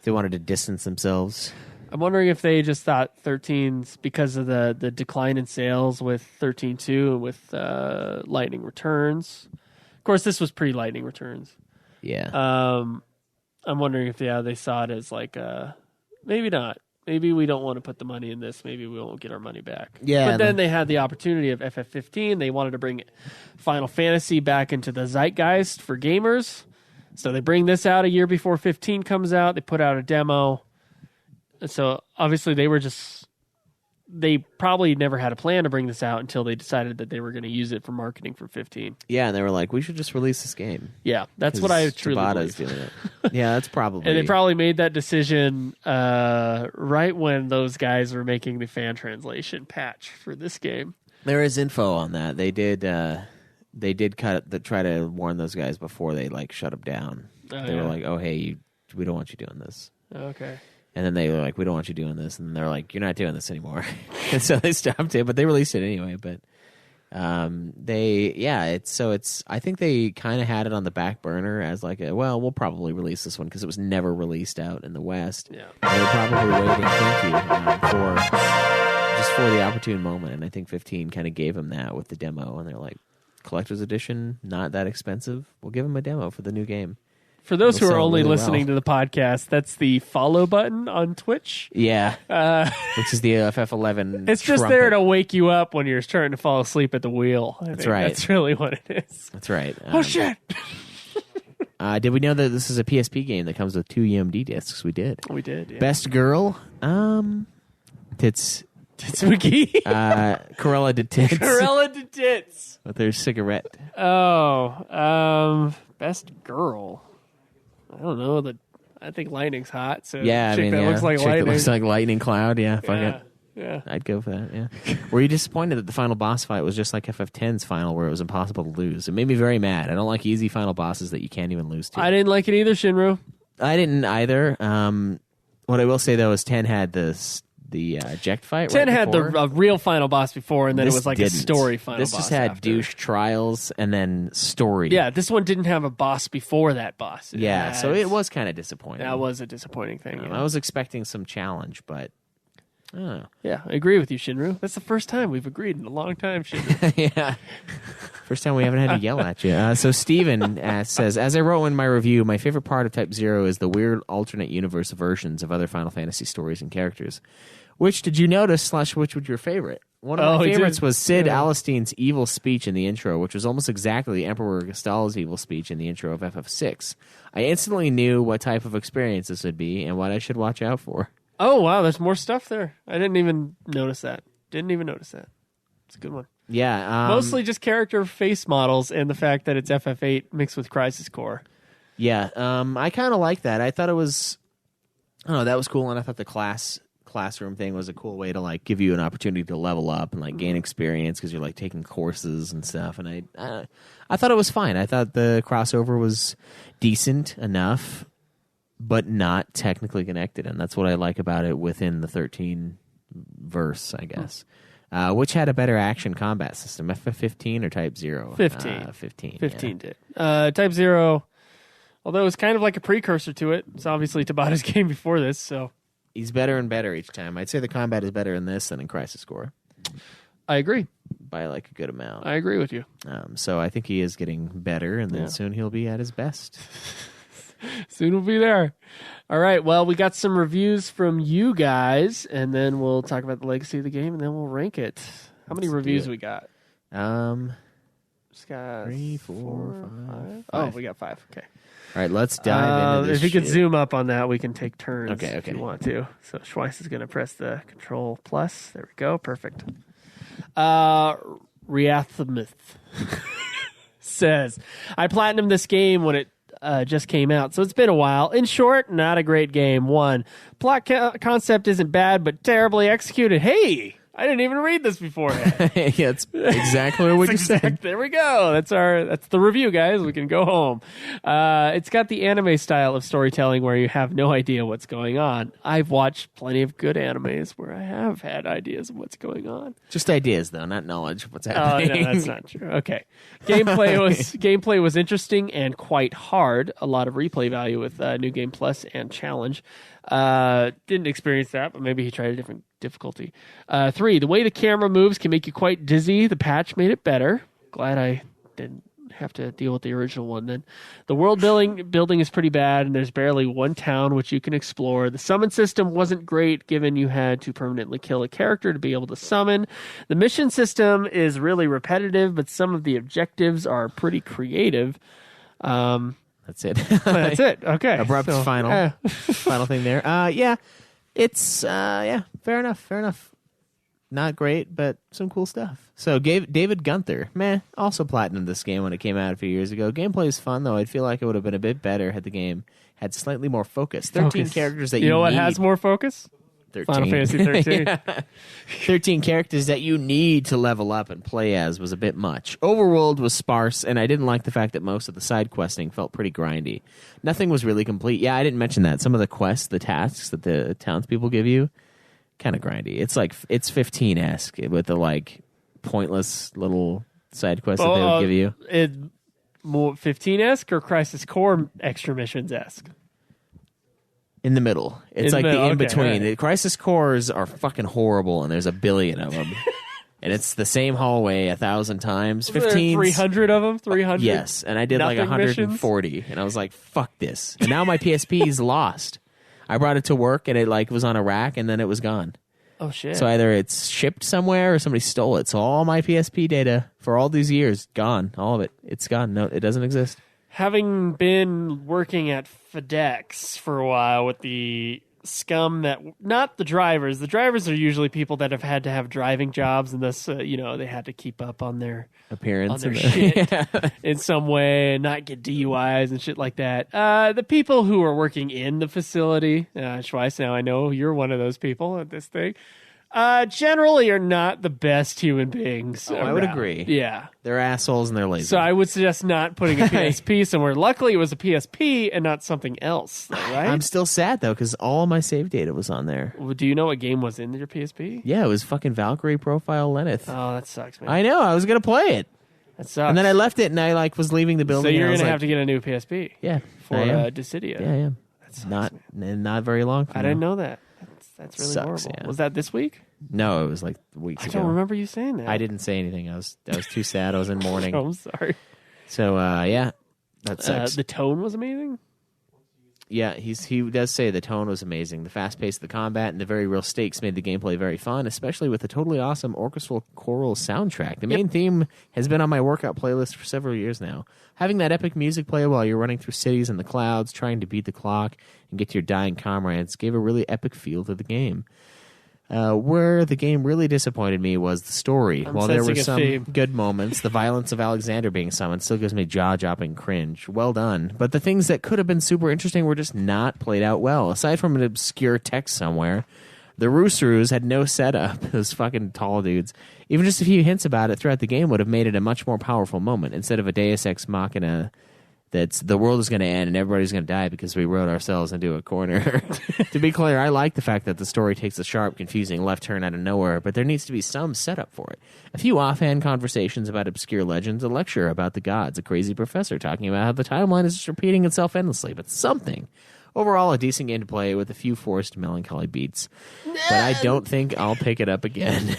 S1: They wanted to distance themselves.
S2: if they just thought 13's because of the decline in sales with 13.2 and with Lightning Returns. Of course, this was pre-Lightning Returns.
S1: Yeah.
S2: I'm wondering if they saw it as like maybe not. Maybe we don't want to put the money in this. Maybe we won't get our money back.
S1: Yeah,
S2: But then they had the opportunity of FF15. They wanted to bring Final Fantasy back into the zeitgeist for gamers. So they bring this out a year before 15 comes out. They put out a demo. And so obviously they probably never had a plan to bring this out until they decided that they were going to use it for marketing for 15.
S1: Yeah, and they were like, we should just release this game.
S2: Yeah, that's what I truly
S1: Tabata's
S2: believe.
S1: doing it. Yeah, that's probably.
S2: And they probably made that decision right when those guys were making the fan translation patch for this game.
S1: There is info on that. They did try to warn those guys before they shut them down. They were like, "Oh, hey, we don't want you doing this."
S2: Okay.
S1: And then they were like, "We don't want you doing this," and they're like, "You're not doing this anymore." And so they stopped it, but they released it anyway. But it's I think they kind of had it on the back burner as we'll probably release this one because it was never released out in the West.
S2: Yeah.
S1: They were probably waiting, for the opportune moment, and I think 15 kind of gave them that with the demo, and they're like, collector's edition, not that expensive. We'll give them a demo for the new game.
S2: For those
S1: It'll
S2: who are
S1: sell
S2: only
S1: really
S2: listening
S1: well.
S2: to the podcast, that's the follow button on Twitch.
S1: Yeah, which is the FF11.
S2: It's just there to wake you up when you're starting to fall asleep at the wheel. I think
S1: right.
S2: That's really what it is.
S1: That's right.
S2: Oh, shit.
S1: Did we know that this is a PSP game that comes with 2 UMD discs? We did.
S2: We did, yeah.
S1: Best girl, Tits.
S2: Titsuki.
S1: Corella de Tits
S2: Corella de Tits.
S1: with her cigarette.
S2: Oh, best girl. I don't know. I think Lightning's hot. So
S1: Yeah,
S2: chick that looks like
S1: Chick that
S2: Lightning.
S1: looks like Lightning Cloud. Yeah, fuck
S2: yeah,
S1: it.
S2: yeah.
S1: I'd go for that. Yeah. Were you disappointed that the final boss fight was just like FF10's final, where it was impossible to lose? It made me very mad. I don't like easy final bosses that you can't even lose to.
S2: I didn't like it either, Shinru.
S1: I didn't either. What I will say though is 10 had the eject fight.
S2: 10
S1: right
S2: had
S1: before.
S2: the real final boss before, and then
S1: This
S2: it was like
S1: didn't.
S2: a story final
S1: This
S2: boss.
S1: just had
S2: after.
S1: douche trials and then story.
S2: Yeah, this one didn't have a boss before that boss.
S1: Yeah, so it was kind of disappointing.
S2: That was a disappointing thing. Yeah.
S1: I was expecting some challenge, but I don't know.
S2: Yeah, I agree with you, Shinru. That's the first time we've agreed in a long time, Shinru.
S1: Yeah. First time we haven't had to yell at you. So Steven says, as I wrote in my review, my favorite part of Type-0 is the weird alternate universe versions of other Final Fantasy stories and characters. Which did you notice, / which was your favorite? One of my favorites was Sid Alastein's evil speech in the intro, which was almost exactly Emperor Gestal's evil speech in the intro of FF6. I instantly knew what type of experience this would be and what I should watch out for.
S2: Oh, wow, there's more stuff there. I didn't even notice that. It's a good one.
S1: Yeah.
S2: Mostly just character face models and the fact that it's FF8 mixed with Crisis Core.
S1: Yeah. I kind of like that. I thought it was... Oh, that was cool, and I thought the class classroom thing was a cool way to like give you an opportunity to level up and like gain experience because you're like taking courses and stuff. And I thought it was fine. I thought the crossover was decent enough, but not technically connected, and that's what I like about it within the 13 verse, I guess. Which had a better action combat system, FF15 or Type-0?
S2: 15.
S1: 15.
S2: 15 did. Type-0, although it was kind of like a precursor to it, it's obviously Tabata's game before this, so...
S1: He's better and better each time. I'd say the combat is better in this than in Crisis Core.
S2: I agree.
S1: By like a good amount.
S2: I agree with you.
S1: So I think he is getting better, and then soon he'll be at his best.
S2: Soon we'll be there. All right, well, we got some reviews from you guys, and then we'll talk about the legacy of the game, and then we'll rank it. How many reviews we got?
S1: Just
S2: got
S1: 3, 4, 5.
S2: Oh, we got 5. Okay.
S1: All right, let's dive into this.
S2: If you could
S1: shit.
S2: zoom up on that, we can take turns
S1: Okay.
S2: if you want to. So Schweiss is going to press the Control plus. There we go. Perfect. Riathmith says, I platinumed this game when it just came out, so it's been a while. In short, not a great game. 1, plot concept isn't bad, but terribly executed. Hey, I didn't even read this beforehand.
S1: Yeah, it's exactly what you said.
S2: There we go. That's the review, guys. We can go home. It's got the anime style of storytelling where you have no idea what's going on. I've watched plenty of good animes where I have had ideas of what's going on.
S1: Just ideas, though, not knowledge of what's happening.
S2: Oh, no, that's not true. Okay. Gameplay was interesting and quite hard. A lot of replay value with New Game Plus and Challenge. Didn't experience that, but maybe he tried a different difficulty. 3, the way the camera moves can make you quite dizzy. The patch made it better. Glad I didn't have to deal with the original one then. The world building is pretty bad, and there's barely one town which you can explore. The summon system wasn't great, given you had to permanently kill a character to be able to summon. The mission system is really repetitive, but some of the objectives are pretty creative.
S1: That's it.
S2: That's it. Okay.
S1: Abrupt final thing there. It's fair enough. Not great, but some cool stuff. So David Gunther, also platinumed this game when it came out a few years ago. Gameplay is fun, though. I'd feel like it would have been a bit better had the game had slightly more focus. 13 characters that you
S2: know what
S1: need.
S2: has more focus?
S1: 13.
S2: Final Fantasy 13.
S1: Yeah. 13 characters that you need to level up and play as was a bit much. Overworld was sparse, and I didn't like the fact that most of the side questing felt pretty grindy. Nothing was really complete. Yeah, I didn't mention that. Some of the quests, the tasks that the townspeople give you, kind of grindy. It's 15-esque with the like pointless little side quests that they would give you.
S2: It more 15-esque or Crisis Core extra missions-esque?
S1: In the middle. It's like the in-between. The Crisis Cores are fucking horrible, and there's a billion of them. And it's the same hallway 1,000 times. 15.
S2: 300 of them? 300?
S1: Yes, and I did like 140. Missions? And I was like, fuck this. And now my PSP is lost. I brought it to work, and it like was on a rack, and then it was gone.
S2: Oh, shit.
S1: So either it's shipped somewhere or somebody stole it. So all my PSP data for all these years, gone. All of it. It's gone. No, it doesn't exist.
S2: Having been working at FedEx for a while with the scum that, not the drivers are usually people that have had to have driving jobs, and thus, they had to keep up on their
S1: appearance,
S2: on their shit in some way and not get DUIs and shit like that. The people who are working in the facility, Schweiss, now I know you're one of those people at this thing, generally are not the best human beings.
S1: I would agree.
S2: Yeah.
S1: They're assholes and they're lazy.
S2: So I would suggest not putting a PSP somewhere. Luckily, it was a PSP and not something else, right?
S1: I'm still sad, though, because all my save data was on there.
S2: Well, do you know what game was in your PSP?
S1: Yeah, it was fucking Valkyrie Profile Lenneth.
S2: Oh, that sucks, man.
S1: I know. I was going to play it.
S2: That sucks.
S1: And then I left it, and I was leaving the building.
S2: So you're going to have to get a new PSP.
S1: Yeah.
S2: For Dissidia.
S1: Yeah, I am.
S2: That sucks,
S1: not very long from
S2: I didn't know that. That's really
S1: sucks,
S2: horrible.
S1: yeah.
S2: Was that this week?
S1: No, it was like weeks ago.
S2: I don't remember you saying that.
S1: I didn't say anything. I was too sad. I was in mourning.
S2: I'm sorry.
S1: So, that sucks.
S2: The tone was amazing?
S1: Yeah, he does say the tone was amazing. The fast pace of the combat and the very real stakes made the gameplay very fun, especially with the totally awesome orchestral choral soundtrack. The main theme has been on my workout playlist for several years now. Having that epic music play while you're running through cities in the clouds, trying to beat the clock and get to your dying comrades gave a really epic feel to the game. Where the game really disappointed me was the story. While there were some good moments, the violence of Alexander being summoned still gives me jaw-dropping cringe. Well done. But the things that could have been super interesting were just not played out well. Aside from an obscure text somewhere, The Rooseroos had no setup. Those fucking tall dudes. Even just a few hints about it throughout the game would have made it a much more powerful moment instead of a Deus Ex Machina that's the world is going to end and everybody's going to die because we wrote ourselves into a corner. To be clear, I like the fact that the story takes a sharp, confusing left turn out of nowhere, but there needs to be some setup for it. A few offhand conversations about obscure legends, a lecture about the gods, a crazy professor talking about how the timeline is just repeating itself endlessly, but something. Overall, a decent game to play with a few forced melancholy beats. But I don't think I'll pick it up again.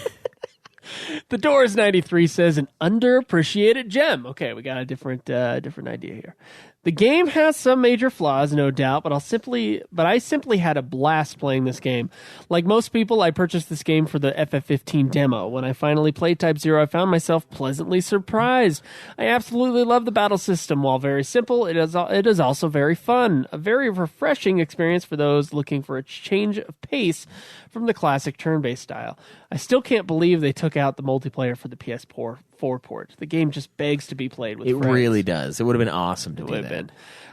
S2: The Doors 93 says an underappreciated gem. Okay, we got a different idea here. The game has some major flaws, no doubt, but I simply had a blast playing this game. Like most people, I purchased this game for the FF15 demo. When I finally played Type-0, I found myself pleasantly surprised. I absolutely love the battle system. While very simple, it is also very fun. A very refreshing experience for those looking for a change of pace from the classic turn-based style. I still can't believe they took out the multiplayer for the PS4 port. The game just begs to be played with friends.
S1: It really does. It would have been awesome to do that.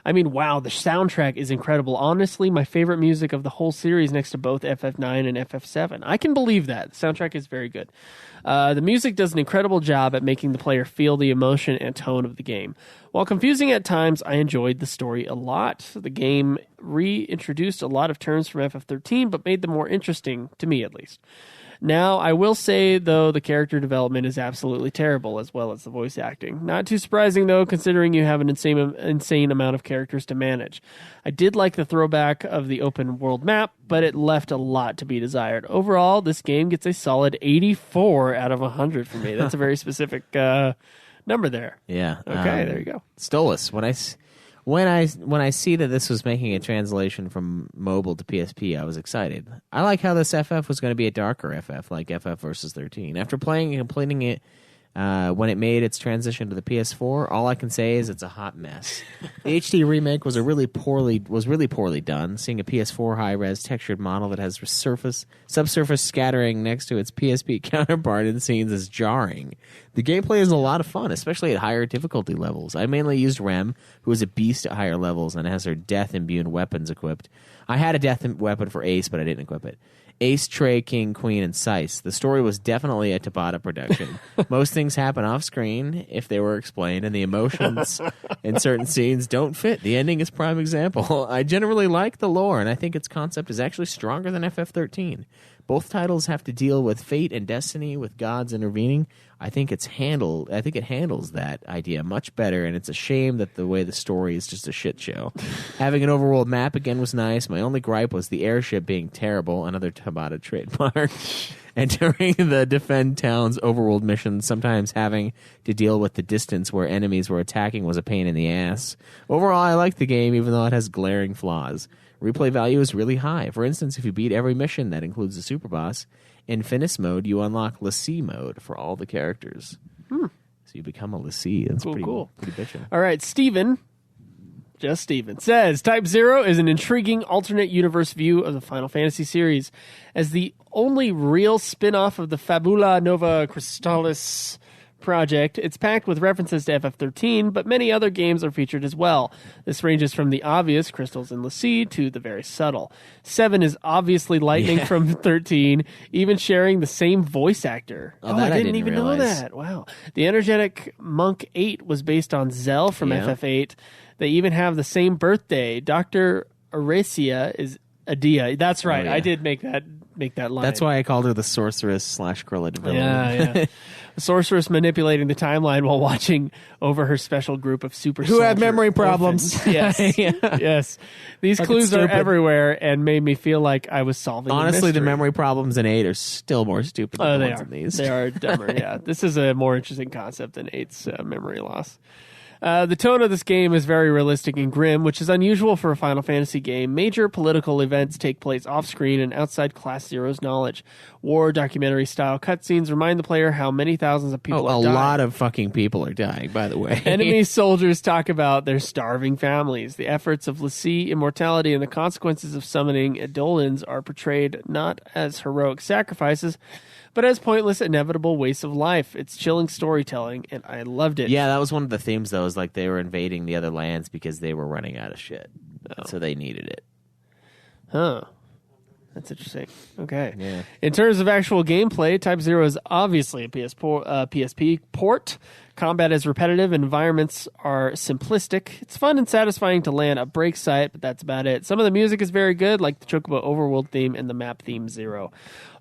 S2: I mean, wow, the soundtrack is incredible. Honestly, my favorite music of the whole series next to both FF9 and FF7. I can believe that. The soundtrack is very good. The music does an incredible job at making the player feel the emotion and tone of the game. While confusing at times, I enjoyed the story a lot. The game reintroduced a lot of turns from FF13, but made them more interesting, to me at least. Now, I will say, though, the character development is absolutely terrible, as well as the voice acting. Not too surprising, though, considering you have an insane amount of characters to manage. I did like the throwback of the open world map, but it left a lot to be desired. Overall, this game gets a solid 84 out of 100 for me. That's a very specific number there.
S1: Yeah.
S2: Okay, there you go.
S1: Stolas, when I see that this was making a translation from mobile to PSP, I was excited. I like how this FF was going to be a darker FF, like FF versus 13. After playing and completing it when it made its transition to the PS4, all I can say is it's a hot mess. The HD remake was really poorly done. Seeing a PS4 high-res textured model that has subsurface scattering next to its PSP counterpart in scenes is jarring. The gameplay is a lot of fun, especially at higher difficulty levels. I mainly used Rem, who is a beast at higher levels and has her death-imbued weapons equipped. I had a death weapon for Ace, but I didn't equip it. Ace, Trey, King, Queen, and Sice. The story was definitely a Tabata production. Most things happen off-screen if they were explained, and the emotions in certain scenes don't fit. The ending is prime example. I generally like the lore, and I think its concept is actually stronger than FF13. Both titles have to deal with fate and destiny, with gods intervening. I think it handles that idea much better, and it's a shame that the way the story is just a shit show. Having an overworld map again was nice. My only gripe was the airship being terrible, another Tabata trademark. Entering the defend town's overworld missions, sometimes having to deal with the distance where enemies were attacking was a pain in the ass. Overall, I like the game, even though it has glaring flaws. Replay value is really high. For instance, if you beat every mission that includes the super boss, in Finis mode, you unlock Lassie mode for all the characters. So you become a Lassie. That's cool. Pretty bitchin'.
S2: All right, Steven says, Type-0 is an intriguing alternate universe view of the Final Fantasy series. As the only real spin-off of the Fabula Nova Crystallis project, it's packed with references to FF13, but many other games are featured as well. This ranges from the obvious Crystals and Lassie to the very subtle. 7 is obviously lightning from 13, even sharing the same voice actor. I didn't even know that. Wow. The energetic Monk 8 was based on Zell from FF8. They even have the same birthday. Dr. Arecia is Adia. That's right. I did make that line.
S1: That's why I called her the sorceress / Krilla de Villain.
S2: Yeah. A sorceress manipulating the timeline while watching over her special group of super
S1: who have
S2: soldier
S1: memory problems.
S2: Yes. Yes. These clues are everywhere and made me feel like I was solving
S1: Honestly, the
S2: mystery.
S1: memory problems in 8 are still more stupid than the ones in these.
S2: They are dumber, yeah. This is a more interesting concept than 8's memory loss. The tone of this game is very realistic and grim, which is unusual for a Final Fantasy game. Major political events take place off-screen and outside Class Zero's knowledge. War documentary-style cutscenes remind the player how many thousands of people have died.
S1: A lot of fucking people are dying, by the way.
S2: Enemy soldiers talk about their starving families. The efforts of Lassie, immortality, and the consequences of summoning Eidolons are portrayed not as heroic sacrifices, but as pointless, inevitable wastes of life. It's chilling storytelling, and I loved it.
S1: Yeah, that was one of the themes, though, is like they were invading the other lands because they were running out of shit. So they needed it.
S2: Huh. That's interesting. Okay.
S1: Yeah.
S2: In terms of actual gameplay, Type-0 is obviously a PSP port. Combat is repetitive, environments are simplistic. It's fun and satisfying to land a break site, but that's about it. Some of the music is very good, like the Chocobo Overworld theme and the map theme 0.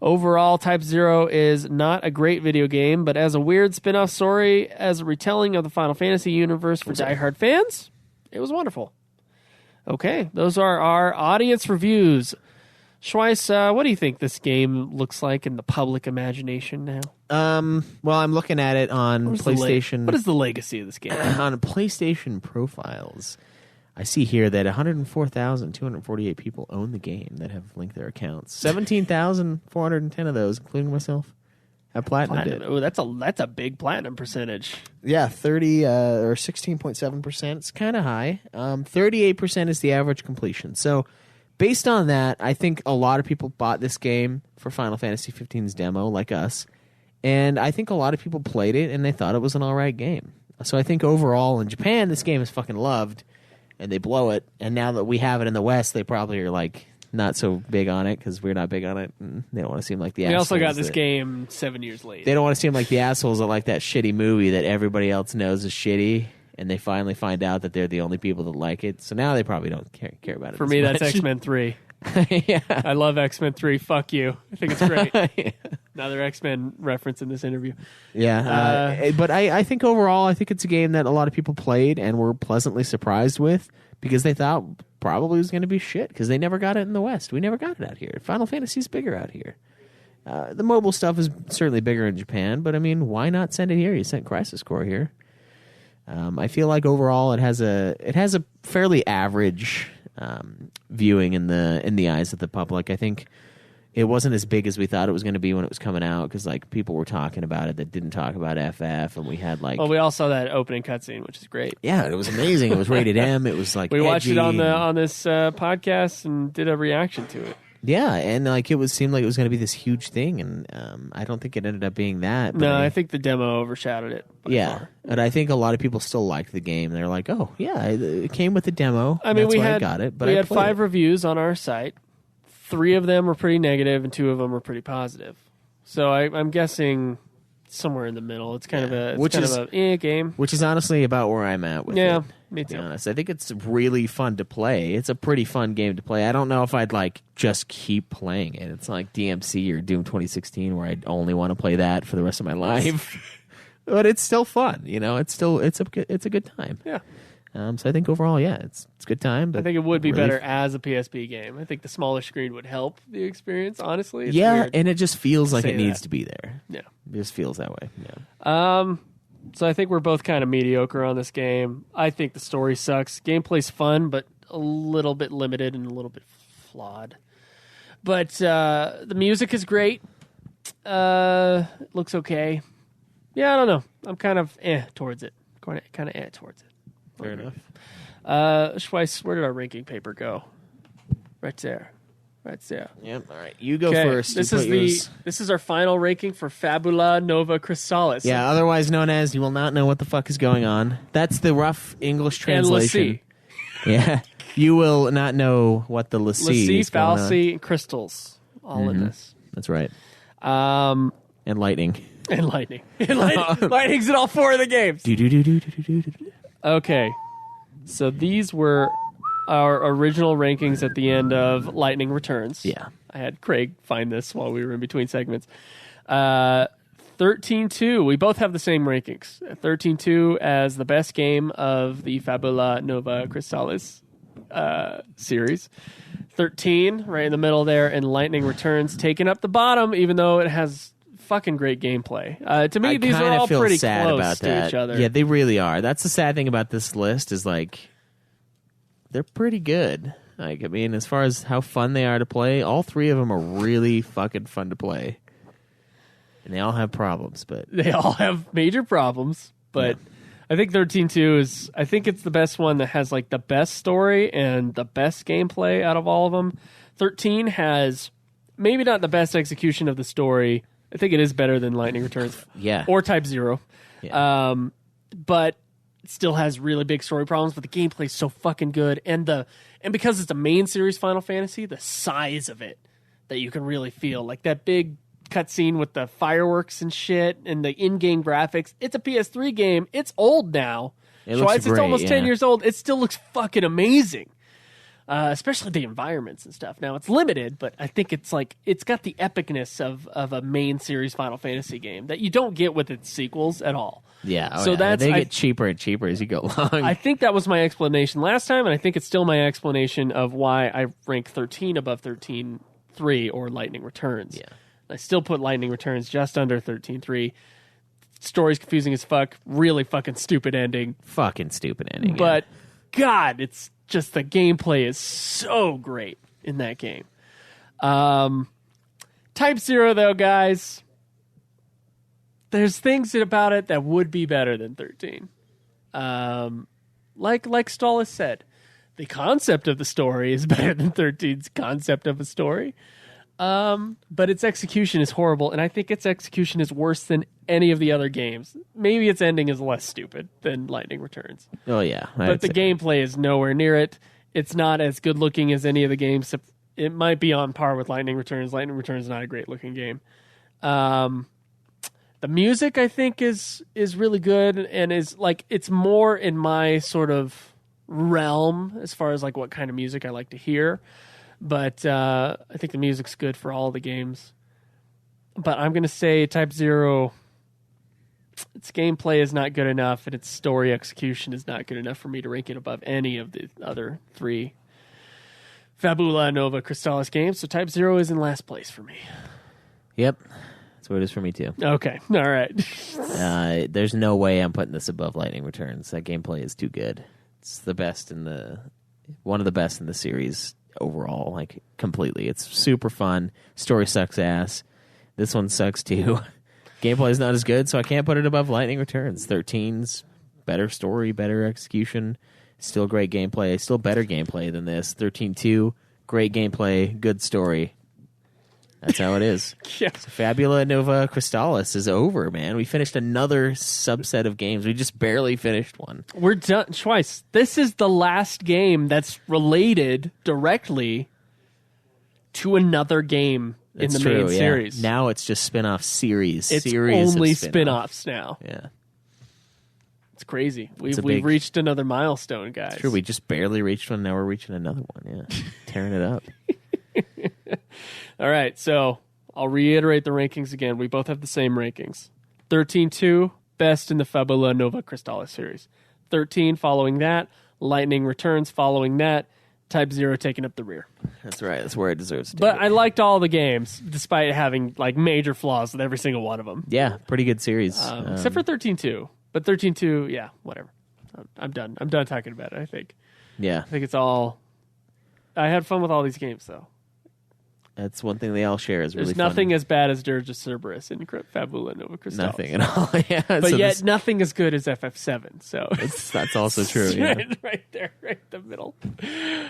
S2: Overall, Type-0 is not a great video game, but as a weird spin-off story, as a retelling of the Final Fantasy universe for diehard fans, it was wonderful. Okay, those are our audience reviews. Schweiss, what do you think this game looks like in the public imagination now?
S1: Well, I'm looking at it on PlayStation.
S2: What is the legacy of this game?
S1: On PlayStation profiles, I see here that 104,248 people own the game that have linked their accounts. 17,410 of those, including myself, have platinum.
S2: Oh, that's a big platinum percentage.
S1: Yeah, 30 or 16.7%. It's kind of high. 38% is the average completion. So, based on that, I think a lot of people bought this game for Final Fantasy 15's demo, like us. And I think a lot of people played it and they thought it was an all right game. So I think overall in Japan, this game is fucking loved and they blow it. And now that we have it in the West, they probably are like not so big on it because we're not big on it. And they don't want to seem like the assholes.
S2: We also got this game 7 years late.
S1: They don't want to seem like the assholes that like that shitty movie that everybody else knows is shitty. And they finally find out that they're the only people that like it. So now they probably don't care about it.
S2: For me,
S1: much.
S2: that's X-Men 3.
S1: Yeah.
S2: I love X-Men 3. Fuck you. I think it's great.
S1: Yeah.
S2: Another X-Men reference in this interview.
S1: Yeah. But I think overall, I think it's a game that a lot of people played and were pleasantly surprised with because they thought probably was going to be shit because they never got it in the West. We never got it out here. Final Fantasy's bigger out here. The mobile stuff is certainly bigger in Japan, but I mean, why not send it here? You sent Crisis Core here. I feel like overall it has a fairly average viewing in the eyes of the public. I think it wasn't as big as we thought it was going to be when it was coming out because like people were talking about it that didn't talk about FF, and we had like
S2: we all saw that opening cutscene, which is great.
S1: Yeah, it was amazing. It was rated M. It was like
S2: we watched it on
S1: edgy
S2: this podcast and did a reaction to it.
S1: Yeah, and like it seemed like it was going to be this huge thing, and I don't think it ended up being that. But
S2: No, I think the demo overshadowed it.
S1: Yeah,
S2: far.
S1: and I think a lot of people still liked the game. They're like, "Oh, yeah, it came with the demo."
S2: I mean,
S1: that's
S2: we
S1: why
S2: had
S1: I got it, but
S2: we
S1: I
S2: had
S1: played
S2: 5
S1: it.
S2: reviews on our site. 3 of them were pretty negative, and 2 of them were pretty positive. So I'm guessing somewhere in the middle. It's kind of a game,
S1: which is honestly about where I'm at with it.
S2: Yeah, me
S1: To be
S2: too.
S1: honest, I think it's really fun to play. It's a pretty fun game to play. I don't know if I'd like just keep playing it. It's like DMC or Doom 2016, where I'd only want to play that for the rest of my life. But it's still fun, you know. It's a good time.
S2: Yeah.
S1: So I think overall, yeah, it's a good time. But
S2: I think it would be
S1: really
S2: better as a PSP game. I think the smaller screen would help the experience, honestly. It's
S1: yeah,
S2: weird.
S1: and it just feels like
S2: say
S1: it needs
S2: that.
S1: to be there.
S2: Yeah.
S1: It just feels that way. Yeah.
S2: So I think we're both kind of mediocre on this game. I think the story sucks. Gameplay's fun, but a little bit limited and a little bit flawed. But the music is great. It looks okay. Yeah, I don't know. I'm kind of towards it. Kind of towards it.
S1: Fair enough.
S2: Schweiss, where did our ranking paper go? Right there.
S1: Yep. All right, you go
S2: Okay,
S1: first.
S2: this
S1: You
S2: is
S1: put yours.
S2: this is our final ranking for Fabula Nova Crystallis.
S1: Yeah, otherwise known as you will not know what the fuck is going on. That's the rough English translation.
S2: And
S1: Yeah, you will not know what the Lassie is going on.
S2: fallacy, and crystals, all in this.
S1: That's right.
S2: And
S1: And lightning.
S2: lightning. Lightning's in all 4 of the games. Okay, so these were our original rankings at the end of Lightning Returns.
S1: Yeah.
S2: I had Craig find this while we were in between segments. 13-2. We both have the same rankings. 13-2 as the best game of the Fabula Nova Crystallis series. 13 right in the middle there, and Lightning Returns taking up the bottom, even though it has fucking great gameplay. To me,
S1: I
S2: these are
S1: kinda
S2: all
S1: feel
S2: pretty
S1: sad
S2: close
S1: about
S2: to
S1: that.
S2: each other.
S1: Yeah, they really are. That's the sad thing about this list is like they're pretty good. Like, I mean, as far as how fun they are to play, all 3 of them are really fucking fun to play. And they all have problems, but
S2: They all have major problems, but I think 13-2 is, I think it's the best one that has like the best story and the best gameplay out of all of them. 13 has maybe not the best execution of the story. I think it is better than Lightning Returns.
S1: Yeah.
S2: Or Type-0.
S1: Yeah.
S2: But it still has really big story problems, but the gameplay is so fucking good. And because it's a main series Final Fantasy, the size of it that you can really feel. Like that big cutscene with the fireworks and shit and the in-game graphics. It's a PS3 game. It's old now.
S1: It's
S2: almost 10 years old. It still looks fucking amazing. Especially the environments and stuff. Now, it's limited, but I think it's got the epicness of a main series Final Fantasy game that you don't get with its sequels at all.
S1: Yeah.
S2: So
S1: they get cheaper and cheaper as you go along.
S2: I think that was my explanation last time, and I think it's still my explanation of why I rank 13 above 13.3 or Lightning Returns.
S1: Yeah.
S2: I still put Lightning Returns just under 13.3. Story's confusing as fuck. Really fucking stupid ending.
S1: Fucking stupid ending.
S2: But, God, it's just the gameplay is so great in that game. Type-0, though, guys, there's things about it that would be better than 13. Like Crystallis said, the concept of the story is better than 13's concept of a story. But its execution is horrible, and I think its execution is worse than any of the other games. Maybe its ending is less stupid than Lightning Returns.
S1: Oh, yeah.
S2: But the gameplay is nowhere near it. It's not as good looking as any of the games. It might be on par with Lightning Returns. Lightning Returns is not a great looking game. The music, I think, is really good and is like it's more in my sort of realm as far as like what kind of music I like to hear. But I think the music's good for all the games. But I'm going to say Type-0, its gameplay is not good enough, and its story execution is not good enough for me to rank it above any of the other three Fabula, Nova, Crystallis games. So Type-0 is in last place for me.
S1: Yep. That's what it is for me, too.
S2: Okay. All right.
S1: There's no way I'm putting this above Lightning Returns. That gameplay is too good. It's the best one of the best in the series overall, like completely. It's super fun. Story sucks ass. This one sucks too. Gameplay is not as good, so I can't put it above Lightning Returns. 13's better story, better execution, still great gameplay, still better gameplay than this. 13.2, great gameplay, good story. That's how it is.
S2: Yeah.
S1: So Fabula, Nova, Crystallis is over, man. We finished another subset of games. We just barely finished one.
S2: We're done. Schweiss, this is the last game that's related directly to another game in the main series.
S1: Now it's just spin-off series.
S2: It's
S1: series
S2: only
S1: of
S2: spin-offs now.
S1: Yeah.
S2: It's crazy. We've reached another milestone, guys.
S1: It's true. We just barely reached one. Now we're reaching another one. Yeah. Tearing it up.
S2: All right, so I'll reiterate the rankings again. We both have the same rankings. 13.2, best in the Fabula Nova Crystallis series. 13 following that. Lightning Returns following that. Type-0 taking up the rear.
S1: That's right. That's where it deserves to be.
S2: But I liked all the games, despite having like major flaws with every single one of them.
S1: Yeah, pretty good series.
S2: Except for 13.2. But 13.2, yeah, whatever. I'm done. I'm done talking about it, I think.
S1: Yeah.
S2: I think it's all... I had fun with all these games, though.
S1: That's one thing they all share is really
S2: There's
S1: fun.
S2: nothing as bad as Dirge of Cerberus in Fabula Nova Crystallis.
S1: Nothing at all. Yeah,
S2: but yet nothing as good as FF7. So
S1: that's also true. Yeah.
S2: right there, right in the middle.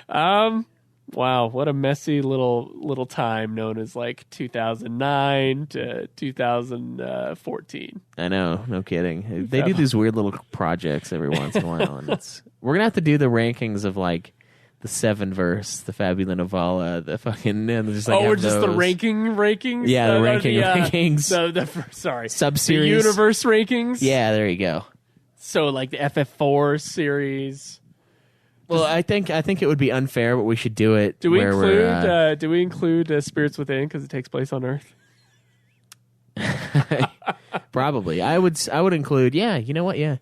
S2: Wow, what a messy little time known as like 2009 to 2014.
S1: I know, no kidding. They do these weird little projects every once in a while, and we're gonna have to do the rankings of like the 7-verse, the Fabula Novala, the fucking... And just like
S2: we're just the rankings?
S1: Yeah, the rankings.
S2: Sorry.
S1: Sub-series.
S2: The universe rankings?
S1: Yeah, there you go.
S2: So like the FF4 series...
S1: Well, I think it would be unfair, but we should do it.
S2: Do we include Spirits Within because it takes place on Earth?
S1: Probably. I would include... Yeah, you know what? Yeah.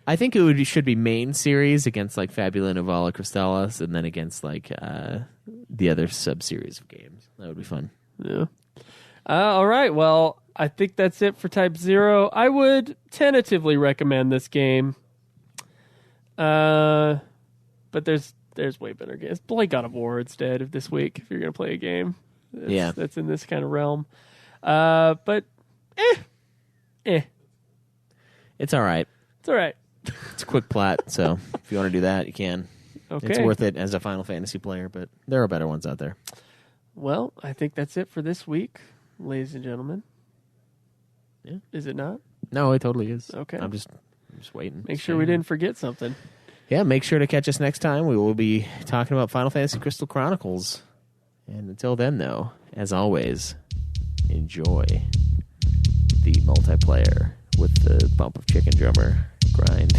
S1: I think should be main series against like Fabula, Novala, Crystallis, and then against like the other sub-series of games. That would be fun.
S2: Yeah. All right. Well, I think that's it for Type-0. I would tentatively recommend this game. But there's way better games. Play God of War instead of this week if you're going to play a game. That's in this kind of realm. But
S1: It's all right.
S2: It's all right.
S1: It's a quick plot, so if you want to do that, you can.
S2: Okay.
S1: It's worth it as a Final Fantasy player, but there are better ones out there.
S2: Well, I think that's it for this week, ladies and gentlemen.
S1: Yeah.
S2: Is it not?
S1: No, it totally is.
S2: Okay.
S1: I'm just waiting.
S2: Make sure we didn't forget something.
S1: Yeah, make sure to catch us next time. We will be talking about Final Fantasy Crystal Chronicles And until then, though, as always, enjoy the multiplayer with the bump of chicken drummer grind.